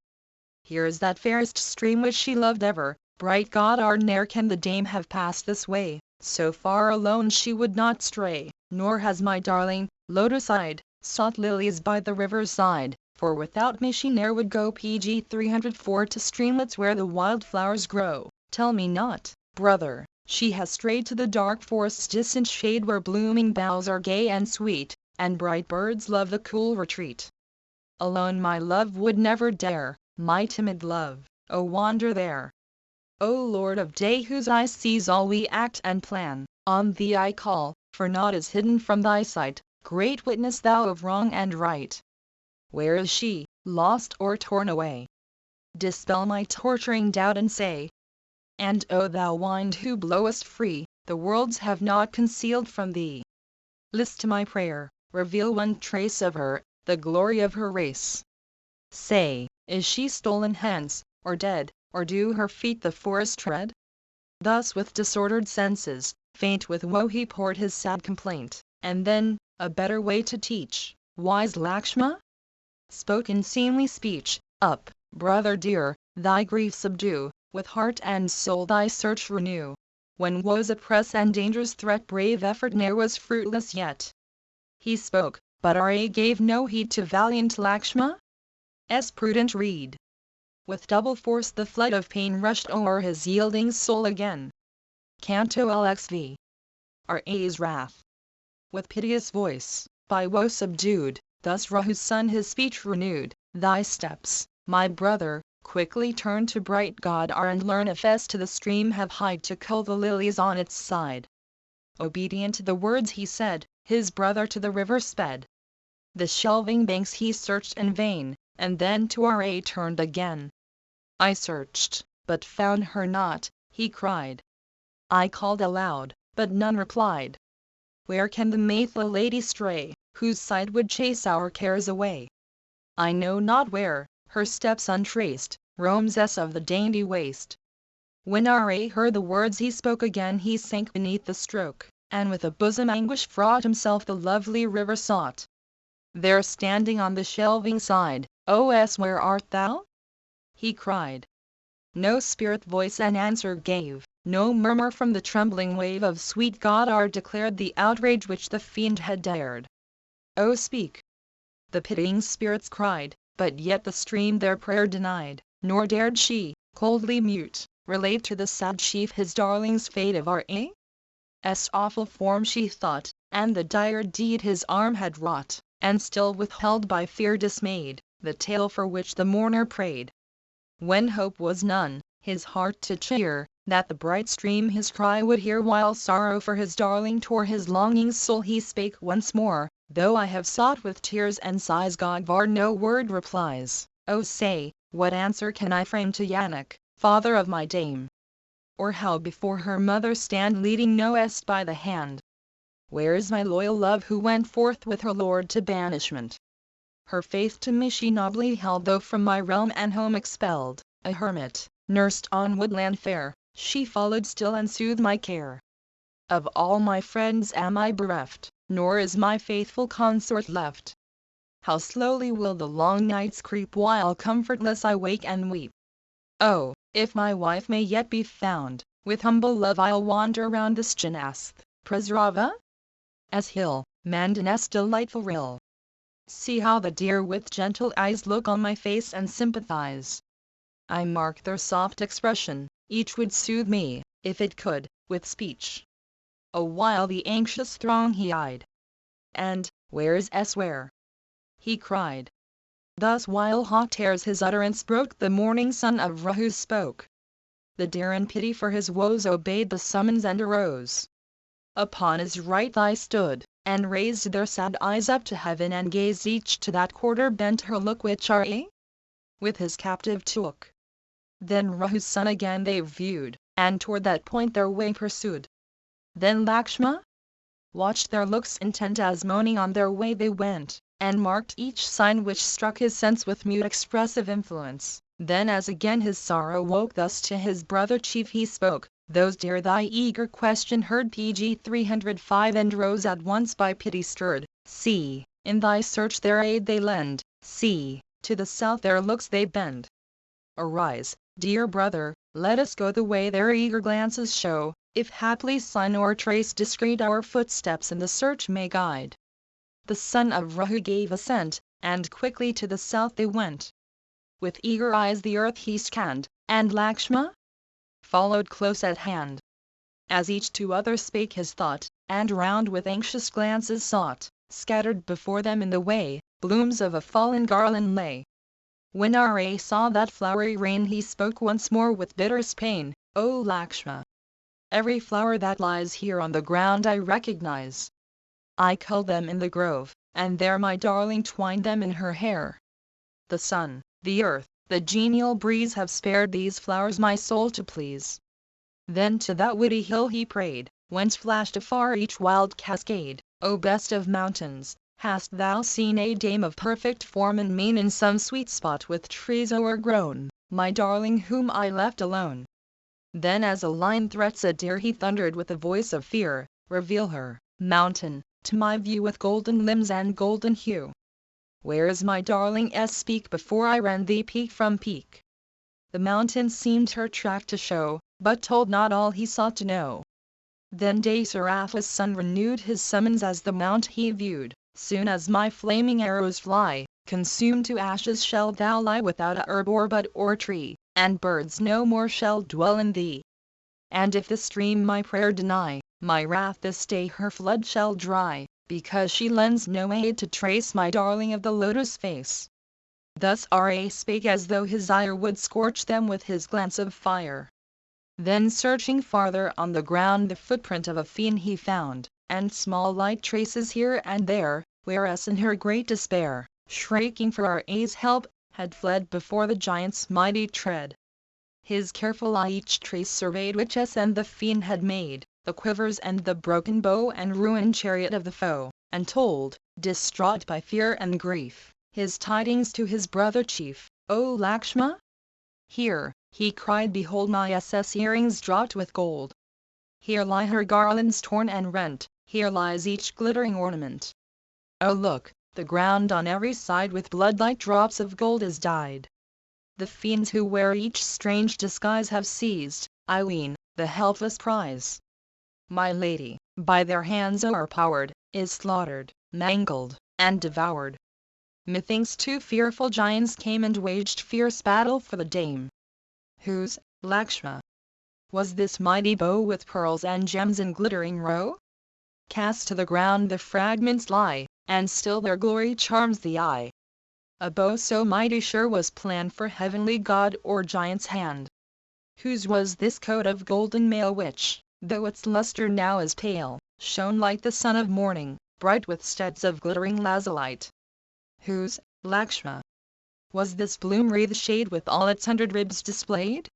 Here is that fairest stream which she loved ever, bright Goddard, ne'er can the dame have passed this way, so far alone she would not stray, nor has my darling, lotus-eyed, sought lilies by the river's side, for without me she ne'er would go. PG 304 to streamlets where the wild flowers grow. Tell me not, brother, she has strayed to the dark forest's distant shade where blooming boughs are gay and sweet, and bright birds love the cool retreat. Alone my love would never dare, my timid love, wander there. O Lord of day, whose eye sees all we act and plan, on thee I call, for naught is hidden from thy sight, great witness thou of wrong and right. Where is she, lost or torn away? Dispel my torturing doubt and say, and O thou wind who blowest free, the worlds have not concealed from thee. List to my prayer, reveal one trace of her, the glory of her race. Say, is she stolen hence, or dead, or do her feet the forest tread? Thus with disordered senses, faint with woe he poured his sad complaint, and then, a better way to teach, wise Lakshma spoke in seemly speech, up, brother dear, thy grief subdue, with heart and soul thy search renew. When woes oppress and dangers threat, brave effort ne'er was fruitless yet. He spoke, but Ra gave no heed to valiant Lakshma's prudent rede. With double force the flood of pain rushed o'er his yielding soul again. Canto LXV. Ra's wrath. With piteous voice, by woe subdued, thus Rahu's son his speech renewed, thy steps, my brother, quickly turn to bright Godar and learn if to the stream have hied to cull the lilies on its side. Obedient to the words he said, his brother to the river sped. The shelving banks he searched in vain, and then to Ra turned again. I searched, but found her not, he cried. I called aloud, but none replied. Where can the Maitha lady stray, whose sight would chase our cares away? I know not where, her steps untraced, roams of the dainty waste. When Ra heard the words he spoke again he sank beneath the stroke, and with a bosom anguish fraught himself the lovely river sought. There standing on the shelving side, where art thou? He cried. No spirit voice an answer gave, no murmur from the trembling wave of sweet Godar declared the outrage which the fiend had dared. Oh speak! The pitying spirits cried, but yet the stream their prayer denied, nor dared she, coldly mute, relate to the sad chief his darling's fate of Ra's awful form she thought, and the dire deed his arm had wrought, and still withheld by fear dismayed, the tale for which the mourner prayed. When hope was none, his heart to cheer, that the bright stream his cry would hear, while sorrow for his darling tore his longing soul, he spake once more, though I have sought with tears and sighs Godvar no word replies. Oh say, what answer can I frame to Yanak, father of my dame? Or how before her mother stand, leading Noest by the hand? Where is my loyal love who went forth with her lord to banishment? Her faith to me she nobly held, though from my realm and home expelled, a hermit, nursed on woodland fair, she followed still and soothed my care. Of all my friends am I bereft, nor is my faithful consort left. How slowly will the long nights creep, while comfortless I wake and weep. Oh, if my wife may yet be found, with humble love I'll wander round this Janasth, Prasrava as hill, Mandan's delightful rill. See how the deer with gentle eyes look on my face and sympathize. I mark their soft expression, each would soothe me, if it could, with speech. A while the anxious throng he eyed. And, where's where? He cried. Thus while hot tears his utterance broke, the morning sun of Rahu spoke. The deer in pity for his woes obeyed the summons and arose. Upon his right thigh stood, and raised their sad eyes up to heaven, and gazed each to that quarter bent her look which Ra with his captive took. Then Rahu's son again they viewed, and toward that point their way pursued. Then Lakshma watched their looks intent, as moaning on their way they went, and marked each sign which struck his sense with mute expressive influence. Then as again his sorrow woke, thus to his brother chief he spoke, those dear thy eager question heard. PG 305 and rose at once by pity stirred. See, in thy search their aid they lend, see, to the south their looks they bend. Arise, dear brother, let us go the way their eager glances show, if haply sign or trace discreet our footsteps in the search may guide. The son of Rahu gave assent, and quickly to the south they went. With eager eyes the earth he scanned, and Lakshma followed close at hand. As each to other spake his thought, and round with anxious glances sought, scattered before them in the way, blooms of a fallen garland lay. When Ra saw that flowery rain he spoke once more with bitterest pain, O Lakshma! Every flower that lies here on the ground I recognize. I culled them in the grove, and there my darling twined them in her hair. The sun, the earth, the genial breeze have spared these flowers my soul to please. Then to that woody hill he prayed, whence flashed afar each wild cascade. O best of mountains, hast thou seen a dame of perfect form and mien in some sweet spot with trees o'ergrown, my darling whom I left alone? Then as a lion threats a deer he thundered with a voice of fear, reveal her, mountain, to my view with golden limbs and golden hue. Where is my darling? Speak before I rend thee peak from peak. The mountain seemed her track to show, but told not all he sought to know. Then Dasarath's son renewed his summons as the mount he viewed. Soon as my flaming arrows fly, consumed to ashes shall thou lie without a herb or bud or tree, and birds no more shall dwell in thee. And if the stream my prayer deny, my wrath this day her flood shall dry, because she lends no aid to trace my darling of the lotus face. Thus Ra spake as though his ire would scorch them with his glance of fire. Then searching farther on the ground the footprint of a fiend he found, and small light traces here and there, whereas in her great despair, shrieking for Ra's help, had fled before the giant's mighty tread. His careful eye each trace surveyed which and the fiend had made, the quivers and the broken bow and ruined chariot of the foe, and told, distraught by fear and grief, his tidings to his brother chief. O Lakshma! Here, he cried, behold my SS earrings dropped with gold. Here lie her garlands torn and rent, here lies each glittering ornament. Oh look, the ground on every side with blood like drops of gold is dyed. The fiends who wear each strange disguise have seized, I ween, the helpless prize. My lady, by their hands o'erpowered, is slaughtered, mangled, and devoured. Methinks two fearful giants came and waged fierce battle for the dame. Whose, Lakshma, was this mighty bow with pearls and gems in glittering row? Cast to the ground the fragments lie, and still their glory charms the eye. A bow so mighty sure was planned for heavenly god or giant's hand. Whose was this coat of golden mail which, though its luster now is pale, shone like the sun of morning, bright with studs of glittering lazulite? Whose, Lakshma, was this bloom-wreathed shade with all its 100 ribs displayed?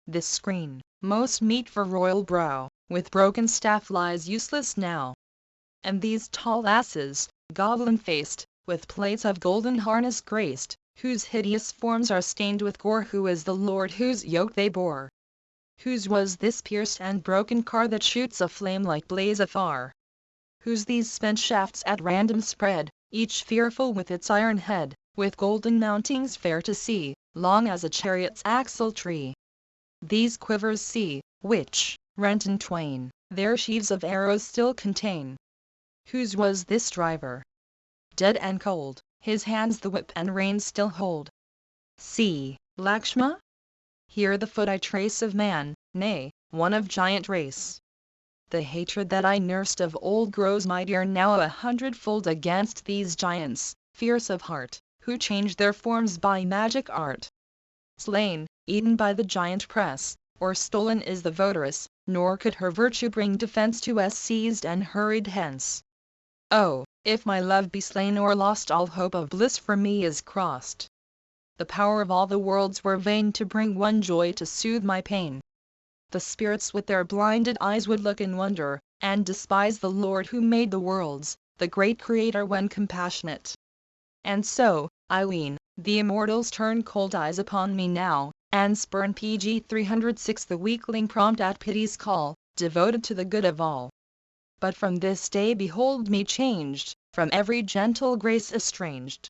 This screen, most meet for royal brow, with broken staff lies useless now. And these tall asses, goblin-faced, with plates of golden harness graced, whose hideous forms are stained with gore, who is the lord whose yoke they bore? Whose was this pierced and broken car that shoots a flame like blaze afar? Whose these spent shafts at random spread, each fearful with its iron head, with golden mountings fair to see, long as a chariot's axle tree? These quivers see, which, rent in twain, their sheaves of arrows still contain. Whose was this driver? Dead and cold, his hands the whip and reins still hold. See, Lakshma! Here the foot I trace of man, nay, one of giant race. The hatred that I nursed of old grows mightier now 100-fold against these giants, fierce of heart, who change their forms by magic art. Slain, eaten by the giant press, or stolen is the votaress, nor could her virtue bring defense to us, seized and hurried hence. Oh, if my love be slain or lost, all hope of bliss for me is crossed. The power of all the worlds were vain to bring one joy to soothe my pain. The spirits with their blinded eyes would look in wonder, and despise the Lord who made the worlds, the great Creator when compassionate. And so, I ween, the immortals turn cold eyes upon me now, and spurn PG 306 the weakling prompt at pity's call, devoted to the good of all. But from this day behold me changed, from every gentle grace estranged.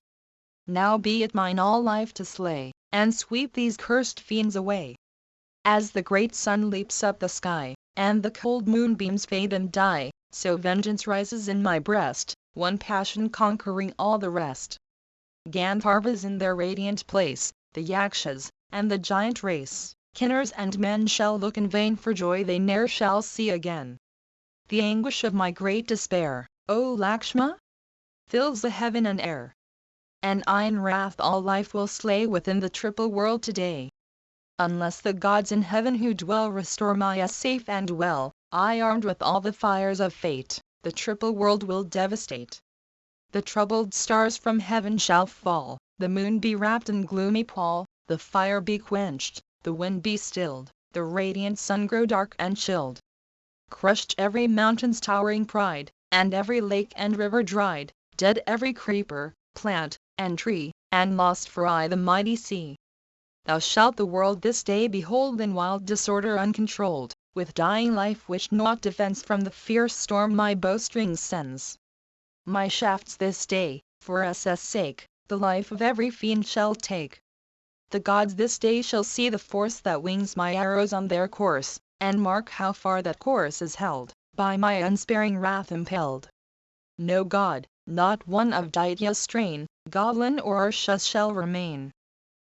Now be it mine all life to slay, and sweep these cursed fiends away. As the great sun leaps up the sky, and the cold moonbeams fade and die, so vengeance rises in my breast, one passion conquering all the rest. Gandharvas in their radiant place, the Yakshas, and the giant race, Kinnars and men shall look in vain for joy they ne'er shall see again. The anguish of my great despair, O Lakshma, fills the heaven and air, and I in wrath all life will slay within the triple world today. Unless the gods in heaven who dwell restore Maya safe and well, I armed with all the fires of fate, the triple world will devastate. The troubled stars from heaven shall fall, the moon be wrapped in gloomy pall, the fire be quenched, the wind be stilled, the radiant sun grow dark and chilled. Crushed every mountain's towering pride, and every lake and river dried, dead every creeper, plant, and tree, and lost for aye the mighty sea. Thou shalt the world this day behold in wild disorder uncontrolled, with dying life which naught defends from the fierce storm my bowstring sends. My shafts this day, for SS sake, the life of every fiend shall take. The gods this day shall see the force that wings my arrows on their course, and mark how far that course is held, by my unsparing wrath impelled. No god, not one of Daitya's strain, goblin or Arshas shall remain.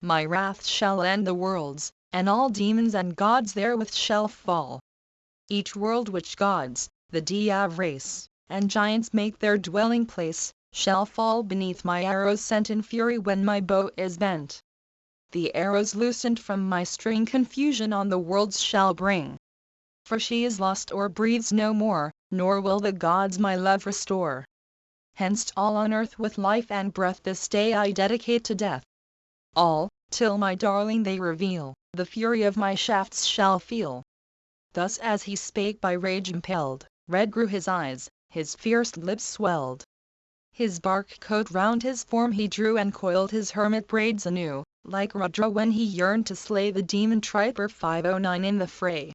My wrath shall end the worlds, and all demons and gods therewith shall fall. Each world which gods, the Dyav race, and giants make their dwelling place, shall fall beneath my arrows sent in fury when my bow is bent. The arrows loosened from my string confusion on the worlds shall bring. For she is lost or breathes no more, nor will the gods my love restore. Hence all on earth with life and breath this day I dedicate to death. All, till my darling they reveal, the fury of my shafts shall feel. Thus as he spake by rage impelled, red grew his eyes, his fierce lips swelled. His bark coat round his form he drew and coiled his hermit braids anew, like Rudra when he yearned to slay the demon Triper 509 in the fray.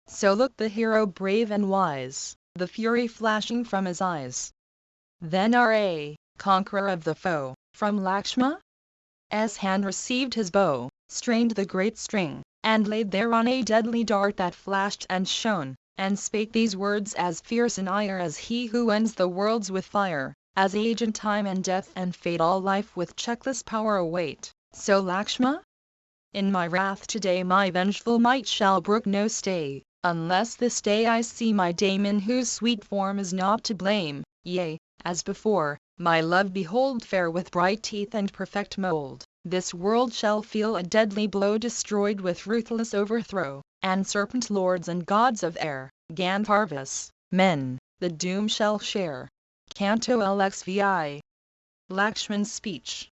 So looked the hero brave and wise, the fury flashing from his eyes. Then Ra, conqueror of the foe, from Lakshma's hand received his bow, strained the great string, and laid thereon a deadly dart that flashed and shone, and spake these words as fierce in ire as he who ends the worlds with fire, as age and time and death and fate all life with checkless power await, so Lakshma? In my wrath today my vengeful might shall brook no stay, unless this day I see my dame in whose sweet form is naught to blame, yea, as before, my love behold fair with bright teeth and perfect mould, this world shall feel a deadly blow destroyed with ruthless overthrow, and serpent lords and gods of air, Gandharvas, men, the doom shall share. Canto LXVI. Lakshman's speech.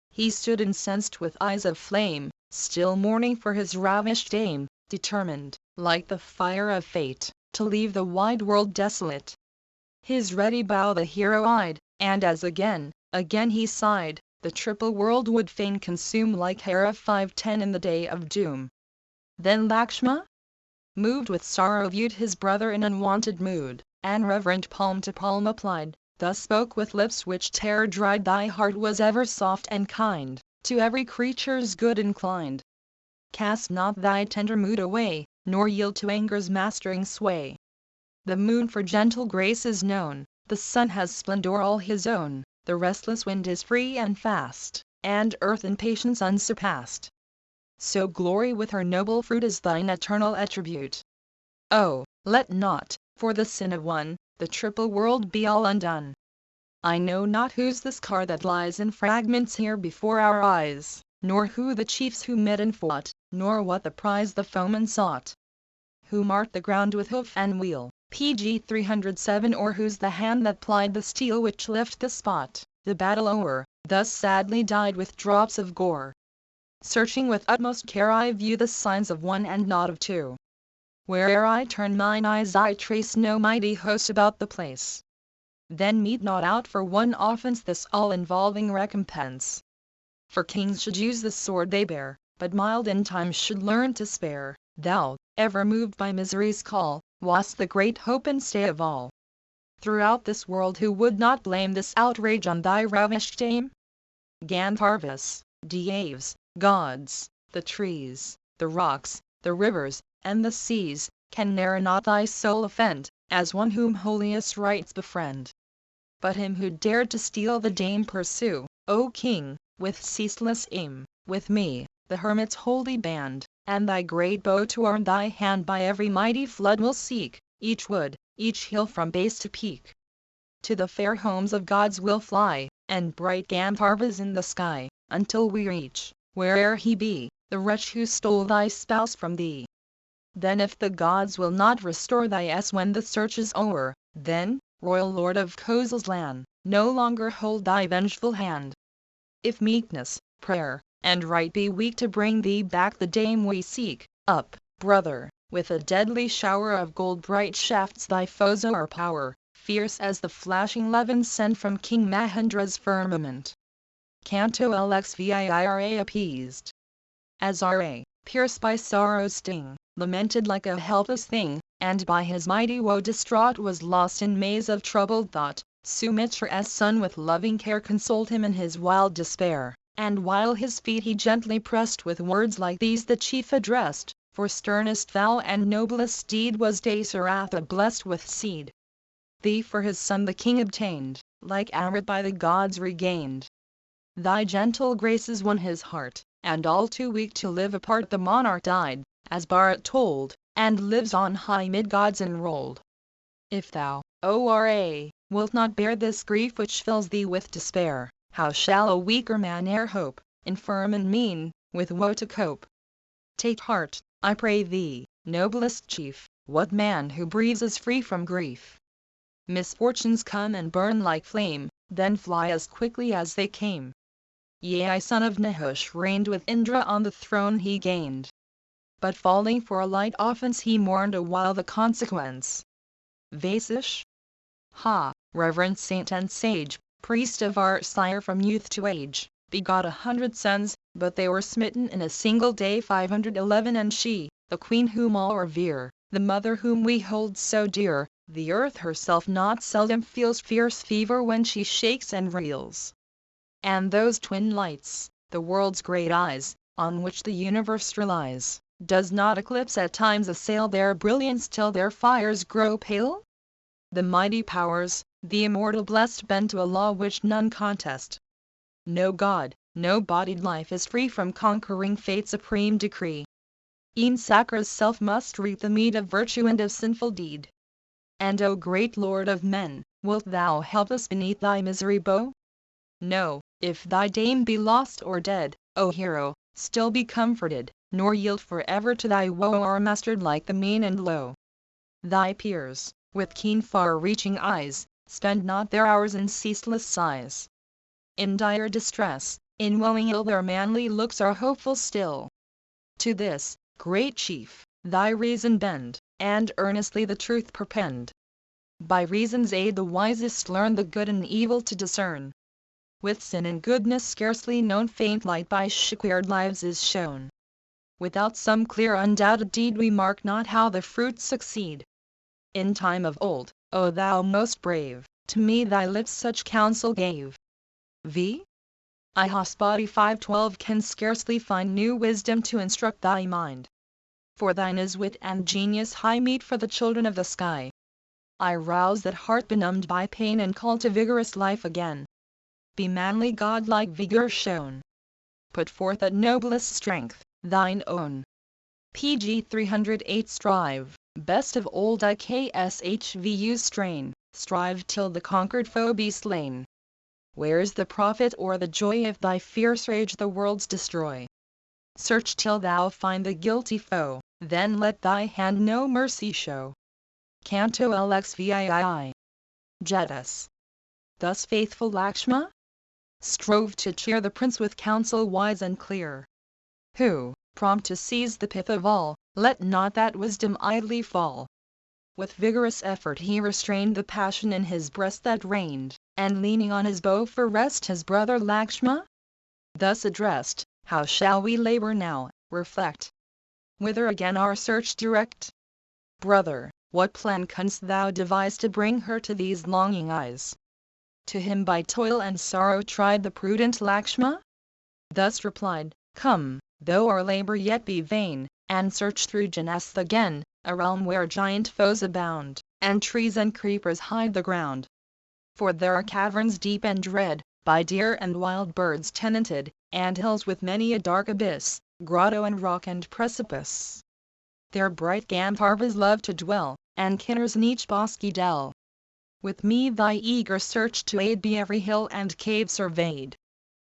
He stood incensed with eyes of flame, still mourning for his ravished dame, determined, like the fire of fate, to leave the wide world desolate. His ready bow the hero eyed, and as again he sighed, the triple world would fain consume like Hera 510 in the day of doom. Then Lakshma, moved with sorrow, viewed his brother in unwonted mood, and reverent palm to palm applied, thus spoke with lips which terror dried: Thy heart was ever soft and kind, to every creature's good inclined. Cast not thy tender mood away, nor yield to anger's mastering sway. The moon for gentle grace is known, the sun has splendor all his own, the restless wind is free and fast, and earth in patience unsurpassed. So glory with her noble fruit is thine eternal attribute. Oh, let not, for the sin of one, the triple world be all undone. I know not whose this car that lies in fragments here before our eyes, nor who the chiefs who met and fought, nor what the prize the foeman sought. Who marked the ground with hoof and wheel, PG 307, or whose the hand that plied the steel which left the spot, the battle o'er, thus sadly died with drops of gore. Searching with utmost care I view the signs of one and not of two. Where'er I turn mine eyes I trace no mighty host about the place. Then mete not out for one offense this all-involving recompense. For kings should use the sword they bear, but mild in time should learn to spare. Thou, ever moved by misery's call, wast the great hope and stay of all. Throughout this world who would not blame this outrage on thy ravished dame? Gandharvas, Dyavs, gods, the trees, the rocks, the rivers, and the seas, can ne'er not thy soul offend, as one whom holiest rites befriend. But him who dared to steal the dame pursue, O King, with ceaseless aim, with me, the hermit's holy band, and thy great bow to arm thy hand by every mighty flood will seek, each wood, each hill from base to peak. To the fair homes of gods we'll fly, and bright Gandharva's in the sky, until we reach, where'er he be, the wretch who stole thy spouse from thee. Then if the gods will not restore thy s when the search is o'er, then, royal lord of Koslan, no longer hold thy vengeful hand. If meekness, prayer, and right be weak to bring thee back the dame we seek, up, brother, with a deadly shower of gold bright shafts thy foes o'erpower, fierce as the flashing levin sent from King Mahendra's firmament. Canto LXVIIRA appeased. As R.A., pierced by sorrow's sting, lamented like a helpless thing, and by his mighty woe distraught was lost in maze of troubled thought, Sumitra's son with loving care consoled him in his wild despair, and while his feet he gently pressed with words like these the chief addressed, for sternest vow and noblest deed was Dasaratha blessed with seed. Thee for his son the king obtained, like Amrit by the gods regained. Thy gentle graces won his heart, and all too weak to live apart the monarch died, as Bharat told, and lives on high mid gods enrolled. If thou, O.R.A., wilt not bear this grief which fills thee with despair, how shall a weaker man e'er hope, infirm and mean, with woe to cope? Take heart, I pray thee, noblest chief, what man who breathes is free from grief? Misfortunes come and burn like flame, then fly as quickly as they came. Yea, son of Nahush reigned with Indra on the throne he gained. But falling for a light offense he mourned a while the consequence. Vasish? Ha, reverend saint and sage, priest of our sire from youth to age, begot 100 sons, but they were smitten in a single day 511, and she, the queen whom all revere, the mother whom we hold so dear, the earth herself not seldom feels fierce fever when she shakes and reels. And those twin lights, the world's great eyes, on which the universe relies, does not eclipse at times assail their brilliance till their fires grow pale? The mighty powers, the immortal blessed bend to a law which none contest. No god, no bodied life is free from conquering fate's supreme decree. E'en Sakra's self must reap the meed of virtue and of sinful deed. And O great Lord of men, wilt thou help us beneath thy misery bow? No, if thy dame be lost or dead, O hero, still be comforted, nor yield forever to thy woe or mastered like the mean and low. Thy peers, with keen far-reaching eyes, spend not their hours in ceaseless sighs. In dire distress, in wooing ill their manly looks are hopeful still. To this, great chief, thy reason bend, and earnestly the truth perpend. By reason's aid the wisest learn the good and evil to discern. With sin and goodness scarcely known faint light by shared lives is shown. Without some clear undoubted deed we mark not how the fruits succeed. In time of old, O thou most brave, to me thy lips such counsel gave. V. I Hospody 512 can scarcely find new wisdom to instruct thy mind. For thine is wit and genius high meet for the children of the sky. I rouse that heart benumbed by pain and call to vigorous life again. Be manly godlike vigor shown. Put forth that noblest strength, thine own. PG 308 Strive, best of old IKSHVU strain, strive till the conquered foe be slain. Where's the profit or the joy if thy fierce rage the worlds destroy? Search till thou find the guilty foe, then let thy hand no mercy show. Canto LXVII. Jedus. Thus faithful Lakshma strove to cheer the prince with counsel wise and clear, who, prompt to seize the pith of all, let not that wisdom idly fall. With vigorous effort he restrained the passion in his breast that reigned, and leaning on his bow for rest his brother Lakshma thus addressed, how shall we labor now, reflect? Whither again our search direct? Brother, what plan canst thou devise to bring her to these longing eyes? To him by toil and sorrow tried the prudent Lakshma thus replied, Come, though our labor yet be vain, and search through Janastha again, a realm where giant foes abound, and trees and creepers hide the ground. For there are caverns deep and dread, by deer and wild birds tenanted, and hills with many a dark abyss, grotto and rock and precipice. There bright Gandharvas love to dwell, and Kinners in each bosky dell. With me thy eager search to aid be every hill and cave surveyed.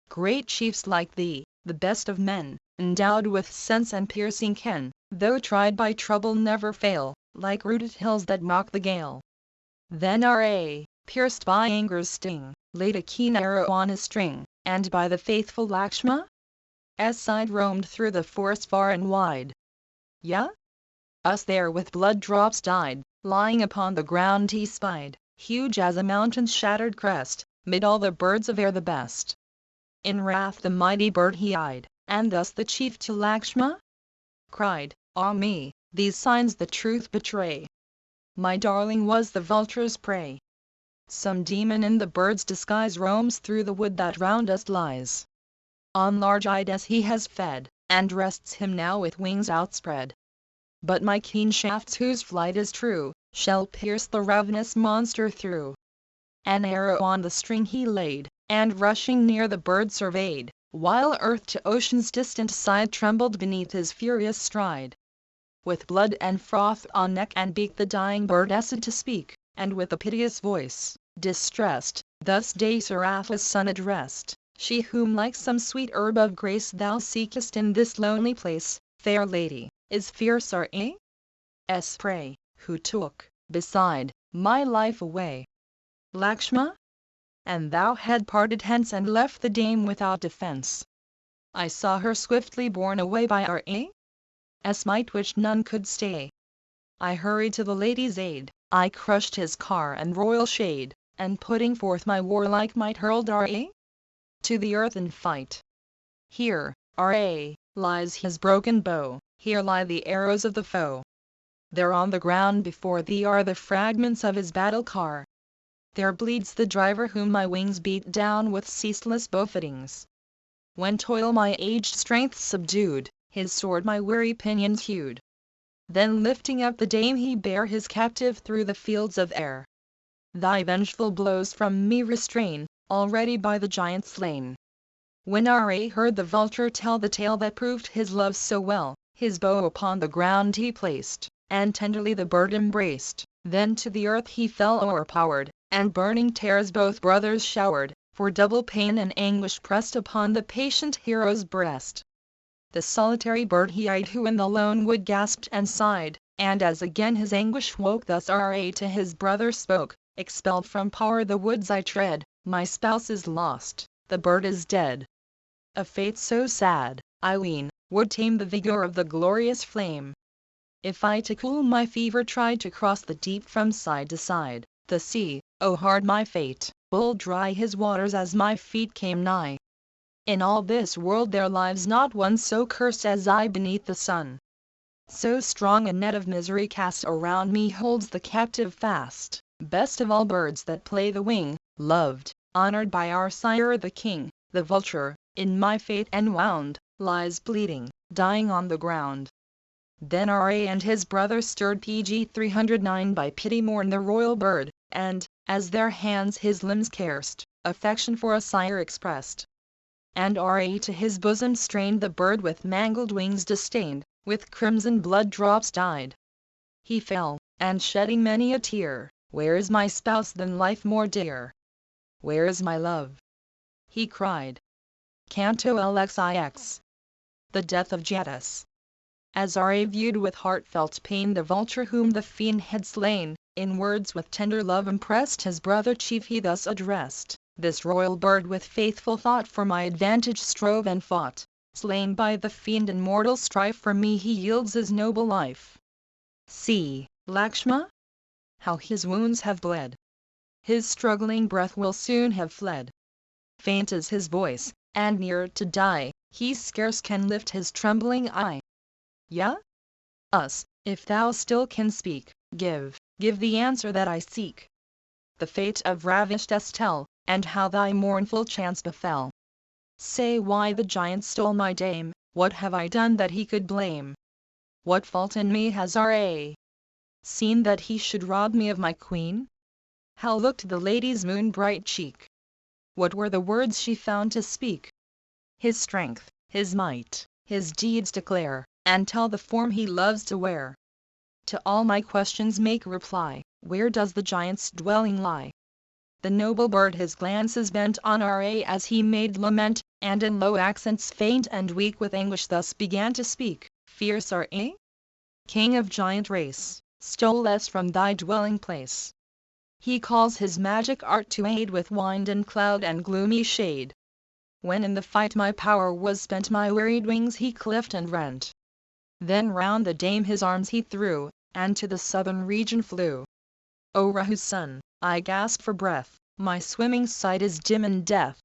Great chiefs like thee, the best of men, endowed with sense and piercing ken, though tried by trouble never fail, like rooted hills that mock the gale. Then Ra, pierced by anger's sting, laid a keen arrow on his string, and by the faithful Lakshma's side roamed through the forest far and wide. Yea? Us there with blood drops dyed, lying upon the ground he spied, huge as a mountain's shattered crest, mid all the birds of air the best. In wrath the mighty bird he eyed, and thus the chief to Lakshma cried, "Ah me, these signs the truth betray. My darling was the vulture's prey. Some demon in the bird's disguise roams through the wood that round us lies. On large-eyed as he has fed, and rests him now with wings outspread. But my keen shafts whose flight is true, shall pierce the ravenous monster through." An arrow on the string he laid, and rushing near the bird surveyed, while earth to ocean's distant side trembled beneath his furious stride. With blood and froth on neck and beak the dying bird essayed to speak, and with a piteous voice, distressed, thus Dasaratha's son addressed: "She whom like some sweet herb of grace thou seekest in this lonely place, fair lady, is fierce Ra's prey, who took, beside, my life away. Lakshma? And thou had parted hence and left the dame without defense. I saw her swiftly borne away by Ra's might which none could stay. I hurried to the lady's aid, I crushed his car and royal shade, and putting forth my warlike might hurled Ra to the earth in fight. Here, Ra, lies his broken bow, here lie the arrows of the foe. There on the ground before thee are the fragments of his battle car. There bleeds the driver whom my wings beat down with ceaseless buffetings. When toil my aged strength subdued, his sword my weary pinions hewed. Then lifting up the dame he bare his captive through the fields of air. Thy vengeful blows from me restrain, already by the giant slain." When Ra heard the vulture tell the tale that proved his love so well, his bow upon the ground he placed, and tenderly the bird embraced, then to the earth he fell o'erpowered, and burning tears both brothers showered, for double pain and anguish pressed upon the patient hero's breast. The solitary bird he eyed who in the lone wood gasped and sighed, and as again his anguish woke thus Ra to his brother spoke: "Expelled from power the woods I tread, my spouse is lost, the bird is dead. A fate so sad, I ween, would tame the vigor of the glorious flame. If I to cool my fever tried to cross the deep from side to side, the sea, oh hard my fate, will dry his waters as my feet came nigh. In all this world there lives not one so cursed as I beneath the sun. So strong a net of misery cast around me holds the captive fast, best of all birds that play the wing, loved, honored by our sire the king, the vulture, in my fate enwound, lies bleeding, dying on the ground." Then Ra and his brother stirred pg 309 by pity mourn the royal bird, and, as their hands his limbs caressed, affection for a sire expressed. And Ra to his bosom strained the bird with mangled wings disdained, with crimson blood drops dyed. He fell, and shedding many a tear, "Where is my spouse than life more dear? Where is my love?" he cried. Canto LXIX. The Death of Jadis. As Ra viewed with heartfelt pain the vulture whom the fiend had slain, in words with tender love impressed his brother chief he thus addressed: "This royal bird with faithful thought for my advantage strove and fought. Slain by the fiend in mortal strife for me he yields his noble life. See, Lakshma, how his wounds have bled. His struggling breath will soon have fled. Faint is his voice, and near to die, he scarce can lift his trembling eye. Yea? Us, if thou still can speak, give the answer that I seek. The fate of ravished tell, and how thy mournful chance befell. Say why the giant stole my dame, what have I done that he could blame? What fault in me has Ra seen that he should rob me of my queen? How looked the lady's moon-bright cheek? What were the words she found to speak? His strength, his might, his deeds declare, and tell the form he loves to wear. To all my questions make reply, where does the giant's dwelling lie? The noble bird his glances bent on Ra as he made lament, and in low accents faint and weak with anguish thus began to speak, Fierce Ra, king of giant race, stole us from thy dwelling place. He calls his magic art to aid with wind and cloud and gloomy shade. When in the fight my power was spent, my wearied wings he cleft and rent. Then round the dame his arms he threw, and to the southern region flew. O Rahu's son, I gasp for breath, my swimming sight is dim in death.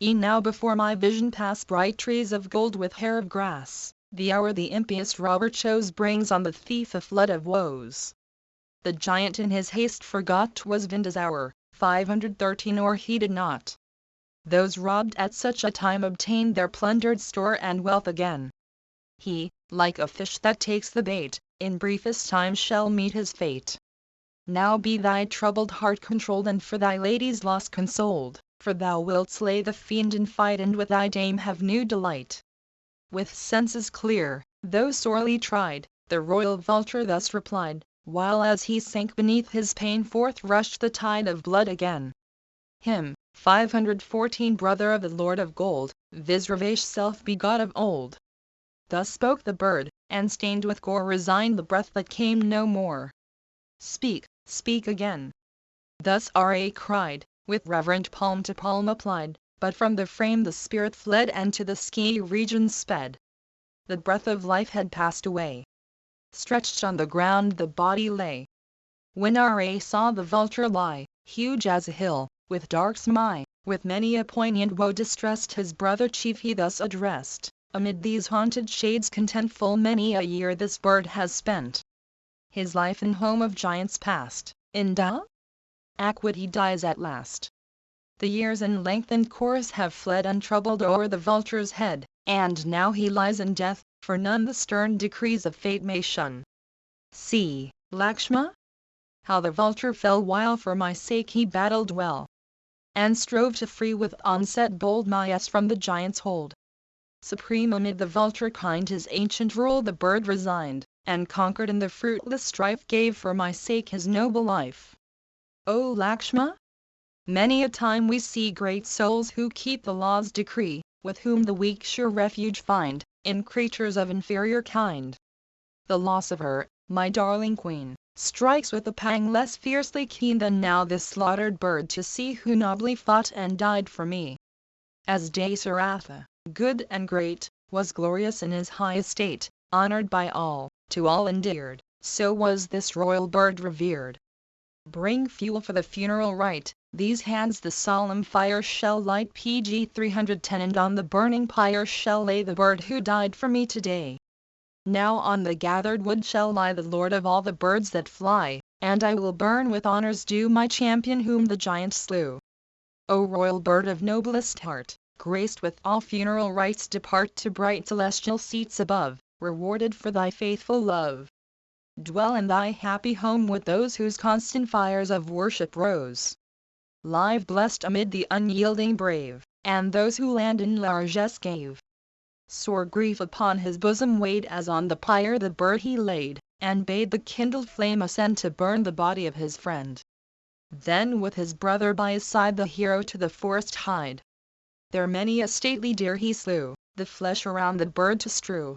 E'en now before my vision pass bright trees of gold with hair of grass. The hour the impious robber chose brings on the thief a flood of woes. The giant in his haste forgot 'twas Vinda's hour, 513 or heeded not. Those robbed at such a time obtained their plundered store and wealth again. He, like a fish that takes the bait, in briefest time shall meet his fate. Now be thy troubled heart controlled and for thy lady's loss consoled, for thou wilt slay the fiend in fight and with thy dame have new delight. With senses clear, though sorely tried, the royal vulture thus replied, while as he sank beneath his pain forth rushed the tide of blood again. Him, 514 brother of the Lord of Gold, Visravash self-begot of old. Thus spoke the bird, and stained with gore resigned the breath that came no more. Speak, speak again. Thus Ra cried, with reverent palm to palm applied, but from the frame the spirit fled and to the ski regions sped. The breath of life had passed away. Stretched on the ground the body lay. When Ra saw the vulture lie, huge as a hill, with dark smile, with many a poignant woe distressed his brother chief he thus addressed, Amid these haunted shades contentful many a year this bird has spent. His life in home of giants past, in Da? Akward he dies at last. The years in lengthened course have fled untroubled o'er the vulture's head, and now he lies in death, for none the stern decrees of fate may shun. See, Lakshma, how the vulture fell while for my sake he battled well, and strove to free with onset bold Mayas from the giant's hold. Supreme amid the vulture kind his ancient rule the bird resigned, and conquered in the fruitless strife gave for my sake his noble life. O Lakshma! Many a time we see great souls who keep the law's decree, with whom the weak sure refuge find, in creatures of inferior kind. The loss of her, my darling queen, strikes with a pang less fiercely keen than now this slaughtered bird to see who nobly fought and died for me. As Dasaratha, good and great, was glorious in his high estate, honored by all, to all endeared, so was this royal bird revered. Bring fuel for the funeral rite, these hands the solemn fire shall light PG 310 and on the burning pyre shall lay the bird who died for me today. Now on the gathered wood shall lie the lord of all the birds that fly, and I will burn with honors due my champion whom the giant slew. O royal bird of noblest heart, graced with all funeral rites depart to bright celestial seats above, rewarded for thy faithful love. Dwell in thy happy home with those whose constant fires of worship rose. Live blessed amid the unyielding brave, and those who land in largesse gave. Sore grief upon his bosom weighed as on the pyre the bird he laid, and bade the kindled flame ascend to burn the body of his friend. Then with his brother by his side the hero to the forest hied. There many a stately deer he slew, the flesh around the bird to strew.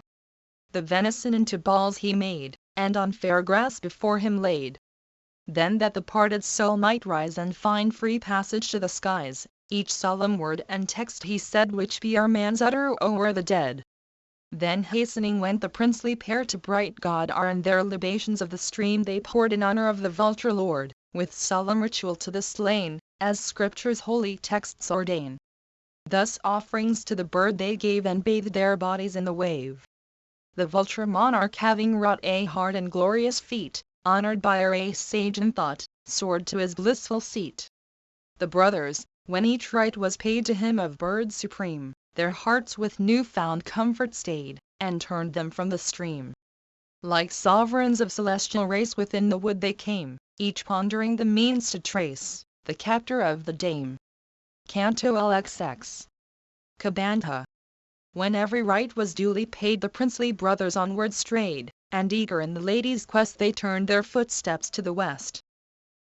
The venison into balls he made, and on fair grass before him laid. Then that the parted soul might rise and find free passage to the skies, each solemn word and text he said which be our man's utter o'er the dead. Then hastening went the princely pair to bright Godar and their libations of the stream they poured in honor of the vulture lord, with solemn ritual to the slain, as scripture's holy texts ordain. Thus offerings to the bird they gave and bathed their bodies in the wave. The vulture monarch having wrought a hard and glorious feat, honored by a sage in thought, soared to his blissful seat. The brothers, when each rite was paid to him of bird supreme, their hearts with new-found comfort stayed, and turned them from the stream. Like sovereigns of celestial race within the wood they came, each pondering the means to trace the captor of the dame. Canto LXX. Kabandha. When every rite was duly paid, the princely brothers onward strayed, and eager in the lady's quest they turned their footsteps to the west.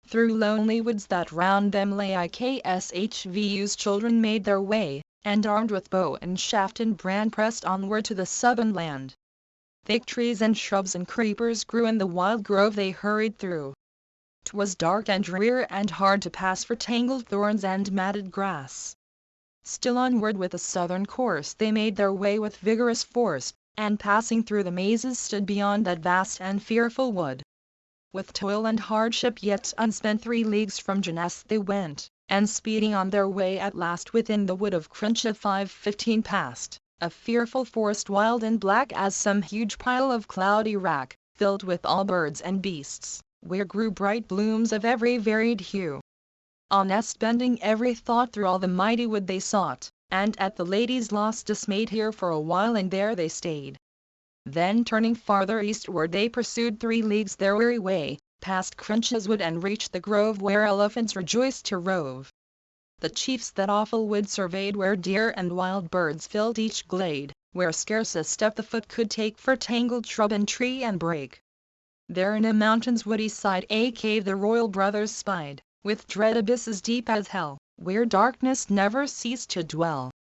Through lonely woods that round them lay, IKSHVU's children made their way, and armed with bow and shaft and brand pressed onward to the southern land. Thick trees and shrubs and creepers grew in the wild grove they hurried through. 'Twas dark and drear and hard to pass for tangled thorns and matted grass. Still onward with the southern course they made their way with vigorous force, and passing through the mazes stood beyond that vast and fearful wood. With toil and hardship yet unspent 3 leagues from Janus they went, and speeding on their way at last within the wood of Crincha 515 passed, a fearful forest wild and black as some huge pile of cloudy wrack, filled with all birds and beasts, where grew bright blooms of every varied hue. Honest bending every thought through all the mighty wood they sought, and at the lady's loss dismayed here for a while and there they stayed. Then turning farther eastward they pursued 3 leagues their weary way, past Crincha's wood and reached the grove where elephants rejoiced to rove. The chiefs that awful wood surveyed, where deer and wild birds filled each glade, where scarce a step the foot could take for tangled shrub and tree and brake. There in a mountain's woody side a cave the royal brothers spied, with dread abysses deep as hell, where darkness never ceased to dwell.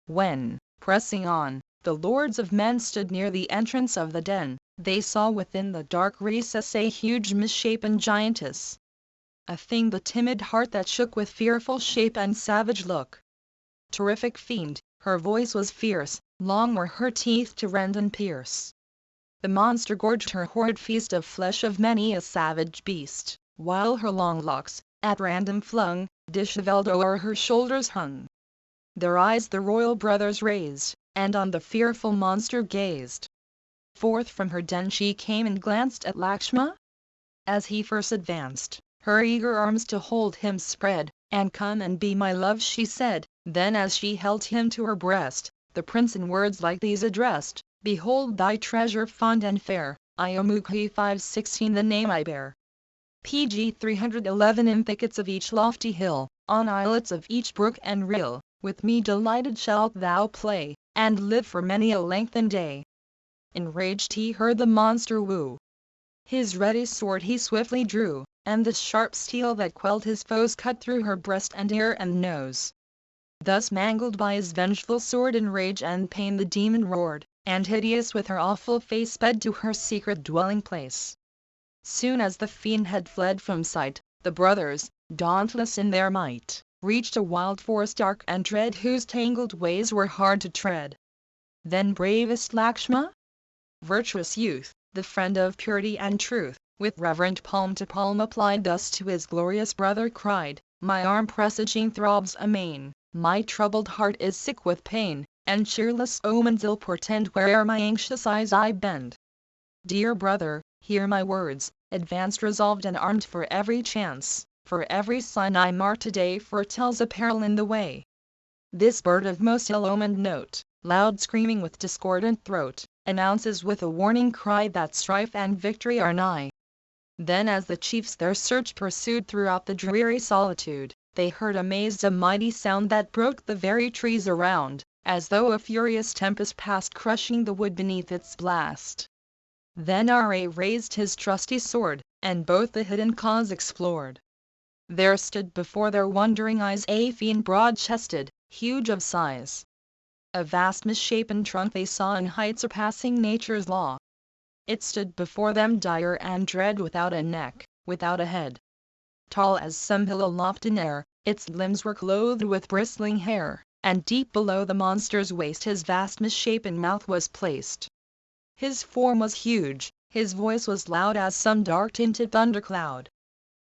When, pressing on, the lords of men stood near the entrance of the den, they saw within the dark recess a huge misshapen giantess. A thing the timid heart that shook with fearful shape and savage look. Terrific fiend, her voice was fierce, long were her teeth to rend and pierce. The monster gorged her horrid feast of flesh of many a savage beast, while her long locks, at random flung, dishevelled o'er her shoulders hung. Their eyes the royal brothers raised, and on the fearful monster gazed. Forth from her den she came and glanced at Lakshma. As he first advanced, her eager arms to hold him spread, and "Come and be my love," she said. Then as she held him to her breast, the prince in words like these addressed: "Behold thy treasure fond and fair, Iomukhi 516 the name I bear. PG 311 in thickets of each lofty hill, on islets of each brook and rill, with me delighted shalt thou play, and live for many a lengthened day." Enraged he heard the monster woo. His ready sword he swiftly drew, and the sharp steel that quelled his foes cut through her breast and ear and nose. Thus mangled by his vengeful sword in rage and pain the demon roared, and hideous with her awful face sped to her secret dwelling place. Soon as the fiend had fled from sight, the brothers, dauntless in their might, reached a wild forest dark and dread, whose tangled ways were hard to tread. Then bravest Lakshma, virtuous youth, the friend of purity and truth, with reverent palm to palm applied, thus to his glorious brother cried: "My arm presaging throbs amain, my troubled heart is sick with pain, and cheerless omens ill portend where'er my anxious eyes I bend. Dear brother, hear my words, advanced resolved and armed for every chance, for every sign I mark today foretells a peril in the way. This bird of most ill-omened note, loud screaming with discordant throat, announces with a warning cry that strife and victory are nigh." Then as the chiefs their search pursued throughout the dreary solitude, they heard amazed a mighty sound that broke the very trees around, as though a furious tempest passed crushing the wood beneath its blast. Then Ra raised his trusty sword, and both the hidden cause explored. There stood before their wondering eyes a fiend broad-chested, huge of size. A vast misshapen trunk they saw in height surpassing nature's law. It stood before them dire and dread, without a neck, without a head. Tall as some hill aloft in air, its limbs were clothed with bristling hair, and deep below the monster's waist his vast misshapen mouth was placed. His form was huge, his voice was loud as some dark-tinted thundercloud.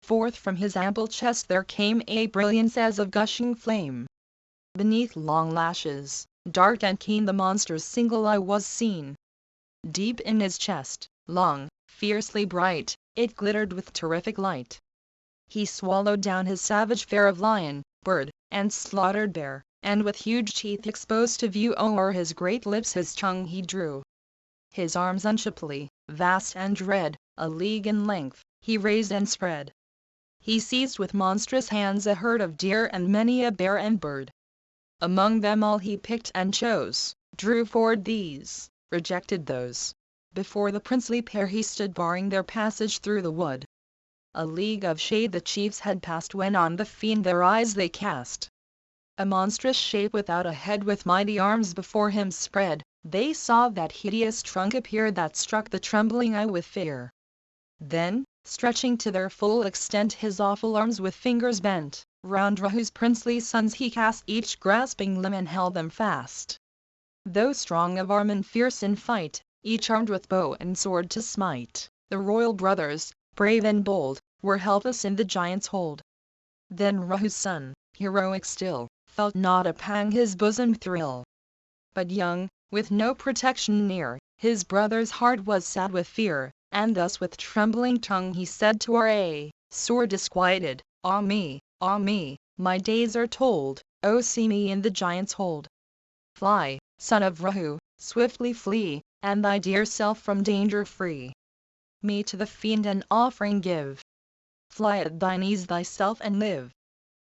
Forth from his ample chest there came a brilliance as of gushing flame. Beneath long lashes, dark and keen, the monster's single eye was seen. Deep in his chest, long, fiercely bright, it glittered with terrific light. He swallowed down his savage fare of lion, bird, and slaughtered bear, and with huge teeth exposed to view o'er his great lips his tongue he drew. His arms unshapely, vast and dread, a league in length, he raised and spread. He seized with monstrous hands a herd of deer and many a bear and bird. Among them all he picked and chose, drew forward these, rejected those. Before the princely pair he stood barring their passage through the wood. A league of shade the chiefs had passed when on the fiend their eyes they cast. A monstrous shape without a head with mighty arms before him spread, they saw that hideous trunk appear that struck the trembling eye with fear. Then, stretching to their full extent his awful arms with fingers bent, round Rahu's princely sons he cast each grasping limb and held them fast. Though strong of arm and fierce in fight, each armed with bow and sword to smite, the royal brothers, brave and bold, were helpless in the giant's hold. Then Rahu's son, heroic still, felt not a pang his bosom thrill. But young, with no protection near, his brother's heart was sad with fear, and thus with trembling tongue he said to Ra, sore disquieted, ah me, my days are told, oh see me in the giant's hold. Fly, son of Rahu, swiftly flee, and thy dear self from danger free. Me to the fiend an offering give. Fly at thine ease thyself and live.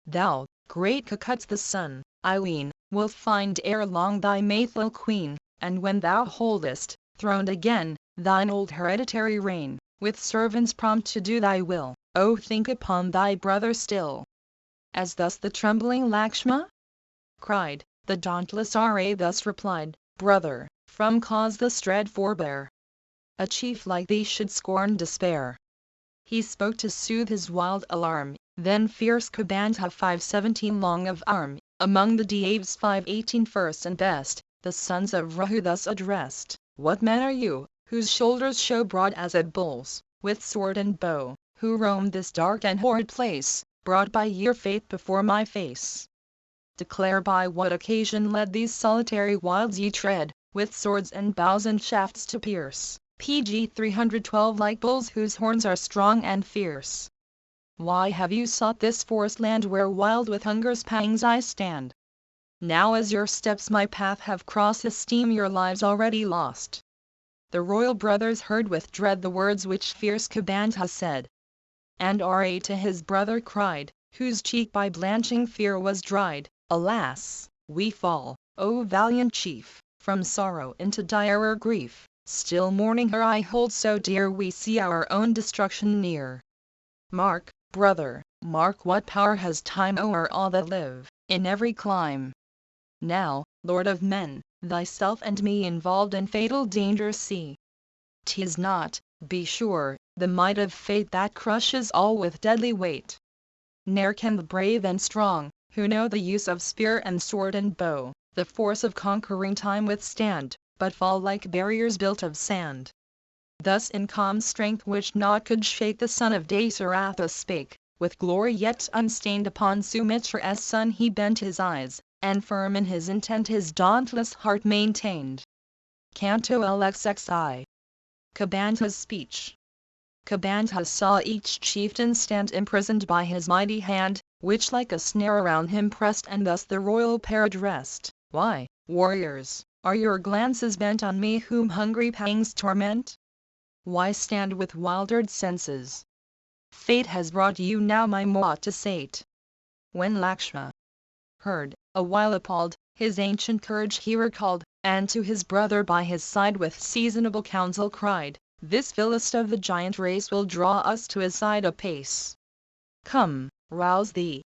Thou, great Cucuts the son, I ween, wilt find ere long thy faithful queen, and when thou holdest, throned again, thine old hereditary reign, with servants prompt to do thy will, oh think upon thy brother still. As thus the trembling Lakshma cried, the dauntless Ra thus replied, brother, from cause this dread forbear. A chief like thee should scorn despair. He spoke to soothe his wild alarm, then fierce Kabandha 517 long of arm, among the Deavs 518 first and best, the sons of Rahu thus addressed, what men are you, whose shoulders show broad as a bull's, with sword and bow, who roam this dark and horrid place, brought by your fate before my face? Declare by what occasion led these solitary wilds ye tread, with swords and bows and shafts to pierce, PG 312 like bulls whose horns are strong and fierce. Why have you sought this forest land where wild with hunger's pangs I stand? Now as your steps my path have crossed esteem your lives already lost. The royal brothers heard with dread the words which fierce Kabandha said. And Ra to his brother cried, whose cheek by blanching fear was dried, alas, we fall, O valiant chief, from sorrow into direr grief. Still mourning her I hold so dear we see our own destruction near. Mark, brother, mark what power has time o'er all that live, in every clime. Now, Lord of men, thyself and me involved in fatal danger see. 'Tis not, be sure, the might of fate that crushes all with deadly weight. Ne'er can the brave and strong, who know the use of spear and sword and bow, the force of conquering time withstand, but fall like barriers built of sand. Thus in calm strength which naught could shake the son of Dasaratha spake, with glory yet unstained upon Sumitra's son he bent his eyes, and firm in his intent his dauntless heart maintained. Canto LXXI. Kabandha's speech. Kabandha saw each chieftain stand imprisoned by his mighty hand, which like a snare around him pressed, and thus the royal pair addressed, why, warriors, are your glances bent on me whom hungry pangs torment? Why stand with wildered senses? Fate has brought you now my maw to sate. When Lakshma heard, a while appalled, his ancient courage he recalled, and to his brother by his side with seasonable counsel cried, this vilest of the giant race will draw us to his side apace. Come, rouse thee.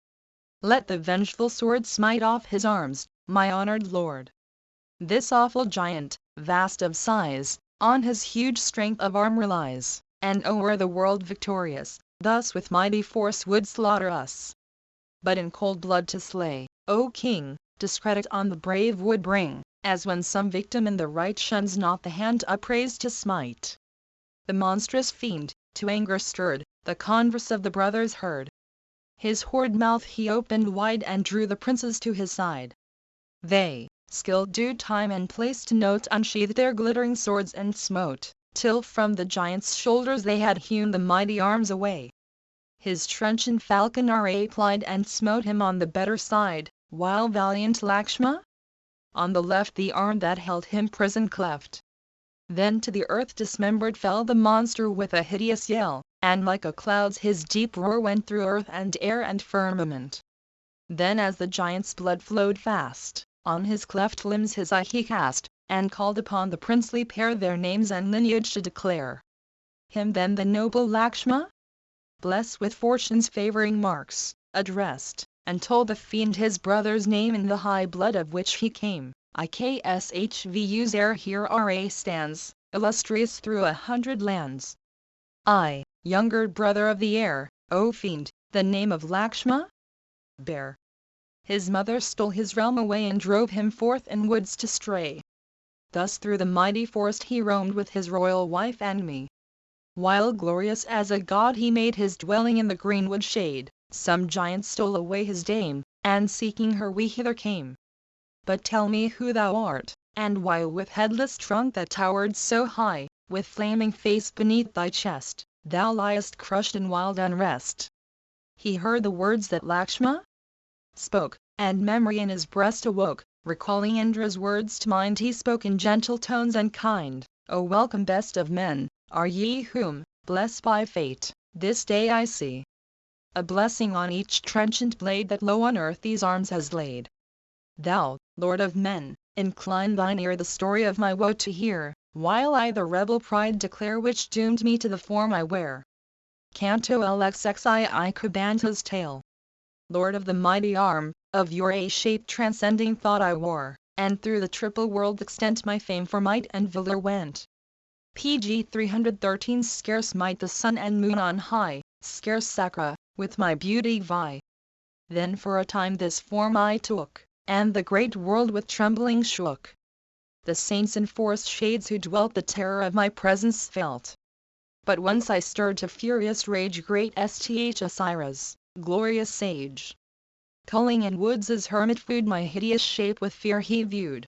Let the vengeful sword smite off his arms, my honored lord. This awful giant, vast of size, on his huge strength of arm relies, and o'er the world victorious, thus with mighty force would slaughter us. But in cold blood to slay, O king, discredit on the brave would bring, as when some victim in the right shuns not the hand upraised to smite. The monstrous fiend, to anger stirred, the converse of the brothers heard. His horrid mouth he opened wide and drew the princes to his side. They, skilled due time and place to note, unsheathed their glittering swords and smote, till from the giant's shoulders they had hewn the mighty arms away. His truncheon falcon Ra plied and smote him on the better side, while valiant Lakshma on the left the arm that held him prison cleft. Then to the earth dismembered fell the monster with a hideous yell, and like a cloud's his deep roar went through earth and air and firmament. Then as the giant's blood flowed fast, on his cleft limbs his eye he cast, and called upon the princely pair their names and lineage to declare. Him then the noble Lakshma, blessed with fortune's favoring marks, addressed, and told the fiend his brother's name in the high blood of which he came. IKSHVU's heir here RA stands, illustrious through 100 lands. I, younger brother of the heir, O fiend, the name of Lakshma bear. His mother stole his realm away and drove him forth in woods to stray. Thus through the mighty forest he roamed with his royal wife and me. While glorious as a god he made his dwelling in the greenwood shade, some giant stole away his dame, and seeking her we hither came. But tell me who thou art, and why with headless trunk that towered so high, with flaming face beneath thy chest, thou liest crushed in wild unrest. He heard the words that Lakshma spoke, and memory in his breast awoke, recalling Indra's words to mind he spoke in gentle tones and kind. O welcome best of men, are ye whom, blessed by fate, this day I see. A blessing on each trenchant blade that low on earth these arms has laid. Thou, Lord of men, incline thine ear the story of my woe to hear, while I the rebel pride declare which doomed me to the form I wear. Canto LXXII Kubanta's tale. Lord of the mighty arm, of your A-shaped transcending thought I wore, and through the triple world extent my fame for might and valor went. PG 313 Scarce might the sun and moon on high, scarce Sakra, with my beauty vie. Then for a time this form I took, and the great world with trembling shook. The saints and forest shades who dwelt the terror of my presence felt. But once I stirred to furious rage great Sthasiras, glorious sage. Culling in woods as hermit food my hideous shape with fear he viewed.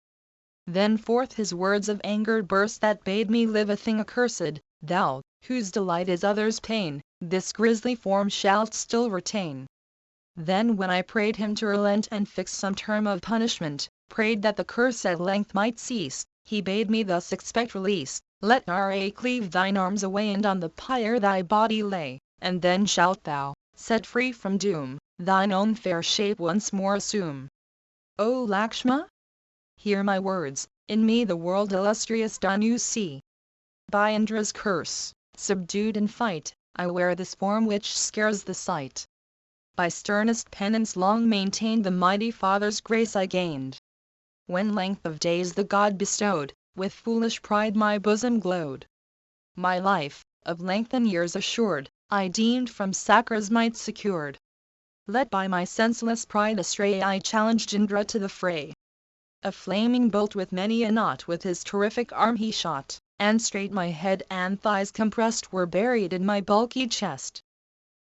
Then forth his words of anger burst that bade me live a thing accursed. Thou, whose delight is others' pain, this grisly form shalt still retain. Then when I prayed him to relent and fix some term of punishment, prayed that the curse at length might cease, he bade me thus expect release. Let Ra cleave thine arms away and on the pyre thy body lay, and then shalt thou, set free from doom, thine own fair shape once more assume. O Lakshma, hear my words, in me the world illustrious done you see. By Indra's curse, subdued in fight, I wear this form which scares the sight. By sternest penance long maintained the mighty Father's grace I gained. When length of days the God bestowed, with foolish pride my bosom glowed. My life, of lengthened years assured, I deemed from Sakra's might secured. Led by my senseless pride astray I challenged Indra to the fray. A flaming bolt with many a knot with his terrific arm he shot, and straight my head and thighs compressed were buried in my bulky chest.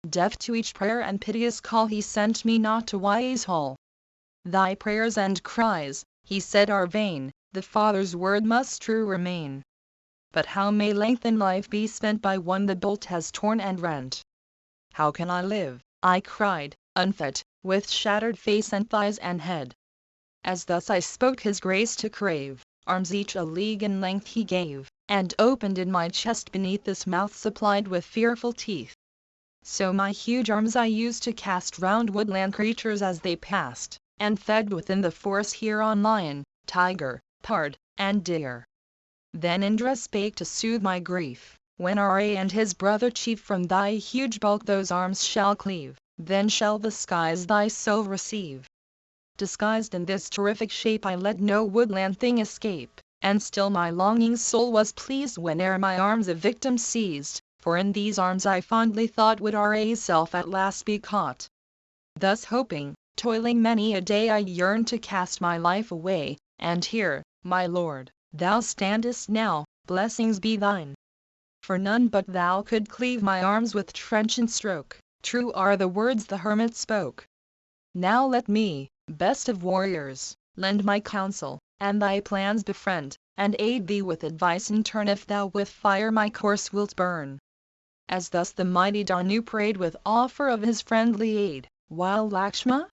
Deaf to each prayer and piteous call he sent me not to Wise Hall. Thy prayers and cries, he said, are vain, the Father's word must true remain. But how may lengthened life be spent by one the bolt has torn and rent? How can I live, I cried, unfed, with shattered face and thighs and head? As thus I spoke his grace to crave, arms each a league in length he gave, and opened in my chest beneath this mouth supplied with fearful teeth. So my huge arms I used to cast round woodland creatures as they passed, and fed within the forest here on lion, tiger, pard, and deer. Then Indra spake to soothe my grief, when Ra and his brother chief from thy huge bulk those arms shall cleave, then shall the skies thy soul receive. Disguised in this terrific shape I let no woodland thing escape, and still my longing soul was pleased whene'er my arms a victim seized, for in these arms I fondly thought would Ra's self at last be caught. Thus hoping, toiling many a day I yearned to cast my life away, and here, my Lord, thou standest now, blessings be thine. For none but thou could cleave my arms with trenchant stroke, true are the words the hermit spoke. Now let me, best of warriors, lend my counsel, and thy plans befriend, and aid thee with advice in turn if thou with fire my course wilt burn. As thus the mighty Danu prayed with offer of his friendly aid, while Lakshma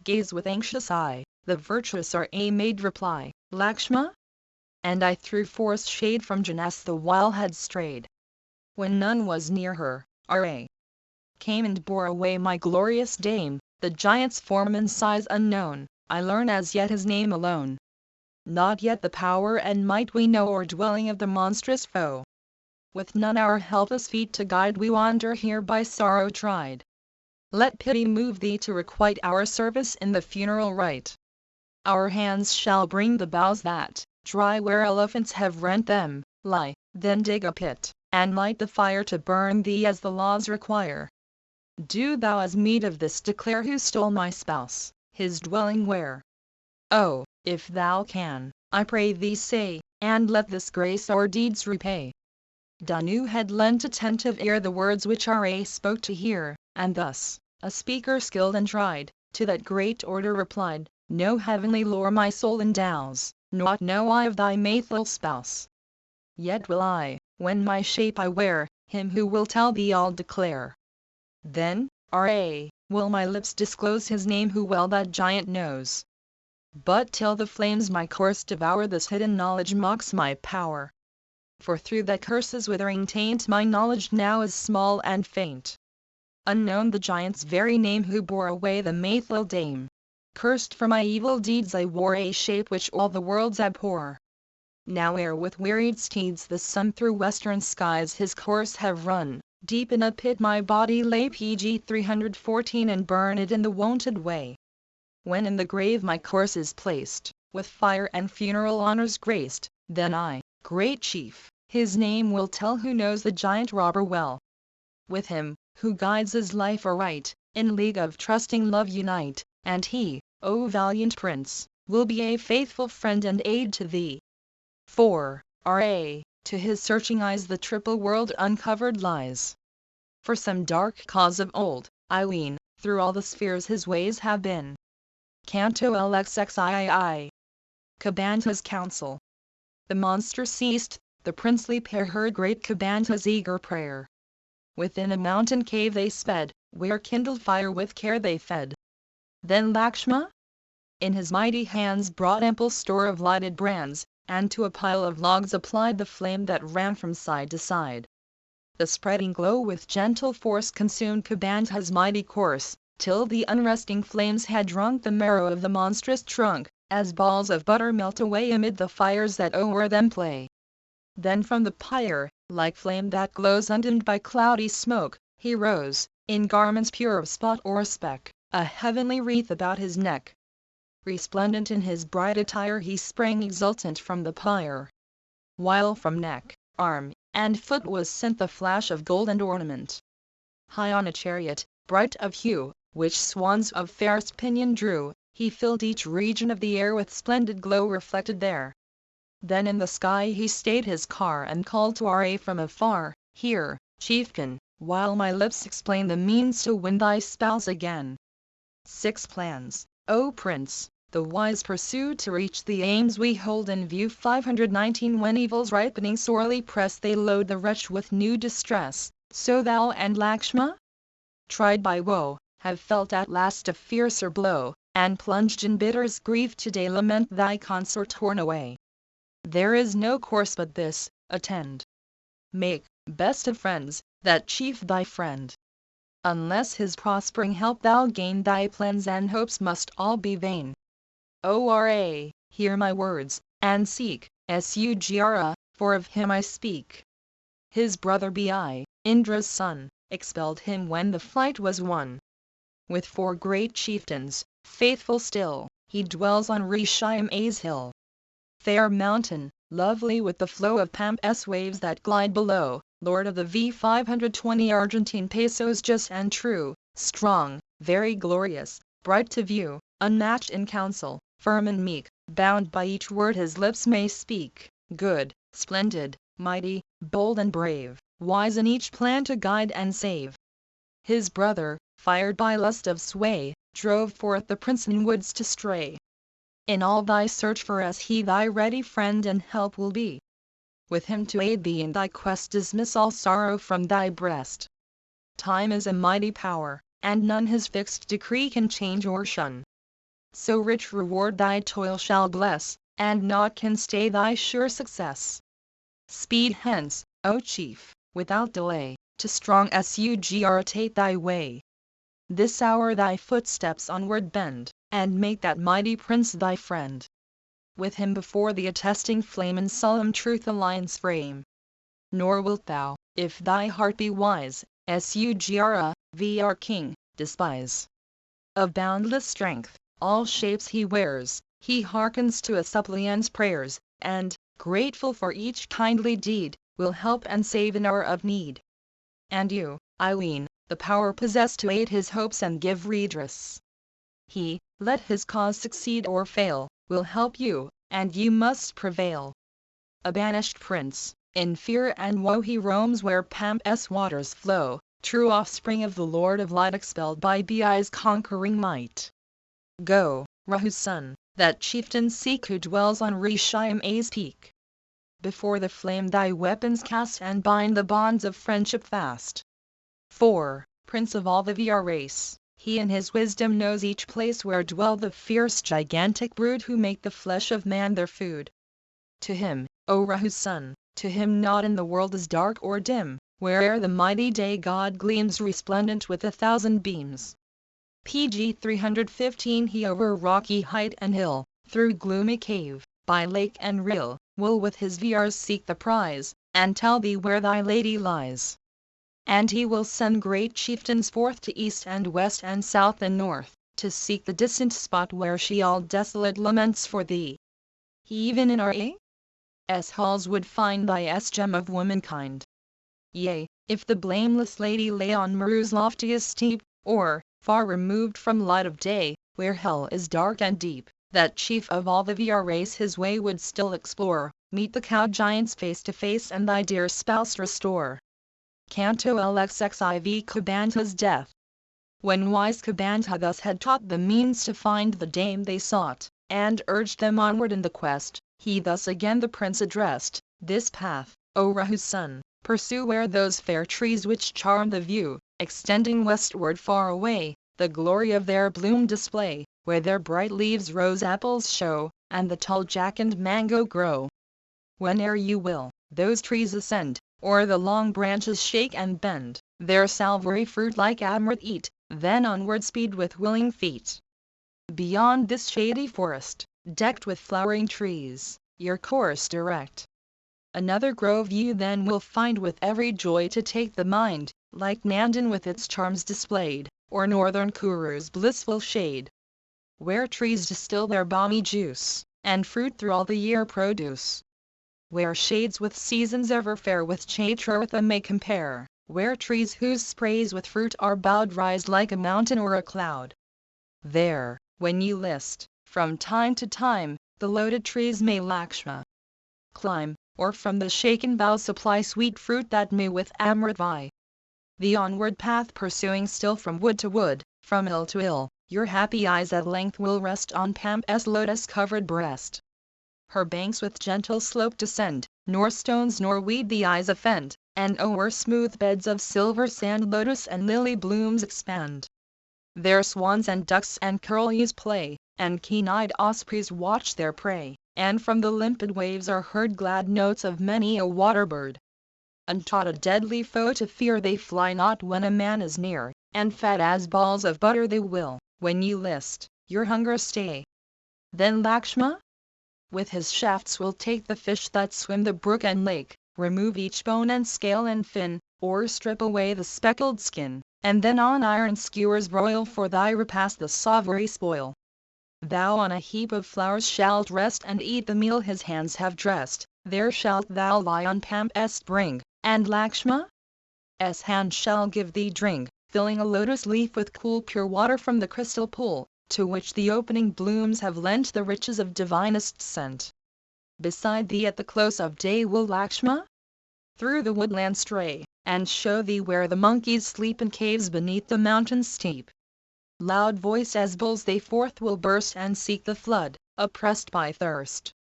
gazed with anxious eye, the virtuous Ra made reply, Lakshma, and I through forest shade from Janus the while had strayed. When none was near her, Ra came and bore away my glorious dame, the giant's form and size unknown, I learn as yet his name alone. Not yet the power and might we know or dwelling of the monstrous foe. With none our helpless feet to guide we wander here by sorrow tried. Let pity move thee to requite our service in the funeral rite. Our hands shall bring the boughs that, dry where elephants have rent them, lie, then dig a pit, and light the fire to burn thee as the laws require. Do thou as meet of this declare who stole my spouse, his dwelling where. Oh, if thou can, I pray thee say, and let this grace our deeds repay. Danu had lent attentive ear the words which Ra spoke to hear, and thus, a speaker skilled and tried, to that great order replied, no heavenly lore my soul endows, naught know I of thy faithful spouse. Yet will I, when my shape I wear, him who will tell thee all declare. Then, Ra, will my lips disclose his name who well that giant knows. But till the flames my course devour this hidden knowledge mocks my power. For through that curse's withering taint my knowledge now is small and faint. Unknown the giant's very name who bore away the faithful dame. Cursed for my evil deeds I wore a shape which all the worlds abhor. Now ere with wearied steeds the sun through western skies his course have run, deep in a pit my body lay pg 314 and burned in the wonted way. When in the grave my corse is placed, with fire and funeral honors graced, then I, great chief, his name will tell who knows the giant robber well. With him, who guides his life aright, in league of trusting love unite, and he, O valiant prince, will be a faithful friend and aid to thee. For, Ra, to his searching eyes the triple world uncovered lies. For some dark cause of old, I ween, through all the spheres his ways have been. Canto LXXII. Kabanta's Counsel. The monster ceased, the princely pair heard great Kabanta's eager prayer. Within a mountain cave they sped, where kindled fire with care they fed. Then Lakshma, in his mighty hands brought ample store of lighted brands, and to a pile of logs applied the flame that ran from side to side. The spreading glow with gentle force consumed Kabanta's mighty course, till the unresting flames had drunk the marrow of the monstrous trunk, as balls of butter melt away amid the fires that o'er them play. Then from the pyre, like flame that glows undimmed by cloudy smoke, he rose, in garments pure of spot or speck, a heavenly wreath about his neck. Resplendent in his bright attire he sprang exultant from the pyre. While from neck, arm, and foot was sent the flash of gold and ornament. High on a chariot, bright of hue, which swans of fairest pinion drew, he filled each region of the air with splendid glow reflected there. Then in the sky he stayed his car and called to Ra from afar, hear, chieftain, while my lips explain the means to win thy spouse again. 6 plans, O prince, the wise pursue to reach the aims we hold in view. 519 When evils ripening sorely press they load the wretch with new distress, so thou and Lakshma, tried by woe, have felt at last a fiercer blow, and plunged in bitterest grief today lament thy consort torn away. There is no course but this, attend. Make, best of friends, that chief thy friend. Unless his prospering help thou gain, thy plans and hopes must all be vain. O Ra, hear my words, and seek, Sugra, for of him I speak. His brother Bi, Indra's son, expelled him when the fight was won. With 4 great chieftains, faithful still, he dwells on Rishima's hill. Fair mountain, lovely with the flow of Pampas waves that glide below, lord of the V520 Argentine pesos, just and true, strong, very glorious, bright to view, unmatched in counsel, firm and meek, bound by each word his lips may speak, good, splendid, mighty, bold and brave, wise in each plan to guide and save. His brother, fired by lust of sway, drove forth the prince in woods to stray. In all thy search for us he thy ready friend and help will be. With him to aid thee in thy quest, dismiss all sorrow from thy breast. Time is a mighty power, and none his fixed decree can change or shun. So rich reward thy toil shall bless, and naught can stay thy sure success. Speed hence, O chief, without delay, to strong Sugr take thy way. This hour thy footsteps onward bend, and make that mighty prince thy friend. With him before the attesting flame in solemn truth alliance frame. Nor wilt thou, if thy heart be wise, Sugra, our king, despise. Of boundless strength, all shapes he wears, he hearkens to a suppliant's prayers, and, grateful for each kindly deed, will help and save in hour of need. And you, I ween, the power possess to aid his hopes and give redress. He, let his cause succeed or fail, will help you, and you must prevail. A banished prince, in fear and woe he roams where Pampas waters flow, true offspring of the Lord of Light expelled by Bi's conquering might. Go, Rahu's son, that chieftain seek who dwells on Rishima's peak. Before the flame thy weapons cast and bind the bonds of friendship fast. For, prince of all the Vr race, he in his wisdom knows each place where dwell the fierce gigantic brood who make the flesh of man their food. To him, O Rahu's son, to him naught in the world is dark or dim, where'er the mighty day god gleams resplendent with 1,000 beams. PG 315 He over rocky height and hill, through gloomy cave, by lake and rill, will with his VRs seek the prize, and tell thee where thy lady lies. And he will send great chieftains forth to east and west and south and north, to seek the distant spot where she all desolate laments for thee. He even in our A.'s halls would find thy gem of womankind. Yea, if the blameless lady lay on Meru's loftiest steep, or, far removed from light of day, where hell is dark and deep, that chief of all the VR race his way would still explore, meet the cow giants face to face and thy dear spouse restore. Canto LXXIV Kabanta's death. When wise Kabanta thus had taught the means to find the dame they sought, and urged them onward in the quest, he thus again the prince addressed: This path, O Rahu's son, pursue where those fair trees which charm the view, extending westward far away, the glory of their bloom display, where their bright leaves rose apples show, and the tall jack and mango grow. Whene'er you will, those trees ascend, or the long branches shake and bend, their salvery fruit like amaranth eat, then onward speed with willing feet. Beyond this shady forest, decked with flowering trees, your course direct. Another grove you then will find with every joy to take the mind, like Nandan with its charms displayed, or northern Kuru's blissful shade, where trees distill their balmy juice, and fruit through all the year produce. Where shades with seasons ever fair with Chaitratha may compare, where trees whose sprays with fruit are bowed rise like a mountain or a cloud. There, when you list, from time to time, the loaded trees may Lakshma climb, or from the shaken bough supply sweet fruit that may with amaranth vie. The onward path pursuing still from wood to wood, from hill to hill, your happy eyes at length will rest on Pampas lotus-covered breast. Her banks with gentle slope descend, nor stones nor weed the eyes offend, and o'er smooth beds of silver sand lotus and lily blooms expand. There swans and ducks and curlews play, and keen-eyed ospreys watch their prey, and from the limpid waves are heard glad notes of many a water-bird. Untaught a deadly foe to fear they fly not when a man is near, and fat as balls of butter they will, when you list, your hunger stay. Then Lakshma with his shafts will take the fish that swim the brook and lake, remove each bone and scale and fin, or strip away the speckled skin, and then on iron skewers broil for thy repast the savory spoil. Thou on a heap of flowers shalt rest and eat the meal his hands have dressed, there shalt thou lie on Pampas brink, and Lakshma's hand shall give thee drink, filling a lotus leaf with cool pure water from the crystal pool, to which the opening blooms have lent the riches of divinest scent. Beside thee at the close of day will Lakshma through the woodland stray, and show thee where the monkeys sleep in caves beneath the mountains steep. Loud voiced as bulls they forth will burst and seek the flood, oppressed by thirst.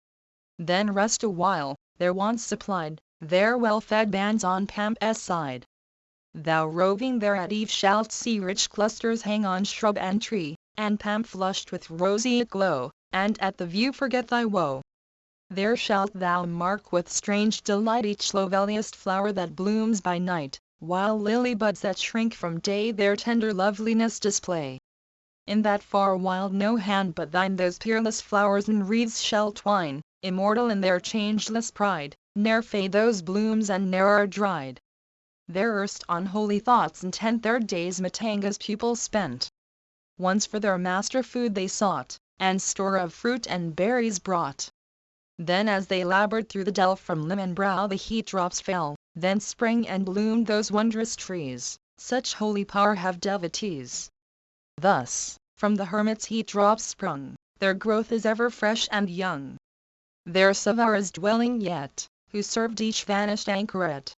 Then rest a while, their wants supplied, their well-fed bands on Pampas side. Thou roving there at eve shalt see rich clusters hang on shrub and tree, and Pam flushed with roseate glow, and at the view forget thy woe. There shalt thou mark with strange delight each loveliest flower that blooms by night, while lily buds that shrink from day their tender loveliness display. In that far wild no hand but thine those peerless flowers in wreaths shall twine, immortal in their changeless pride, ne'er fade those blooms and ne'er are dried. There erst on holy thoughts intent their days Matanga's pupils spent. Once for their master food they sought, and store of fruit and berries brought. Then as they labored through the dell from limb and brow the heat drops fell, then sprang and bloomed those wondrous trees, such holy power have devotees. Thus, from the hermit's heat drops sprung, their growth is ever fresh and young. There Savar is dwelling yet, who served each vanished anchoret.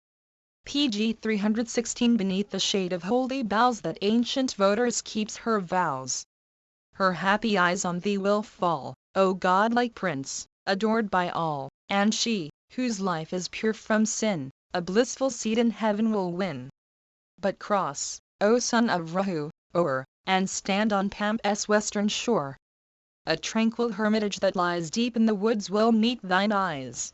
PG 316 Beneath the shade of holy boughs that ancient voters keeps her vows. Her happy eyes on thee will fall, O godlike prince, adored by all, and she, whose life is pure from sin, a blissful seat in heaven will win. But cross, O son of Rahu, o'er, and stand on Pamp's western shore. A tranquil hermitage that lies deep in the woods will meet thine eyes.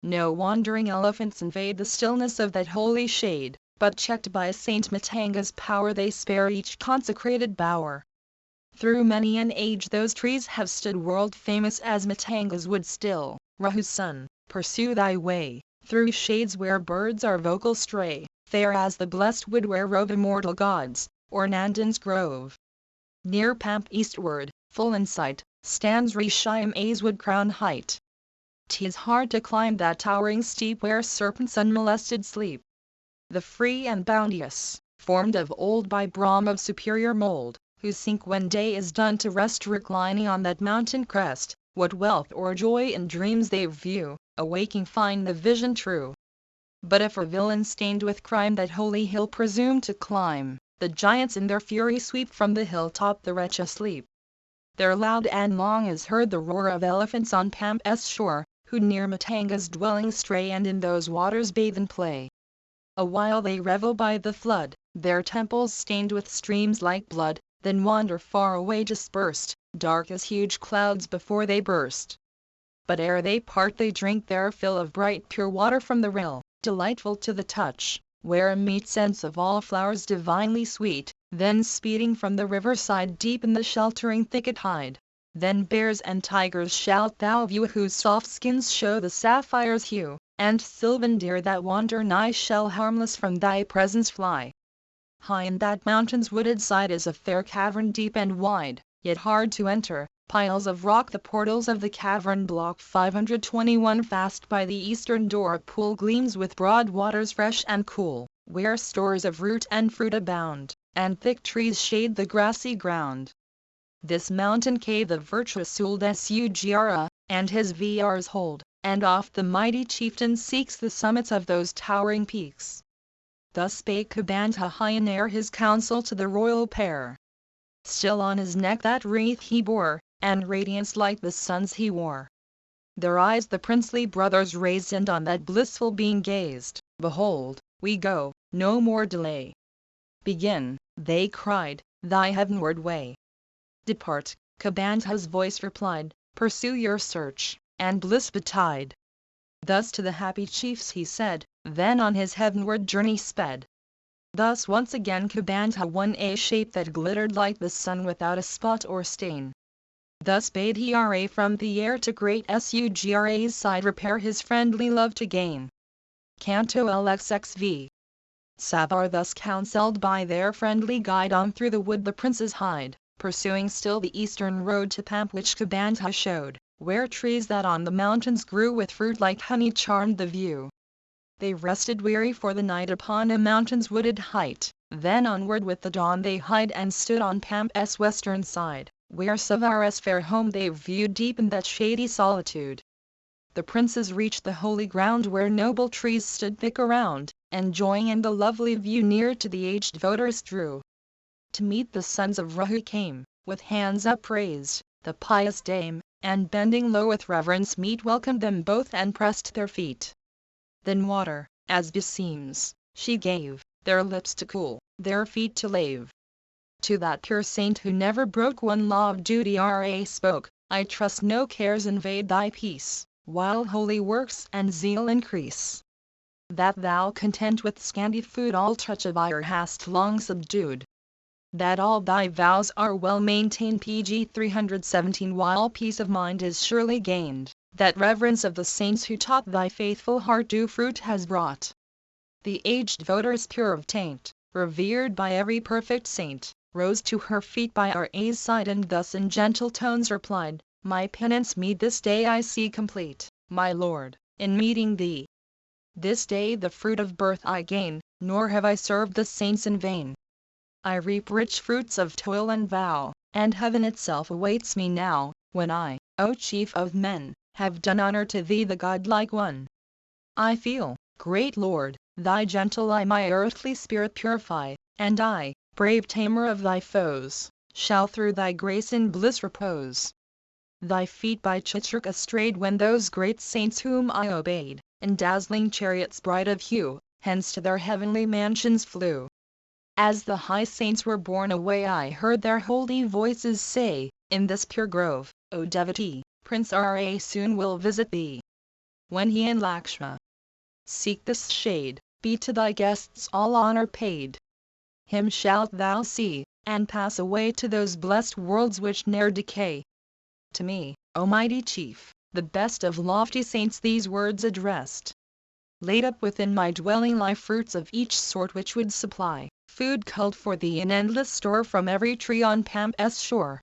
No wandering elephants invade the stillness of that holy shade, but checked by Saint Matanga's power they spare each consecrated bower. Through many an age those trees have stood world famous as Matanga's wood still. Rahu's son, pursue thy way, through shades where birds are vocal stray, fair as the blessed wood where rove immortal gods, or Nandan's grove. Near Pamp eastward, full in sight, stands Rishima's wood crown height. 'Tis hard to climb that towering steep where serpents unmolested sleep. The free and bounteous, formed of old by Brahm of superior mold, who sink when day is done to rest reclining on that mountain crest, what wealth or joy in dreams they view, awaking find the vision true. But if a villain stained with crime that holy hill presume to climb, the giants in their fury sweep from the hilltop the wretch asleep. There loud and long is heard the roar of elephants on Pamp's shore, who near Matanga's dwelling stray and in those waters bathe and play. Awhile they revel by the flood, their temples stained with streams like blood, then wander far away dispersed, dark as huge clouds before they burst. But ere they part they drink their fill of bright pure water from the rill, delightful to the touch, where meet scents of all flowers divinely sweet, then speeding from the riverside deep in the sheltering thicket hide. Then bears and tigers shalt thou view whose soft skins show the sapphire's hue, and sylvan deer that wander nigh shall harmless from thy presence fly. High in that mountain's wooded side is a fair cavern deep and wide, yet hard to enter, piles of rock the portals of the cavern block 521 fast by the eastern door a pool gleams with broad waters fresh and cool, where stores of root and fruit abound, and thick trees shade the grassy ground. This mountain cave the virtuous old Sugra, and his Vrs hold, and oft the mighty chieftain seeks the summits of those towering peaks. Thus spake Kabanta high in air his counsel to the royal pair. Still on his neck that wreath he bore, and radiance like the sun's he wore. Their eyes the princely brothers raised and on that blissful being gazed. Behold, we go, no more delay. Begin, they cried, thy heavenward way. Depart, Kabanta's voice replied, pursue your search, and bliss betide. Thus to the happy chiefs he said, then on his heavenward journey sped. Thus once again Kabanta won a shape that glittered like the sun without a spot or stain. Thus bade he Ra from the air to great Sugra's side repair his friendly love to gain. Canto LXXV. Savar thus counselled by their friendly guide on through the wood the princes hied, pursuing still the eastern road to Pamp which Kabanta showed, where trees that on the mountains grew with fruit like honey charmed the view. They rested weary for the night upon a mountain's wooded height, then onward with the dawn they hied and stood on Pamp's western side, where Savar's fair home they viewed deep in that shady solitude. The princes reached the holy ground where noble trees stood thick around, enjoying in the lovely view near to the aged voters drew. To meet the sons of Rahu came, with hands upraised, the pious dame, and bending low with reverence meet welcomed them both and pressed their feet. Then water, as beseems, she gave, their lips to cool, their feet to lave. To that pure saint who never broke one law of duty Ra spoke, I trust no cares invade thy peace, while holy works and zeal increase. That thou content with scanty food all touch of ire hast long subdued. That all thy vows are well maintained pg 317 while peace of mind is surely gained, that reverence of the saints who taught thy faithful heart due fruit has brought. The aged voters pure of taint, revered by every perfect saint, rose to her feet by R.A.'s side and thus in gentle tones replied, My penance meed this day I see complete, my Lord, in meeting thee. This day the fruit of birth I gain, nor have I served the saints in vain. I reap rich fruits of toil and vow, and heaven itself awaits me now, when I, O chief of men, have done honor to thee the godlike one. I feel, great Lord, thy gentle eye my earthly spirit purify, and I, brave tamer of thy foes, shall through thy grace in bliss repose. Thy feet by Chitrika strayed when those great saints whom I obeyed, in dazzling chariots bright of hue, hence to their heavenly mansions flew. As the high saints were borne away I heard their holy voices say, In this pure grove, O devotee, Prince Ra soon will visit thee. When he and Lakshma seek this shade, be to thy guests all honor paid. Him shalt thou see, and pass away to those blessed worlds which ne'er decay. To me, O mighty chief, the best of lofty saints these words addressed. Laid up within my dwelling lie fruits of each sort which would supply food culled for thee in endless store from every tree on Pampas shore.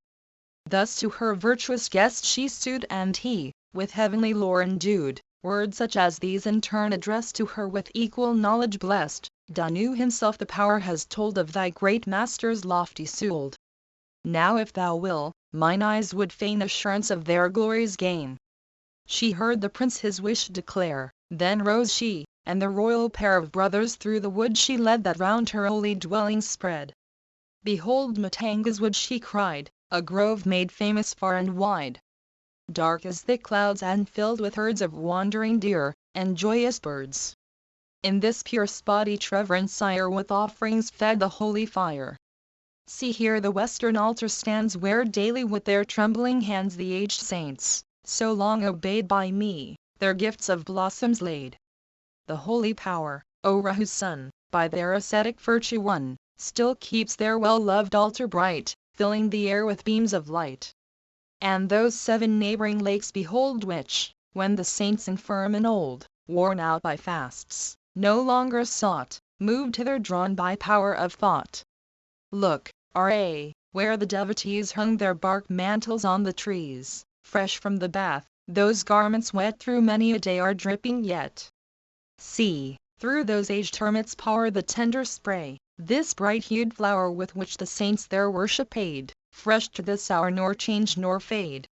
Thus to her virtuous guest she sued and he, with heavenly lore endued, words such as these in turn addressed to her with equal knowledge blessed, Danu himself the power has told of thy great master's lofty sould. Now if thou will, mine eyes would fain assurance of their glories gain. She heard the prince his wish declare, then rose she, and the royal pair of brothers through the wood she led that round her holy dwelling spread. Behold Matanga's wood she cried, a grove made famous far and wide. Dark as thick clouds and filled with herds of wandering deer, and joyous birds. In this pure spot each reverend sire with offerings fed the holy fire. See here the western altar stands where daily with their trembling hands the aged saints, so long obeyed by me, their gifts of blossoms laid. The holy power, O Rahu's son, by their ascetic virtue won, still keeps their well-loved altar bright, filling the air with beams of light. And those 7 neighboring lakes behold which, when the saints infirm and old, worn out by fasts, no longer sought, moved hither drawn by power of thought. Look, Ra, where the devotees hung their bark mantles on the trees, fresh from the bath, those garments wet through many a day are dripping yet. See, through those aged hermits pour the tender spray, this bright-hued flower with which the saints their worship paid, fresh to this hour nor change nor fade.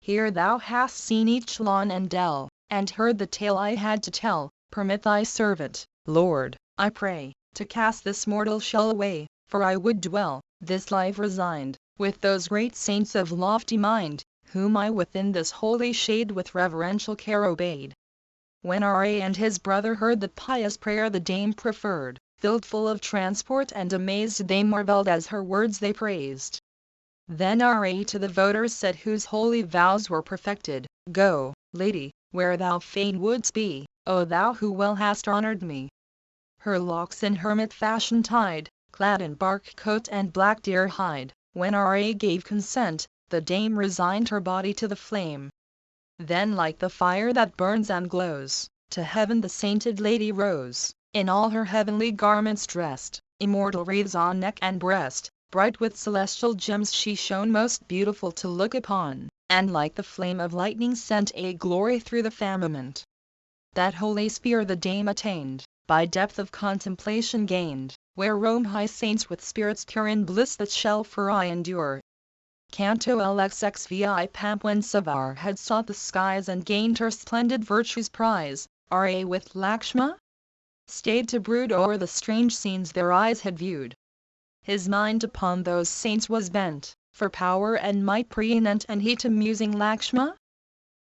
Here thou hast seen each lawn and dell, and heard the tale I had to tell, permit thy servant, Lord, I pray, to cast this mortal shell away, for I would dwell, this life resigned, with those great saints of lofty mind, whom I within this holy shade with reverential care obeyed. When Ra and his brother heard the pious prayer the dame preferred, filled full of transport and amazed they marvelled as her words they praised. Then Ra to the voters said whose holy vows were perfected, Go, lady, where thou fain wouldst be, O thou who well hast honored me. Her locks in hermit fashion tied, clad in bark coat and black deer hide, when Ra gave consent, the dame resigned her body to the flame. Then like the fire that burns and glows, to heaven the sainted lady rose, in all her heavenly garments dressed, immortal wreaths on neck and breast, bright with celestial gems she shone most beautiful to look upon, and like the flame of lightning sent a glory through the firmament. That holy sphere the dame attained, by depth of contemplation gained, where roam high saints with spirits pure in bliss that shall for aye endure. Canto LXXVI Pampwan Savar had sought the skies and gained her splendid virtue's prize, Ra with Lakshma stayed to brood o'er the strange scenes their eyes had viewed. His mind upon those saints was bent, for power and might preeminent, and he to musing Lakshma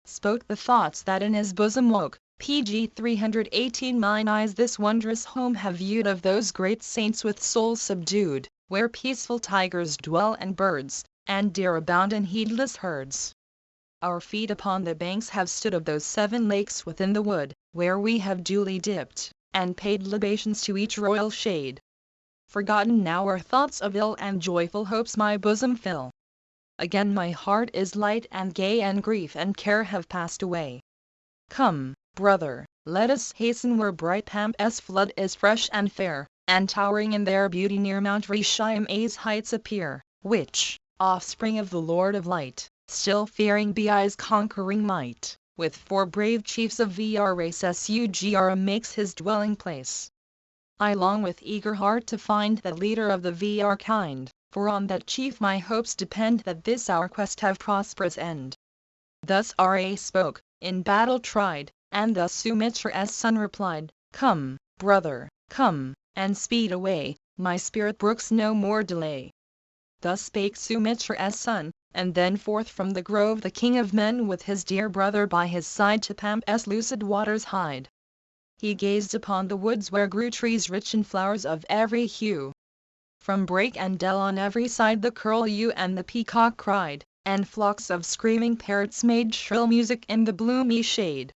spoke the thoughts that in his bosom woke. pg 318 Mine eyes this wondrous home have viewed of those great saints with souls subdued, where peaceful tigers dwell and birds, and deer abound in heedless herds. Our feet upon the banks have stood of those 7 lakes within the wood, where we have duly dipped, and paid libations to each royal shade. Forgotten now are thoughts of ill, and joyful hopes my bosom fill. Again my heart is light and gay, and grief and care have passed away. Come, brother, let us hasten where bright Pampas flood is fresh and fair, and towering in their beauty near Mount Rishima's heights appear, which, offspring of the Lord of Light, still fearing Bi's conquering might, with 4 brave chiefs of Vr race Sugr makes his dwelling place. I long with eager heart to find that leader of the Vr kind, for on that chief my hopes depend that this our quest have prosperous end. Thus Ra spoke, in battle tried, and thus Sumitra's son replied, Come, brother, come, and speed away, my spirit brooks no more delay. Thus spake Sumitra's son, and then forth from the grove the king of men with his dear brother by his side to Pampas' lucid waters hied. He gazed upon the woods where grew trees rich in flowers of every hue. From brake and dell on every side the curlew and the peacock cried, and flocks of screaming parrots made shrill music in the bloomy shade.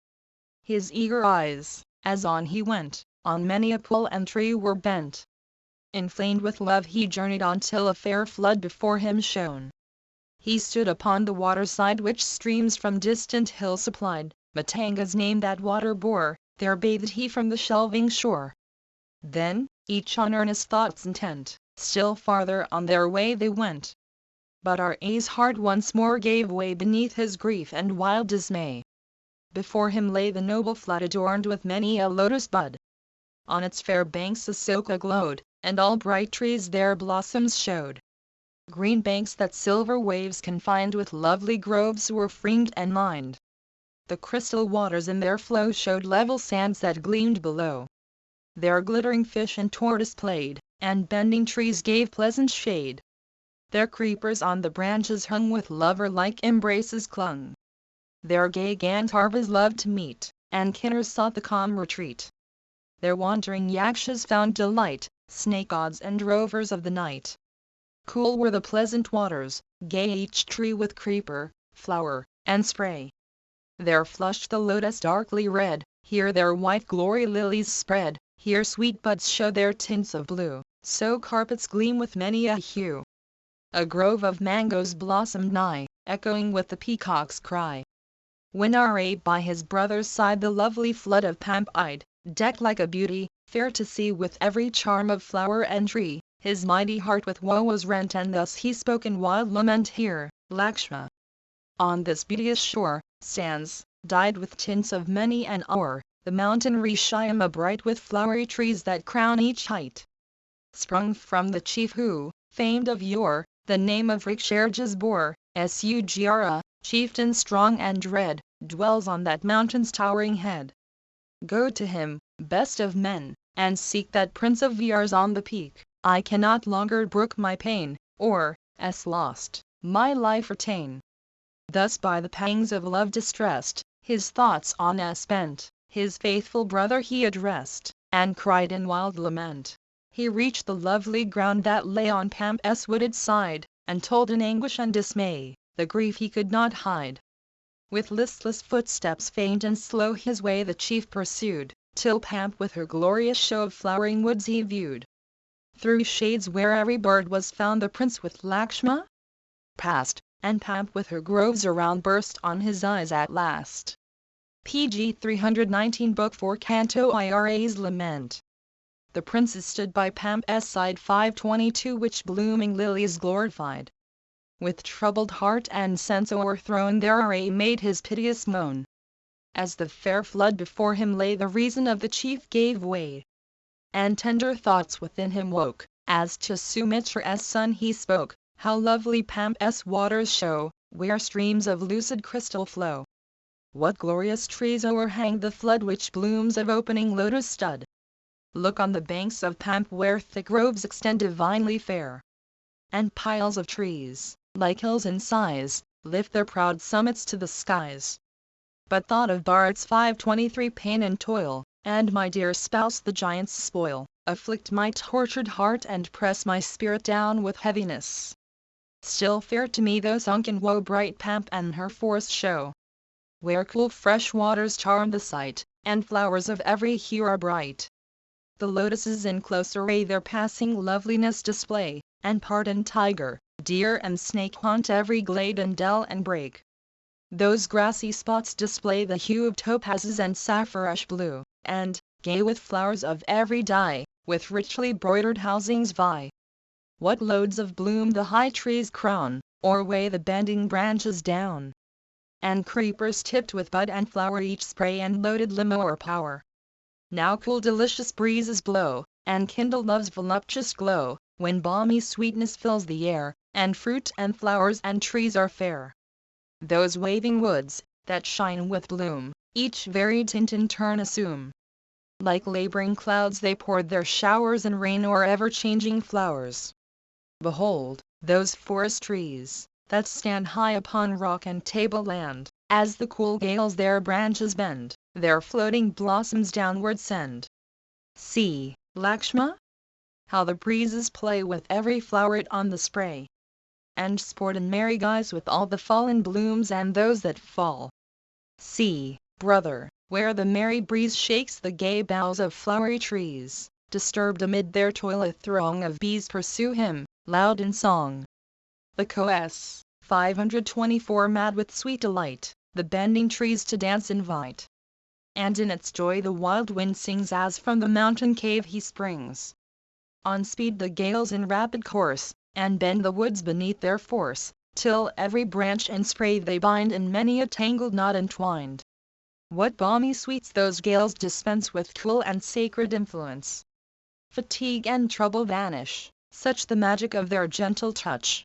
His eager eyes, as on he went, on many a pool and tree were bent. Inflamed with love he journeyed on till a fair flood before him shone. He stood upon the water side which streams from distant hills supplied, Matanga's name that water bore, there bathed he from the shelving shore. Then, each on earnest thoughts intent, still farther on their way they went. But Ra's heart once more gave way beneath his grief and wild dismay. Before him lay the noble flood adorned with many a lotus bud. On its fair banks Asoka glowed, and all bright trees their blossoms showed. Green banks that silver waves confined with lovely groves were fringed and lined. The crystal waters in their flow showed level sands that gleamed below. There glittering fish and tortoise played, and bending trees gave pleasant shade. Their creepers on the branches hung with lover-like embraces clung. There gay Gandharvas loved to meet, and kinners sought the calm retreat. There wandering yakshas found delight, snake gods and rovers of the night. Cool were the pleasant waters, gay each tree with creeper, flower, and spray. There flushed the lotus darkly red, here their white glory lilies spread, here sweet buds show their tints of blue, so carpets gleam with many a hue. A grove of mangoes blossomed nigh, echoing with the peacock's cry. When Ra by his brother's side the lovely flood of Pamp-eyed, decked like a beauty, fair to see with every charm of flower and tree, his mighty heart with woe was rent, and thus he spoke in wild lament, Hear, Lakshma. On this beauteous shore, stands, dyed with tints of many an hour, the mountain Rishima bright with flowery trees that crown each height. Sprung from the chief who, famed of yore, the name of Riksharjas bore, Sugra, chieftain strong and dread, dwells on that mountain's towering head. Go to him, best of men, and seek that prince of Vrs on the peak. I cannot longer brook my pain, or, as lost, my life retain. Thus by the pangs of love distressed, his thoughts on us spent, his faithful brother he addressed, and cried in wild lament. He reached the lovely ground that lay on Pampas' wooded side, and told in anguish and dismay, the grief he could not hide. With listless footsteps faint and slow his way the chief pursued, till Pamp with her glorious show of flowering woods he viewed. Through shades where every bird was found the prince with Lakshma passed, and Pamp with her groves around burst on his eyes at last. Pg 319 Book 4 Canto Ira's Lament. The princes stood by Pampas' side 522 which blooming lilies glorified. With troubled heart and sense o'erthrown their Ra made his piteous moan. As the fair flood before him lay the reason of the chief gave way, and tender thoughts within him woke, as to Sumitra's son he spoke, how lovely Pampas' waters show, where streams of lucid crystal flow. What glorious trees o'erhang the flood which blooms of opening lotus stud. Look on the banks of Pamp where thick groves extend divinely fair, and piles of trees, like hills in size, lift their proud summits to the skies. But thought of Bhart's 523 pain and toil, and my dear spouse the giant's spoil, afflict my tortured heart and press my spirit down with heaviness. Still fair to me though sunk in woe bright Pamp and her forest show, where cool fresh waters charm the sight, and flowers of every hue are bright. The lotuses in close array their passing loveliness display, and pardon tiger, deer and snake haunt every glade and dell and brake. Those grassy spots display the hue of topazes and sapphirish blue, and, gay with flowers of every dye, with richly broidered housings vie. What loads of bloom the high trees crown, or weigh the bending branches down, and creepers tipped with bud and flower each spray and loaded limb o'erpower. Now cool delicious breezes blow, and kindle love's voluptuous glow, when balmy sweetness fills the air, and fruit and flowers and trees are fair. Those waving woods, that shine with bloom, each varied tint in turn assume. Like laboring clouds they poured their showers and rain o'er ever-changing flowers. Behold, those forest trees, that stand high upon rock and table-land, as the cool gales their branches bend, their floating blossoms downward send. See, Lakshma, how the breezes play with every floweret on the spray, and sport in merry guise with all the fallen blooms and those that fall. See, brother, where the merry breeze shakes the gay boughs of flowery trees, disturbed amid their toil a throng of bees pursue him, loud in song. The Coes, 524 mad with sweet delight, the bending trees to dance invite. And in its joy the wild wind sings as from the mountain cave he springs. On speed the gales in rapid course, and bend the woods beneath their force, till every branch and spray they bind in many a tangled knot entwined. What balmy sweets those gales dispense with cool and sacred influence! Fatigue and trouble vanish, such the magic of their gentle touch.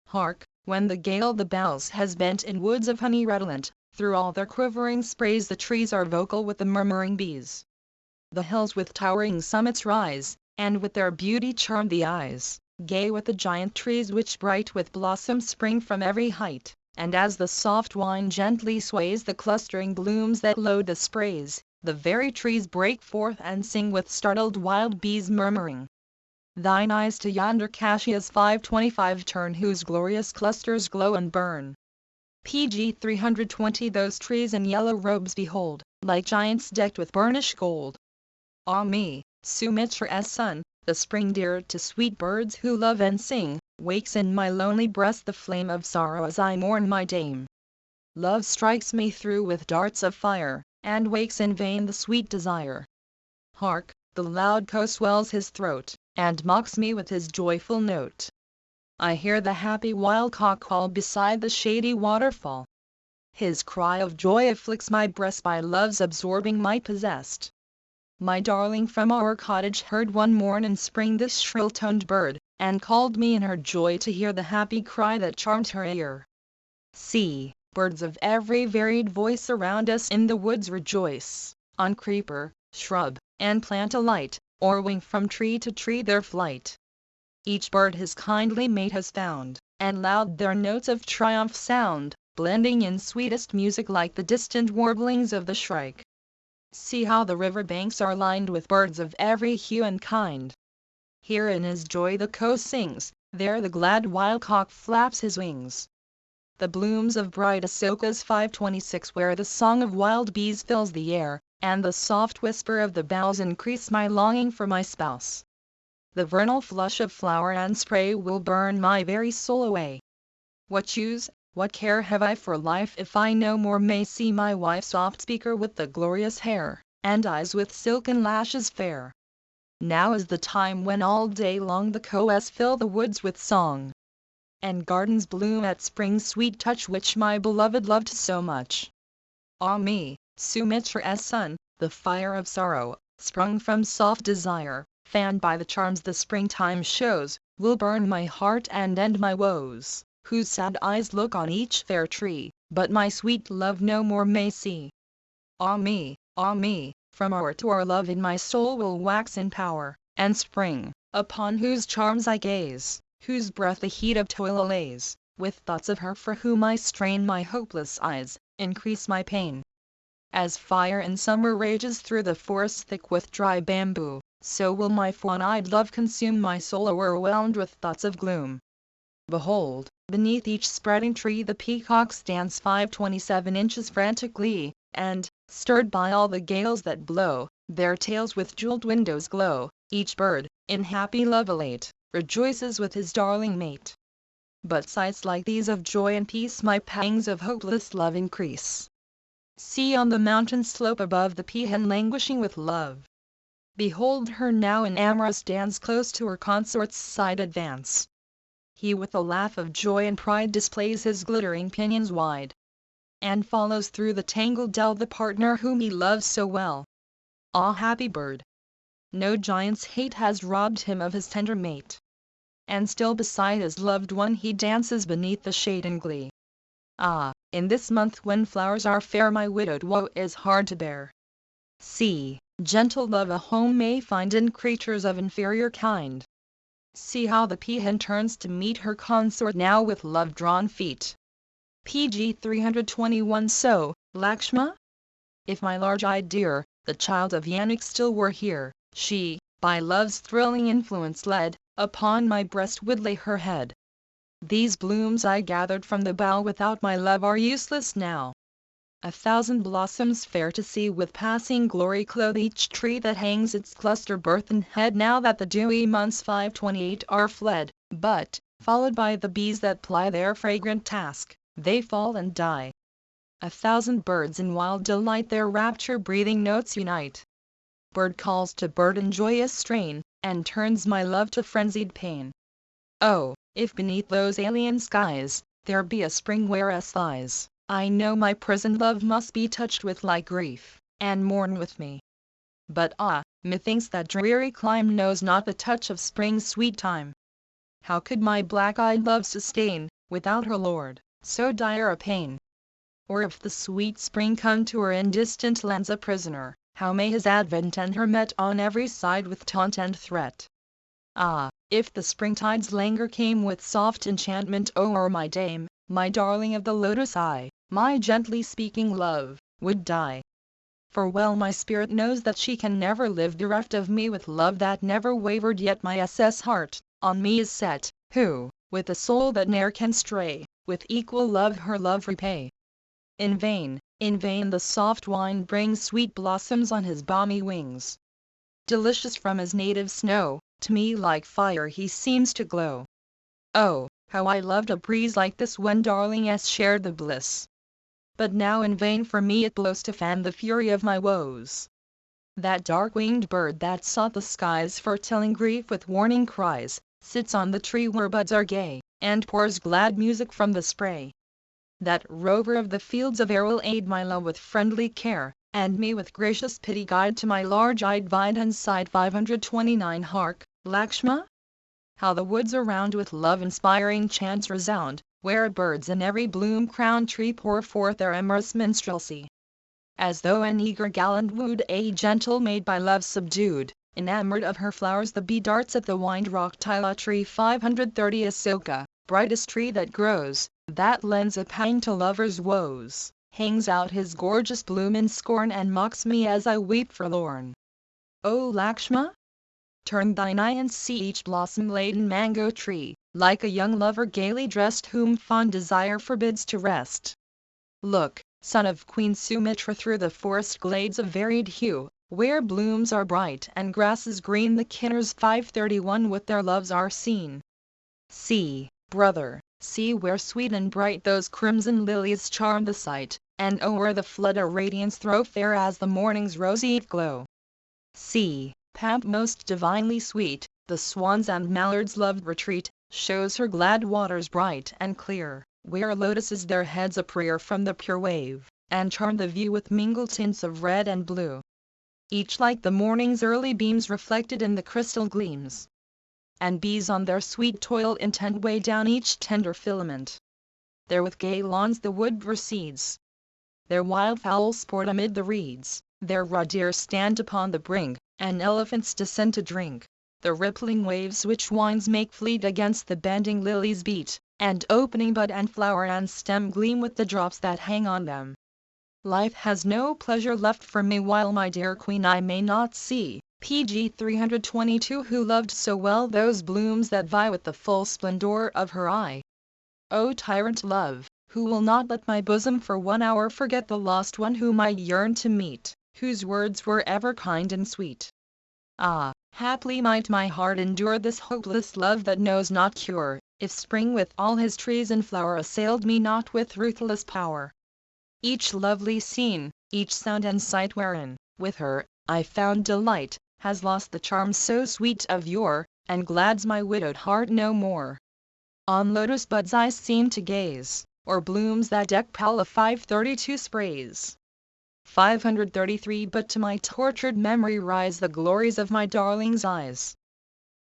Hark, when the gale the boughs has bent in woods of honey redolent, through all their quivering sprays the trees are vocal with the murmuring bees. The hills with towering summits rise, and with their beauty charm the eyes, gay with the giant trees which bright with blossom spring from every height, and as the soft wind gently sways the clustering blooms that load the sprays, the very trees break forth and sing with startled wild bees murmuring. Thine eyes to yonder cassia's 525 turn whose glorious clusters glow and burn. PG 320 Those trees in yellow robes behold, like giants decked with burnished gold. Ah me, Sumitra's son, the spring dear to sweet birds who love and sing, wakes in my lonely breast the flame of sorrow as I mourn my dame. Love strikes me through with darts of fire, and wakes in vain the sweet desire. Hark, the loud coe swells his throat, and mocks me with his joyful note. I hear the happy wild cock call beside the shady waterfall. His cry of joy afflicts my breast by love's absorbing might possessed. My darling from our cottage heard one morn in spring this shrill-toned bird, and called me in her joy to hear the happy cry that charmed her ear. See, birds of every varied voice around us in the woods rejoice, on creeper, shrub, and plant alight, or wing from tree to tree their flight. Each bird his kindly mate has found, and loud their notes of triumph sound, blending in sweetest music like the distant warblings of the shrike. See how the river banks are lined with birds of every hue and kind. Here in his joy the coe sings, there the glad wild cock flaps his wings. The blooms of bright Asoka's 526 where the song of wild bees fills the air, and the soft whisper of the boughs increase my longing for my spouse. The vernal flush of flower and spray will burn my very soul away. What use, what care have I for life if I no more may see my wife soft speaker with the glorious hair, and eyes with silken lashes fair? Now is the time when all day long the coes fill the woods with song, and gardens bloom at spring's sweet touch which my beloved loved so much. Ah me, Sumitra's son, the fire of sorrow, sprung from soft desire, fanned by the charms the springtime shows, will burn my heart and end my woes, whose sad eyes look on each fair tree, but my sweet love no more may see. Ah me, from hour to hour love in my soul will wax in power, and spring, upon whose charms I gaze, whose breath the heat of toil allays, with thoughts of her for whom I strain my hopeless eyes, increase my pain. As fire in summer rages through the forest thick with dry bamboo, so will my fawn-eyed love consume my soul o'erwhelmed with thoughts of gloom. Behold, beneath each spreading tree the peacock stands 527 inches frantically, and, stirred by all the gales that blow, their tails with jeweled windows glow. Each bird, in happy love elate, rejoices with his darling mate. But sights like these of joy and peace my pangs of hopeless love increase. See on the mountain slope above the peahen languishing with love. Behold her now in amorous dance close to her consort's side advance. He with a laugh of joy and pride displays his glittering pinions wide, and follows through the tangled dell the partner whom he loves so well. Ah, happy bird! No giant's hate has robbed him of his tender mate, and still beside his loved one he dances beneath the shade in glee. Ah, in this month when flowers are fair my widowed woe is hard to bear. See, gentle love a home may find in creatures of inferior kind. See how the peahen turns to meet her consort now with love-drawn feet. PG 321. So, Lakshma? If my large-eyed dear, the child of Yanik still were here, she, by love's thrilling influence led, upon my breast would lay her head. These blooms I gathered from the bough without my love are useless now. 1,000 blossoms fair to see with passing glory clothe each tree that hangs its cluster burthened head now that the dewy months 528 are fled, but, followed by the bees that ply their fragrant task, they fall and die. 1,000 birds in wild delight their rapture-breathing notes unite. Bird calls to bird in joyous strain, and turns my love to frenzied pain. Oh, if beneath those alien skies, there be a spring where S lies, I know my prisoned love must be touched with like grief, and mourn with me. But ah, methinks that dreary clime knows not the touch of spring's sweet time. How could my black-eyed love sustain, without her lord, so dire a pain? Or if the sweet spring come to her in distant lands a prisoner, how may his advent and her met on every side with taunt and threat? Ah, if the springtide's languor came with soft enchantment o'er my dame, my darling of the lotus eye, my gently speaking love, would die. For well my spirit knows that she can never live bereft of me with love that never wavered yet my SS heart, on me is set, who, with a soul that ne'er can stray, with equal love her love repay. In vain the soft wind brings sweet blossoms on his balmy wings. Delicious from his native snow, to me like fire he seems to glow. Oh, how I loved a breeze like this when darling S shared the bliss. But now in vain for me it blows to fan the fury of my woes. That dark-winged bird that sought the skies foretelling grief with warning cries, sits on the tree where buds are gay, and pours glad music from the spray. That rover of the fields of air will aid my love with friendly care, and me with gracious pity guide to my large-eyed vine and side 529. Hark, Lakshma? How the woods around with love-inspiring chants resound, where birds in every bloom-crowned tree pour forth their amorous minstrelsy. As though an eager gallant wooed a gentle maid by love subdued, enamored of her flowers the bee darts at the wind-rocked tila tree 530 Asoka, brightest tree that grows, that lends a pang to lovers' woes, hangs out his gorgeous bloom in scorn and mocks me as I weep forlorn. O Lakshma? Turn thine eye and see each blossom-laden mango tree, like a young lover gaily dressed whom fond desire forbids to rest. Look, son of Queen Sumitra, through the forest glades of varied hue, where blooms are bright and grasses green the kinners 531 with their loves are seen. See, brother, see where sweet and bright those crimson lilies charm the sight, and o'er the flood a radiance throw fair as the morning's rose-eve glow. See, pamp most divinely sweet, the swans and mallards' loved retreat, shows her glad waters bright and clear, where lotuses their heads uprear from the pure wave, and charm the view with mingled tints of red and blue. Each like the morning's early beams reflected in the crystal gleams. And bees on their sweet toil intent weigh down each tender filament. There with gay lawns the wood proceeds. Their wildfowl sport amid the reeds, their raw deer stand upon the brink, and elephants descend to drink. The rippling waves which winds make fleet against the bending lilies beat, and opening bud and flower and stem gleam with the drops that hang on them. Life has no pleasure left for me while my dear queen I may not see, PG 322 Who loved so well those blooms that vie with the full splendor of her eye? O tyrant love, who will not let my bosom for 1 hour forget the lost one whom I yearn to meet, whose words were ever kind and sweet. Ah, haply might my heart endure this hopeless love that knows not cure, if spring with all his trees in flower assailed me not with ruthless power. Each lovely scene, each sound and sight wherein, with her, I found delight, has lost the charm so sweet of yore, and glads my widowed heart no more. On lotus buds I seem to gaze, or blooms that deck Paula 532 sprays. 533 But to my tortured memory rise the glories of my darling's eyes.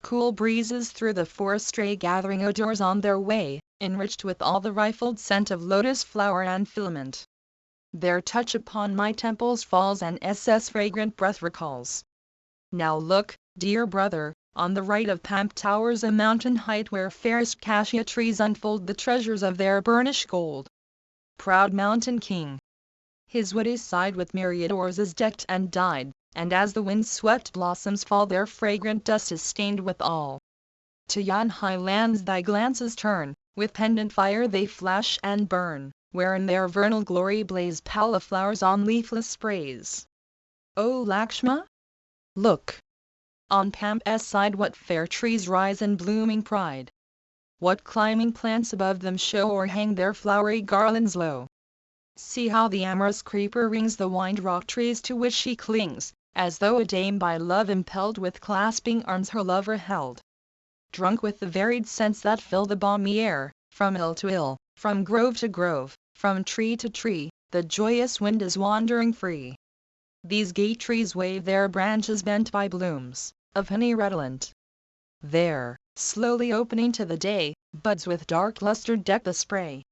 Cool breezes through the forest stray gathering odors on their way, enriched with all the rifled scent of lotus flower and filament. Their touch upon my temples falls and ss fragrant breath recalls. Now look, dear brother, on the right of Pamp towers a mountain height where fairest cassia trees unfold the treasures of their burnished gold. Proud mountain king! His woody side with myriad oars is decked and dyed, and as the wind-swept blossoms fall their fragrant dust is stained with all. To yon high lands thy glances turn, with pendant fire they flash and burn, where in their vernal glory blaze Paula flowers on leafless sprays. O Lakshma? Look! On Pamp's side what fair trees rise in blooming pride! What climbing plants above them show or hang their flowery garlands low! See how the amorous creeper rings the wind rock trees to which she clings, as though a dame by love impelled with clasping arms her lover held. Drunk with the varied scents that fill the balmy air, from hill to hill, from grove to grove, from tree to tree, the joyous wind is wandering free. These gay trees wave their branches bent by blooms of honey redolent. There, slowly opening to the day, buds with dark lustre deck the spray.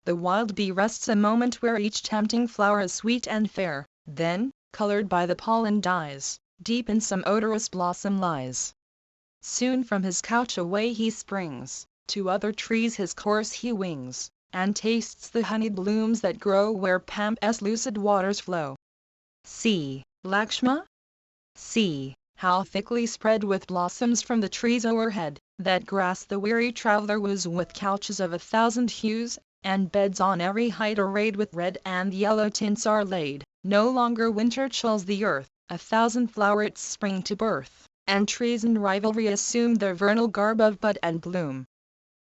The wild bee rests a moment where each tempting flower is sweet and fair, then, colored by the pollen dyes, deep in some odorous blossom lies. Soon from his couch away he springs, to other trees his course he wings, and tastes the honeyed blooms that grow where Pamp's lucid waters flow. See, Lakshma? See, how thickly spread with blossoms from the trees o'erhead, that grass the weary traveler woos with couches of 1,000 hues, and beds on every height arrayed with red and yellow tints are laid. No longer winter chills the earth, 1,000 flowerets spring to birth, and trees in rivalry assume their vernal garb of bud and bloom.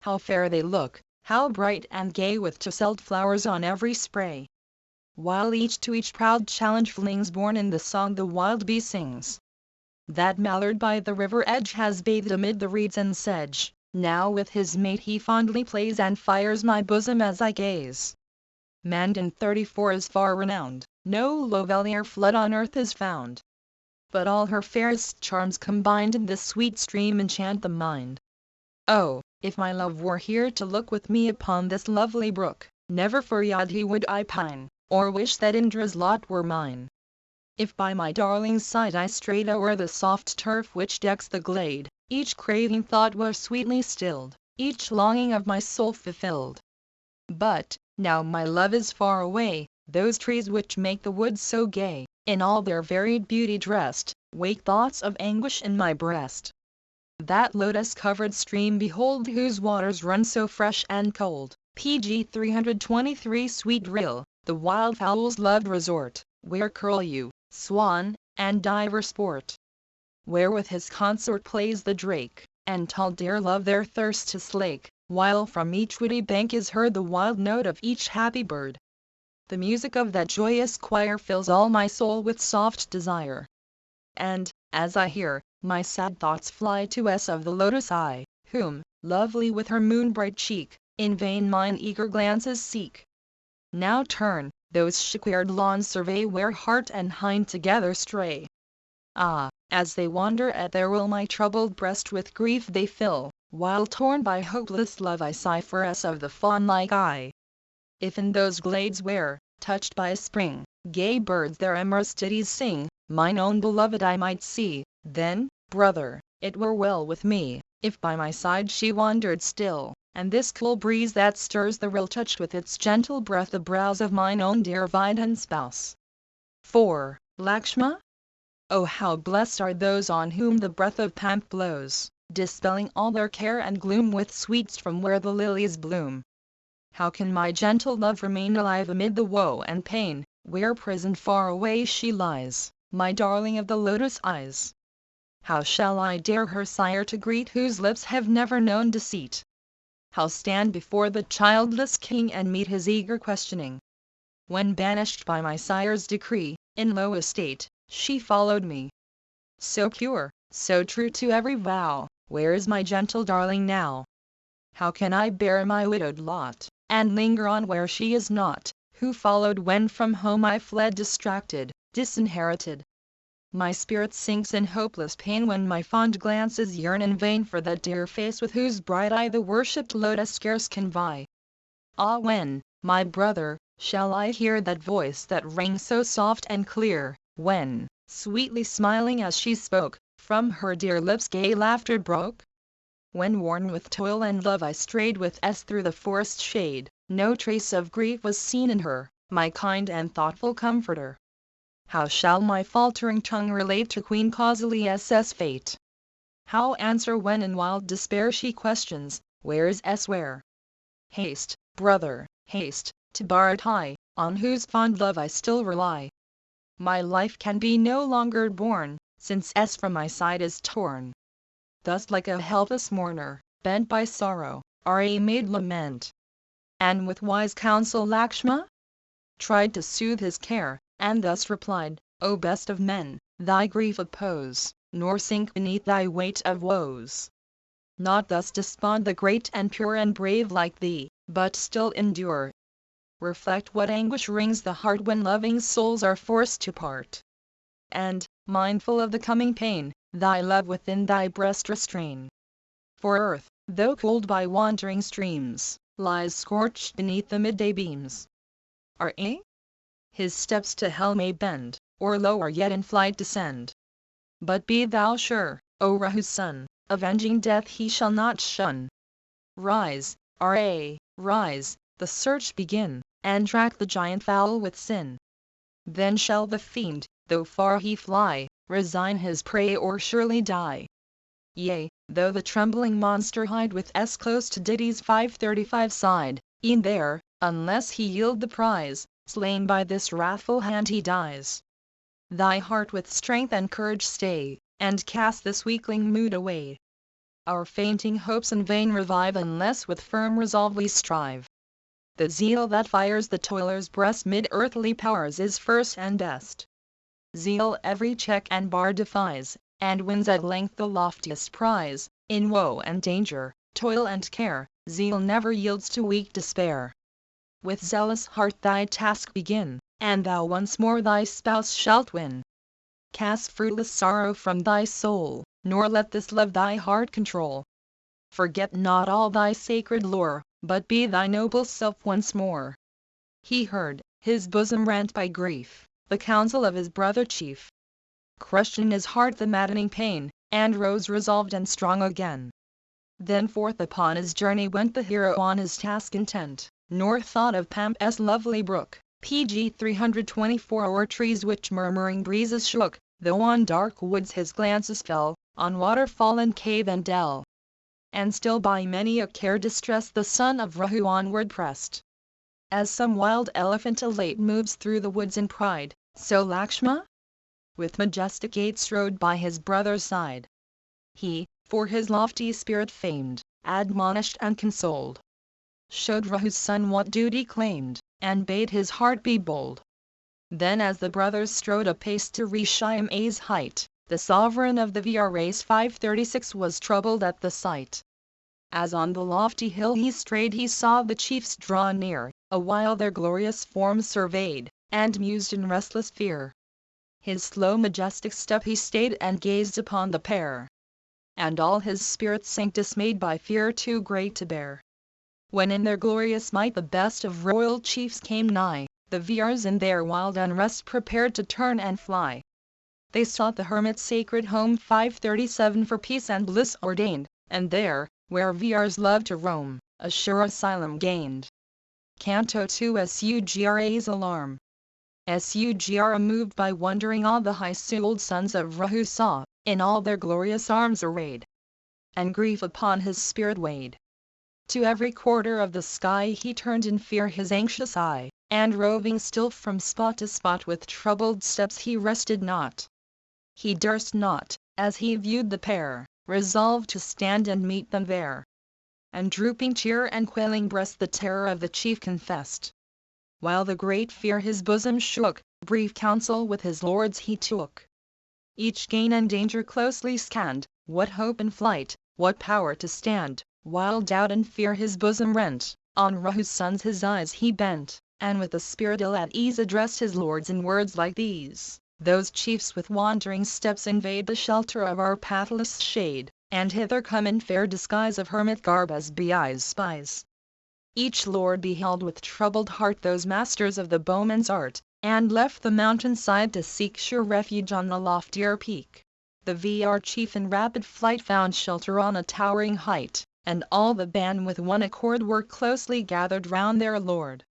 How fair they look, how bright and gay with tasselled flowers on every spray! While each to each proud challenge flings born in the song the wild bee sings. That mallard by the river edge has bathed amid the reeds and sedge. Now with his mate he fondly plays and fires my bosom as I gaze. Mandan 34 is far renowned, no Lovelier flood on earth is found. But all her fairest charms combined in this sweet stream enchant the mind. Oh, if my love were here to look with me upon this lovely brook, never for Yadhi would I pine, or wish that Indra's lot were mine. If by my darling's side I strayed o'er the soft turf which decks the glade, each craving thought were sweetly stilled, each longing of my soul fulfilled. But, now my love is far away, those trees which make the woods so gay, in all their varied beauty dressed, wake thoughts of anguish in my breast. That lotus-covered stream behold whose waters run so fresh and cold, PG 323 Sweet Rill, the wild fowl's loved resort, where curlew, swan, and diver sport. Where with his consort plays the drake, and tall deer love their thirst to slake, while from each woody bank is heard the wild note of each happy bird. The music of that joyous choir fills all my soul with soft desire. And, as I hear, my sad thoughts fly to S of the lotus eye, whom, lovely with her moon-bright cheek, in vain mine eager glances seek. Now turn, those shiquared lawns survey where heart and hind together stray. Ah, as they wander at their will my troubled breast with grief they fill, while torn by hopeless love I sigh for S of the fawn-like eye. If in those glades where, touched by spring, gay birds their amorous ditties sing, mine own beloved I might see, then, brother, it were well with me, if by my side she wandered still, and this cool breeze that stirs the rill touched with its gentle breath the brows of mine own dear Vidhan spouse. 4. Lakshma? Oh, how blessed are those on whom the breath of Pamp blows, dispelling all their care and gloom with sweets from where the lilies bloom. How can my gentle love remain alive amid the woe and pain, where prisoned far away she lies, my darling of the lotus eyes? How shall I dare her sire to greet whose lips have never known deceit? How stand before the childless king and meet his eager questioning? When banished by my sire's decree, in low estate, she followed me. So pure, so true to every vow, where is my gentle darling now? How can I bear my widowed lot, and linger on where she is not, who followed when from home I fled distracted, disinherited? My spirit sinks in hopeless pain when my fond glances yearn in vain for that dear face with whose bright eye the worshipped lotus scarce can vie. Ah, when, my brother, shall I hear that voice that rang so soft and clear, when, sweetly smiling as she spoke, from her dear lips gay laughter broke? When worn with toil and love I strayed with through the forest shade, no trace of grief was seen in her, my kind and thoughtful comforter. How shall my faltering tongue relate to Queen Causilius's fate? How answer when in wild despair she questions, where is where? Haste, brother, haste, to Baratai, on whose fond love I still rely. My life can be no longer borne, since from my side is torn. Thus like a helpless mourner, bent by sorrow, Ra made lament. And with wise counsel Lakshma tried to soothe his care, and thus replied, O best of men, thy grief oppose, nor sink beneath thy weight of woes. Not thus despond the great and pure and brave like thee, but still endure. Reflect what anguish wrings the heart when loving souls are forced to part. And, mindful of the coming pain, thy love within thy breast restrain. For earth, though cooled by wandering streams, lies scorched beneath the midday beams. Ra? His steps to hell may bend, or lower yet in flight descend. But be thou sure, O Rahu's son, avenging death he shall not shun. Rise, Ra, rise, the search begin, and track the giant foul with sin. Then shall the fiend, though far he fly, resign his prey or surely die. Yea, though the trembling monster hide with close to Ditti's 535 side, e'en there, unless he yield the prize, slain by this wrathful hand he dies. Thy heart with strength and courage stay, and cast this weakling mood away. Our fainting hopes in vain revive unless with firm resolve we strive. The zeal that fires the toiler's breast mid earthly powers is first and best. Zeal every check and bar defies, and wins at length the loftiest prize. In woe and danger, toil and care, zeal never yields to weak despair. With zealous heart thy task begin, and thou once more thy spouse shalt win. Cast fruitless sorrow from thy soul, nor let this love thy heart control. Forget not all thy sacred lore, but be thy noble self once more. He heard, his bosom rent by grief, the counsel of his brother chief. Crushed in his heart the maddening pain, and rose resolved and strong again. Then forth upon his journey went the hero on his task intent, nor thought of Pamp's lovely brook, pg 324 or trees which murmuring breezes shook, though on dark woods his glances fell, on waterfall and cave and dell. And still by many a care distressed the son of Rahu onward pressed. As some wild elephant elate moves through the woods in pride, so Lakshma with majestic gait strode by his brother's side. He, for his lofty spirit famed, admonished and consoled, showed Rahu's son what duty claimed, and bade his heart be bold. Then as the brothers strode apace to reach Shima's height, the sovereign of the Vras 536 was troubled at the sight. As on the lofty hill he strayed he saw the chiefs draw near, awhile their glorious forms surveyed, and mused in restless fear. His slow majestic step he stayed and gazed upon the pair. And all his spirit sank dismayed by fear too great to bear. When in their glorious might the best of royal chiefs came nigh, the Vras in their wild unrest prepared to turn and fly. They sought the hermit's sacred home 537 for peace and bliss ordained, and there, where Vras love to roam, a sure asylum gained. Canto 2 Sugra's Alarm. Sugr moved by wondering all the high-souled sons of Rahu saw, in all their glorious arms arrayed. And grief upon his spirit weighed. To every quarter of the sky he turned in fear his anxious eye, and roving still from spot to spot with troubled steps he rested not. He durst not, as he viewed the pair, resolve to stand and meet them there. And drooping cheer and quailing breast the terror of the chief confessed. While the great fear his bosom shook, brief counsel with his lords he took. Each gain and danger closely scanned, what hope and flight, what power to stand, while doubt and fear his bosom rent, on Rahu's sons his eyes he bent, and with a spirit ill at ease addressed his lords in words like these. Those chiefs with wandering steps invade the shelter of our pathless shade, and hither come in fair disguise of hermit garb as Bi's spies. Each lord beheld with troubled heart those masters of the bowman's art, and left the mountain side to seek sure refuge on the loftier peak. The Vr chief in rapid flight found shelter on a towering height, and all the band with one accord were closely gathered round their lord.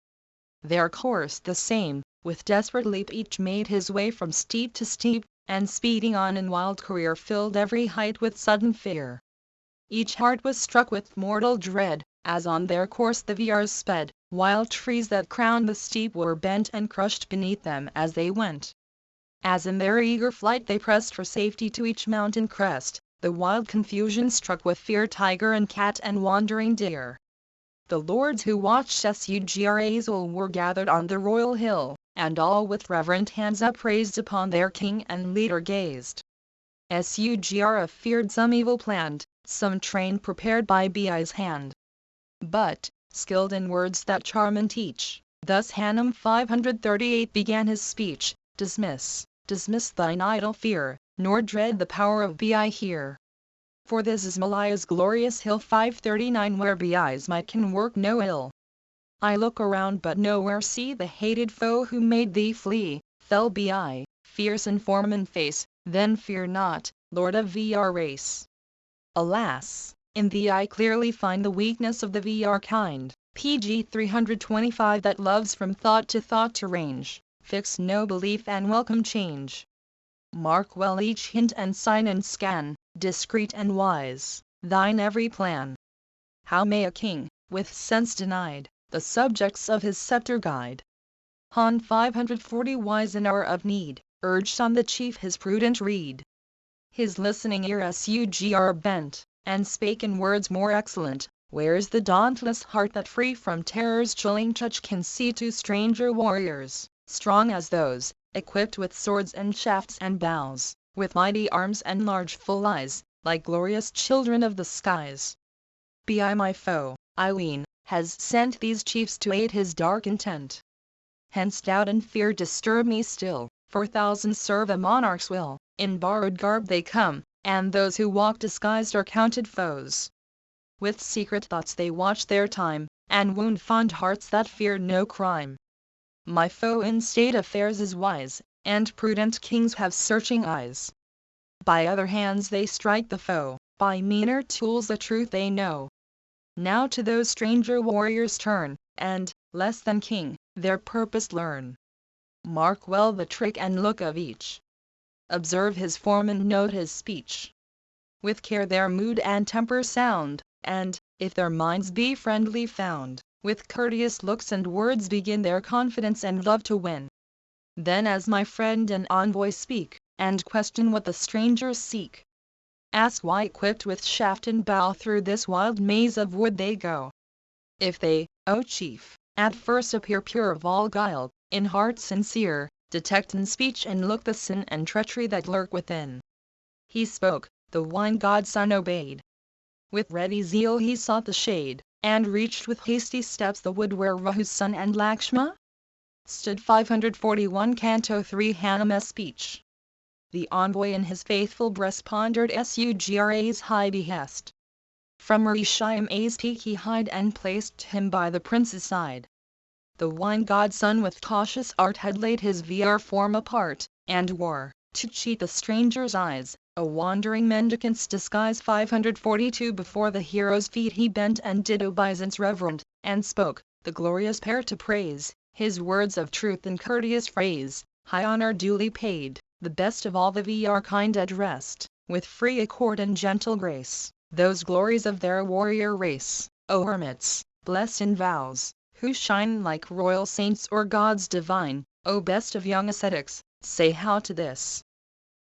Their course the same, with desperate leap each made his way from steep to steep, and speeding on in wild career filled every height with sudden fear. Each heart was struck with mortal dread, as on their course the Vrs sped, while trees that crowned the steep were bent and crushed beneath them as they went. As in their eager flight they pressed for safety to each mountain crest, the wild confusion struck with fear tiger and cat and wandering deer. The lords who watched Sugr Azul were gathered on the royal hill, and all with reverent hands upraised upon their king and leader gazed. Sugr feared some evil planned, some train prepared by Bi's hand. But, skilled in words that charm and teach, thus Hanum 538 began his speech, dismiss thine idle fear, nor dread the power of Bi here. For this is Malaya's glorious hill 539 where Bi's might can work no ill. I look around but nowhere see the hated foe who made thee flee, fell Bi, fierce in form and face, then fear not, lord of Vr race. Alas, in thee I clearly find the weakness of the Vr kind, PG 325 that loves from thought to range, fix no belief and welcome change. Mark well each hint and sign and scan, discreet and wise, thine every plan. How may a king, with sense denied, the subjects of his scepter guide? Han 540 wise in hour of need, urged on the chief his prudent rede. His listening ear Sugr bent, and spake in words more excellent. Where's the dauntless heart that free from terror's chilling touch can see two stranger warriors, strong as those, equipped with swords and shafts and bows, with mighty arms and large full eyes, like glorious children of the skies? Bi my foe, I ween, has sent these chiefs to aid his dark intent. Hence doubt and fear disturb me still, for thousands serve a monarch's will, in borrowed garb they come, and those who walk disguised are counted foes. With secret thoughts they watch their time, and wound fond hearts that fear no crime. My foe in state affairs is wise, and prudent kings have searching eyes. By other hands they strike the foe, by meaner tools the truth they know. Now to those stranger warriors turn, and, less than king, their purpose learn. Mark well the trick and look of each. Observe his form and note his speech. With care their mood and temper sound, and, if their minds be friendly found, with courteous looks and words begin their confidence and love to win. Then as my friend and envoy speak, and question what the strangers seek. Ask why equipped with shaft and bow through this wild maze of wood they go. If they, O chief, at first appear pure of all guile, in heart sincere, detect in speech and look the sin and treachery that lurk within. He spoke, the wine god's son obeyed. With ready zeal he sought the shade, and reached with hasty steps the wood where Rahu's son and Lakshma stood. 541 Canto 3 Hanuma's speech. The envoy in his faithful breast pondered Sugra's high behest. From Rishima's peak he hied and placed him by the prince's side. The wine god's son with cautious art had laid his Vr form apart, and wore, to cheat the stranger's eyes, a wandering mendicant's disguise. 542 Before the hero's feet he bent and did obeisance reverent, and spoke, the glorious pair to praise. His words of truth and courteous phrase, high honor duly paid, the best of all the VR kind addressed, with free accord and gentle grace, those glories of their warrior race, O hermits, blessed in vows, who shine like royal saints or gods divine, O best of young ascetics, say how to this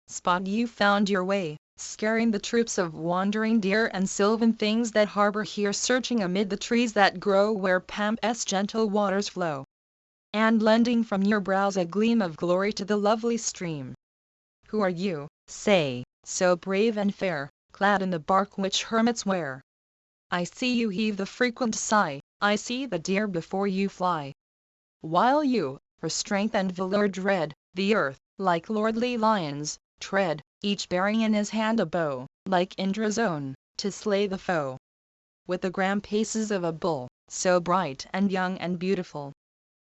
spot you found your way, scaring the troops of wandering deer and sylvan things that harbor here, searching amid the trees that grow where Pampas gentle waters flow, and lending from your brows a gleam of glory to the lovely stream. Who are you, say, so brave and fair, clad in the bark which hermits wear? I see you heave the frequent sigh, I see the deer before you fly, while you, for strength and valor dread, the earth, like lordly lions, tread, each bearing in his hand a bow, like Indra's own, to slay the foe. With the grand paces of a bull, so bright and young and beautiful,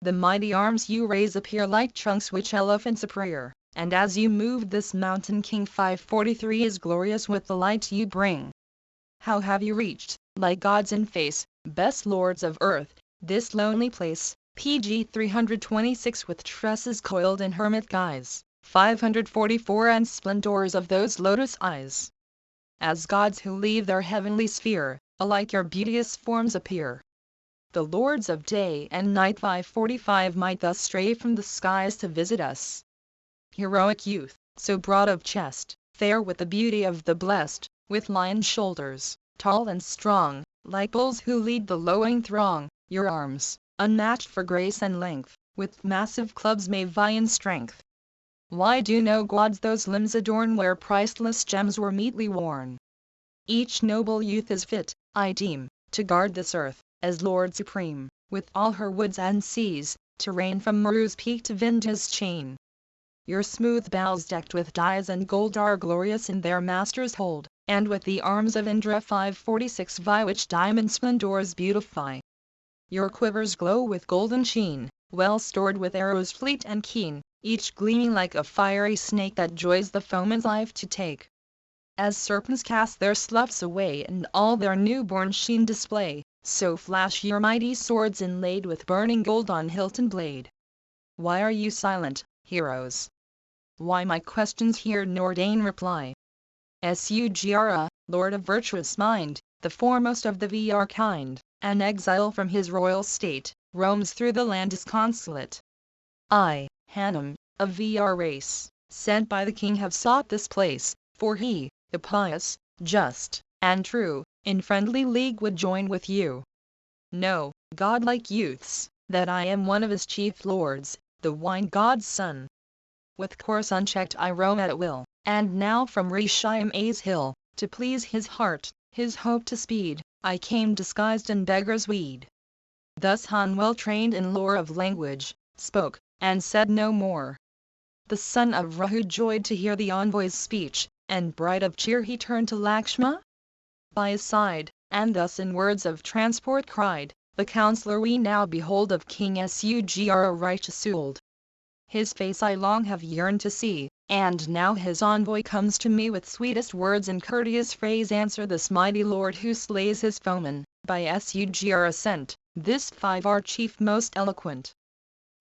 the mighty arms you raise appear like trunks which elephants uprear, and as you move this mountain king 543 is glorious with the light you bring. How have you reached, like gods in face, best lords of earth, this lonely place? PG 326 with tresses coiled in hermit guise, 544 and splendors of those lotus eyes. As gods who leave their heavenly sphere, alike your beauteous forms appear. The lords of day and night 545 might thus stray from the skies to visit us. Heroic youth, so broad of chest, fair with the beauty of the blessed, with lion shoulders, tall and strong, like bulls who lead the lowing throng, your arms, unmatched for grace and length, with massive clubs may vie in strength. Why do no gods those limbs adorn where priceless gems were meetly worn? Each noble youth is fit, I deem, to guard this earth, as Lord Supreme, with all her woods and seas, to reign from Meru's peak to Vindhya's chain. Your smooth boughs decked with dyes and gold are glorious in their master's hold, and with the arms of Indra 546 vie which diamond splendors beautify. Your quivers glow with golden sheen, well stored with arrows fleet and keen, each gleaming like a fiery snake that joys the foeman's life to take. As serpents cast their sloughs away and all their new-born sheen display, so flash your mighty swords inlaid with burning gold on hilt and blade. Why are you silent, heroes? Why my questions hear nor deign reply? Sugra, lord of virtuous mind, the foremost of the VR kind, an exile from his royal state, roams through the land disconsolate. I, Hanum, of VR race, sent by the king have sought this place, for he, the pious, just, and true, in friendly league would join with you. Know, godlike youths, that I am one of his chief lords, the wine god's son. With course unchecked I roam at will, and now from Rishima's hill, to please his heart, his hope to speed, I came disguised in beggar's weed. Thus Han, well trained in lore of language, spoke, and said no more. The son of Rahu joyed to hear the envoy's speech, and bright of cheer he turned to Lakshma by his side, and thus in words of transport cried, the counselor we now behold of King Sugra righteous old. His face I long have yearned to see, and now his envoy comes to me with sweetest words and courteous phrase answer this mighty lord who slays his foeman, by Sugra sent, this 5R chief most eloquent.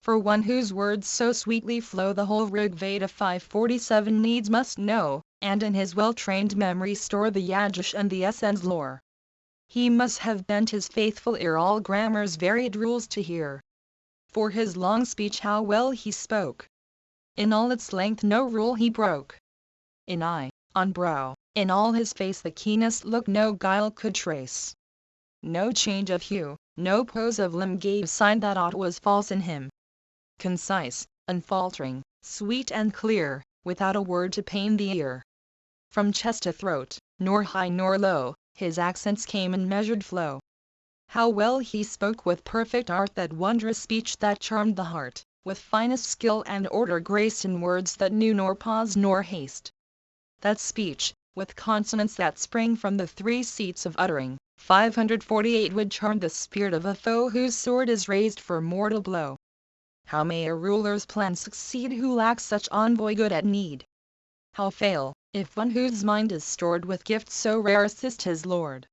For one whose words so sweetly flow the whole Rig Veda 547 needs must know, and in his well-trained memory store the Yajush and the Essence lore. He must have bent his faithful ear all grammar's varied rules to hear. For his long speech how well he spoke! In all its length no rule he broke. In eye, on brow, in all his face the keenest look no guile could trace. No change of hue, no pose of limb gave sign that aught was false in him. Concise, unfaltering, sweet and clear, without a word to pain the ear. From chest to throat, nor high nor low, his accents came in measured flow. How well he spoke with perfect art, that wondrous speech that charmed the heart, with finest skill and order graced in words that knew nor pause nor haste. That speech, with consonants that sprang from the three seats of uttering, 548 would charm the spirit of a foe whose sword is raised for mortal blow. How may a ruler's plan succeed who lacks such envoy good at need? How fail, if one whose mind is stored with gifts so rare assist his lord?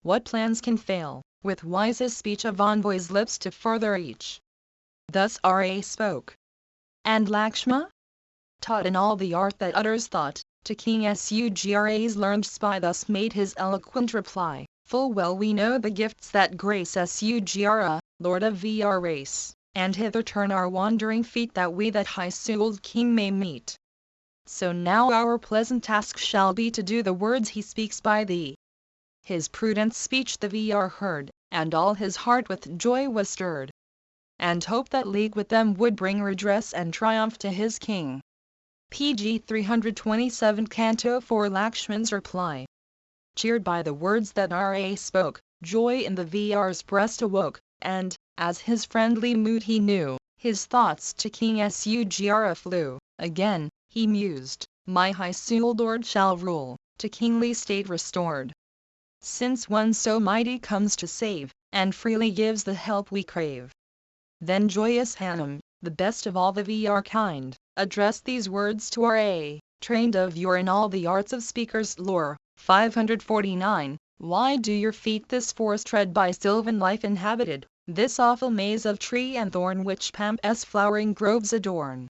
What plans can fail, with wisest speech of envoy's lips to further each? Thus Ra spoke. And Lakshma, taught in all the art that utters thought, to King Sugra's learned spy thus made his eloquent reply: full well we know the gifts that grace Sugra, lord of our race, and hither turn our wandering feet that we that high-souled king may meet. So now our pleasant task shall be to do the words he speaks by thee. His prudent speech the Vr heard, and all his heart with joy was stirred, and hope that league with them would bring redress and triumph to his king. PG 327 Canto 4 Lakshman's reply. Cheered by the words that Ra spoke, joy in the Vr's breast awoke, and, as his friendly mood he knew, his thoughts to King Sugra flew. Again, he mused, my high-souled lord shall rule, to kingly state restored. Since one so mighty comes to save, and freely gives the help we crave. Then joyous Hanum, the best of all the Vr kind, addressed these words to Ra, trained of yore in all the arts of speaker's lore. 549. Why do your feet this forest tread by sylvan life inhabited, this awful maze of tree and thorn which Pampas flowering groves adorn?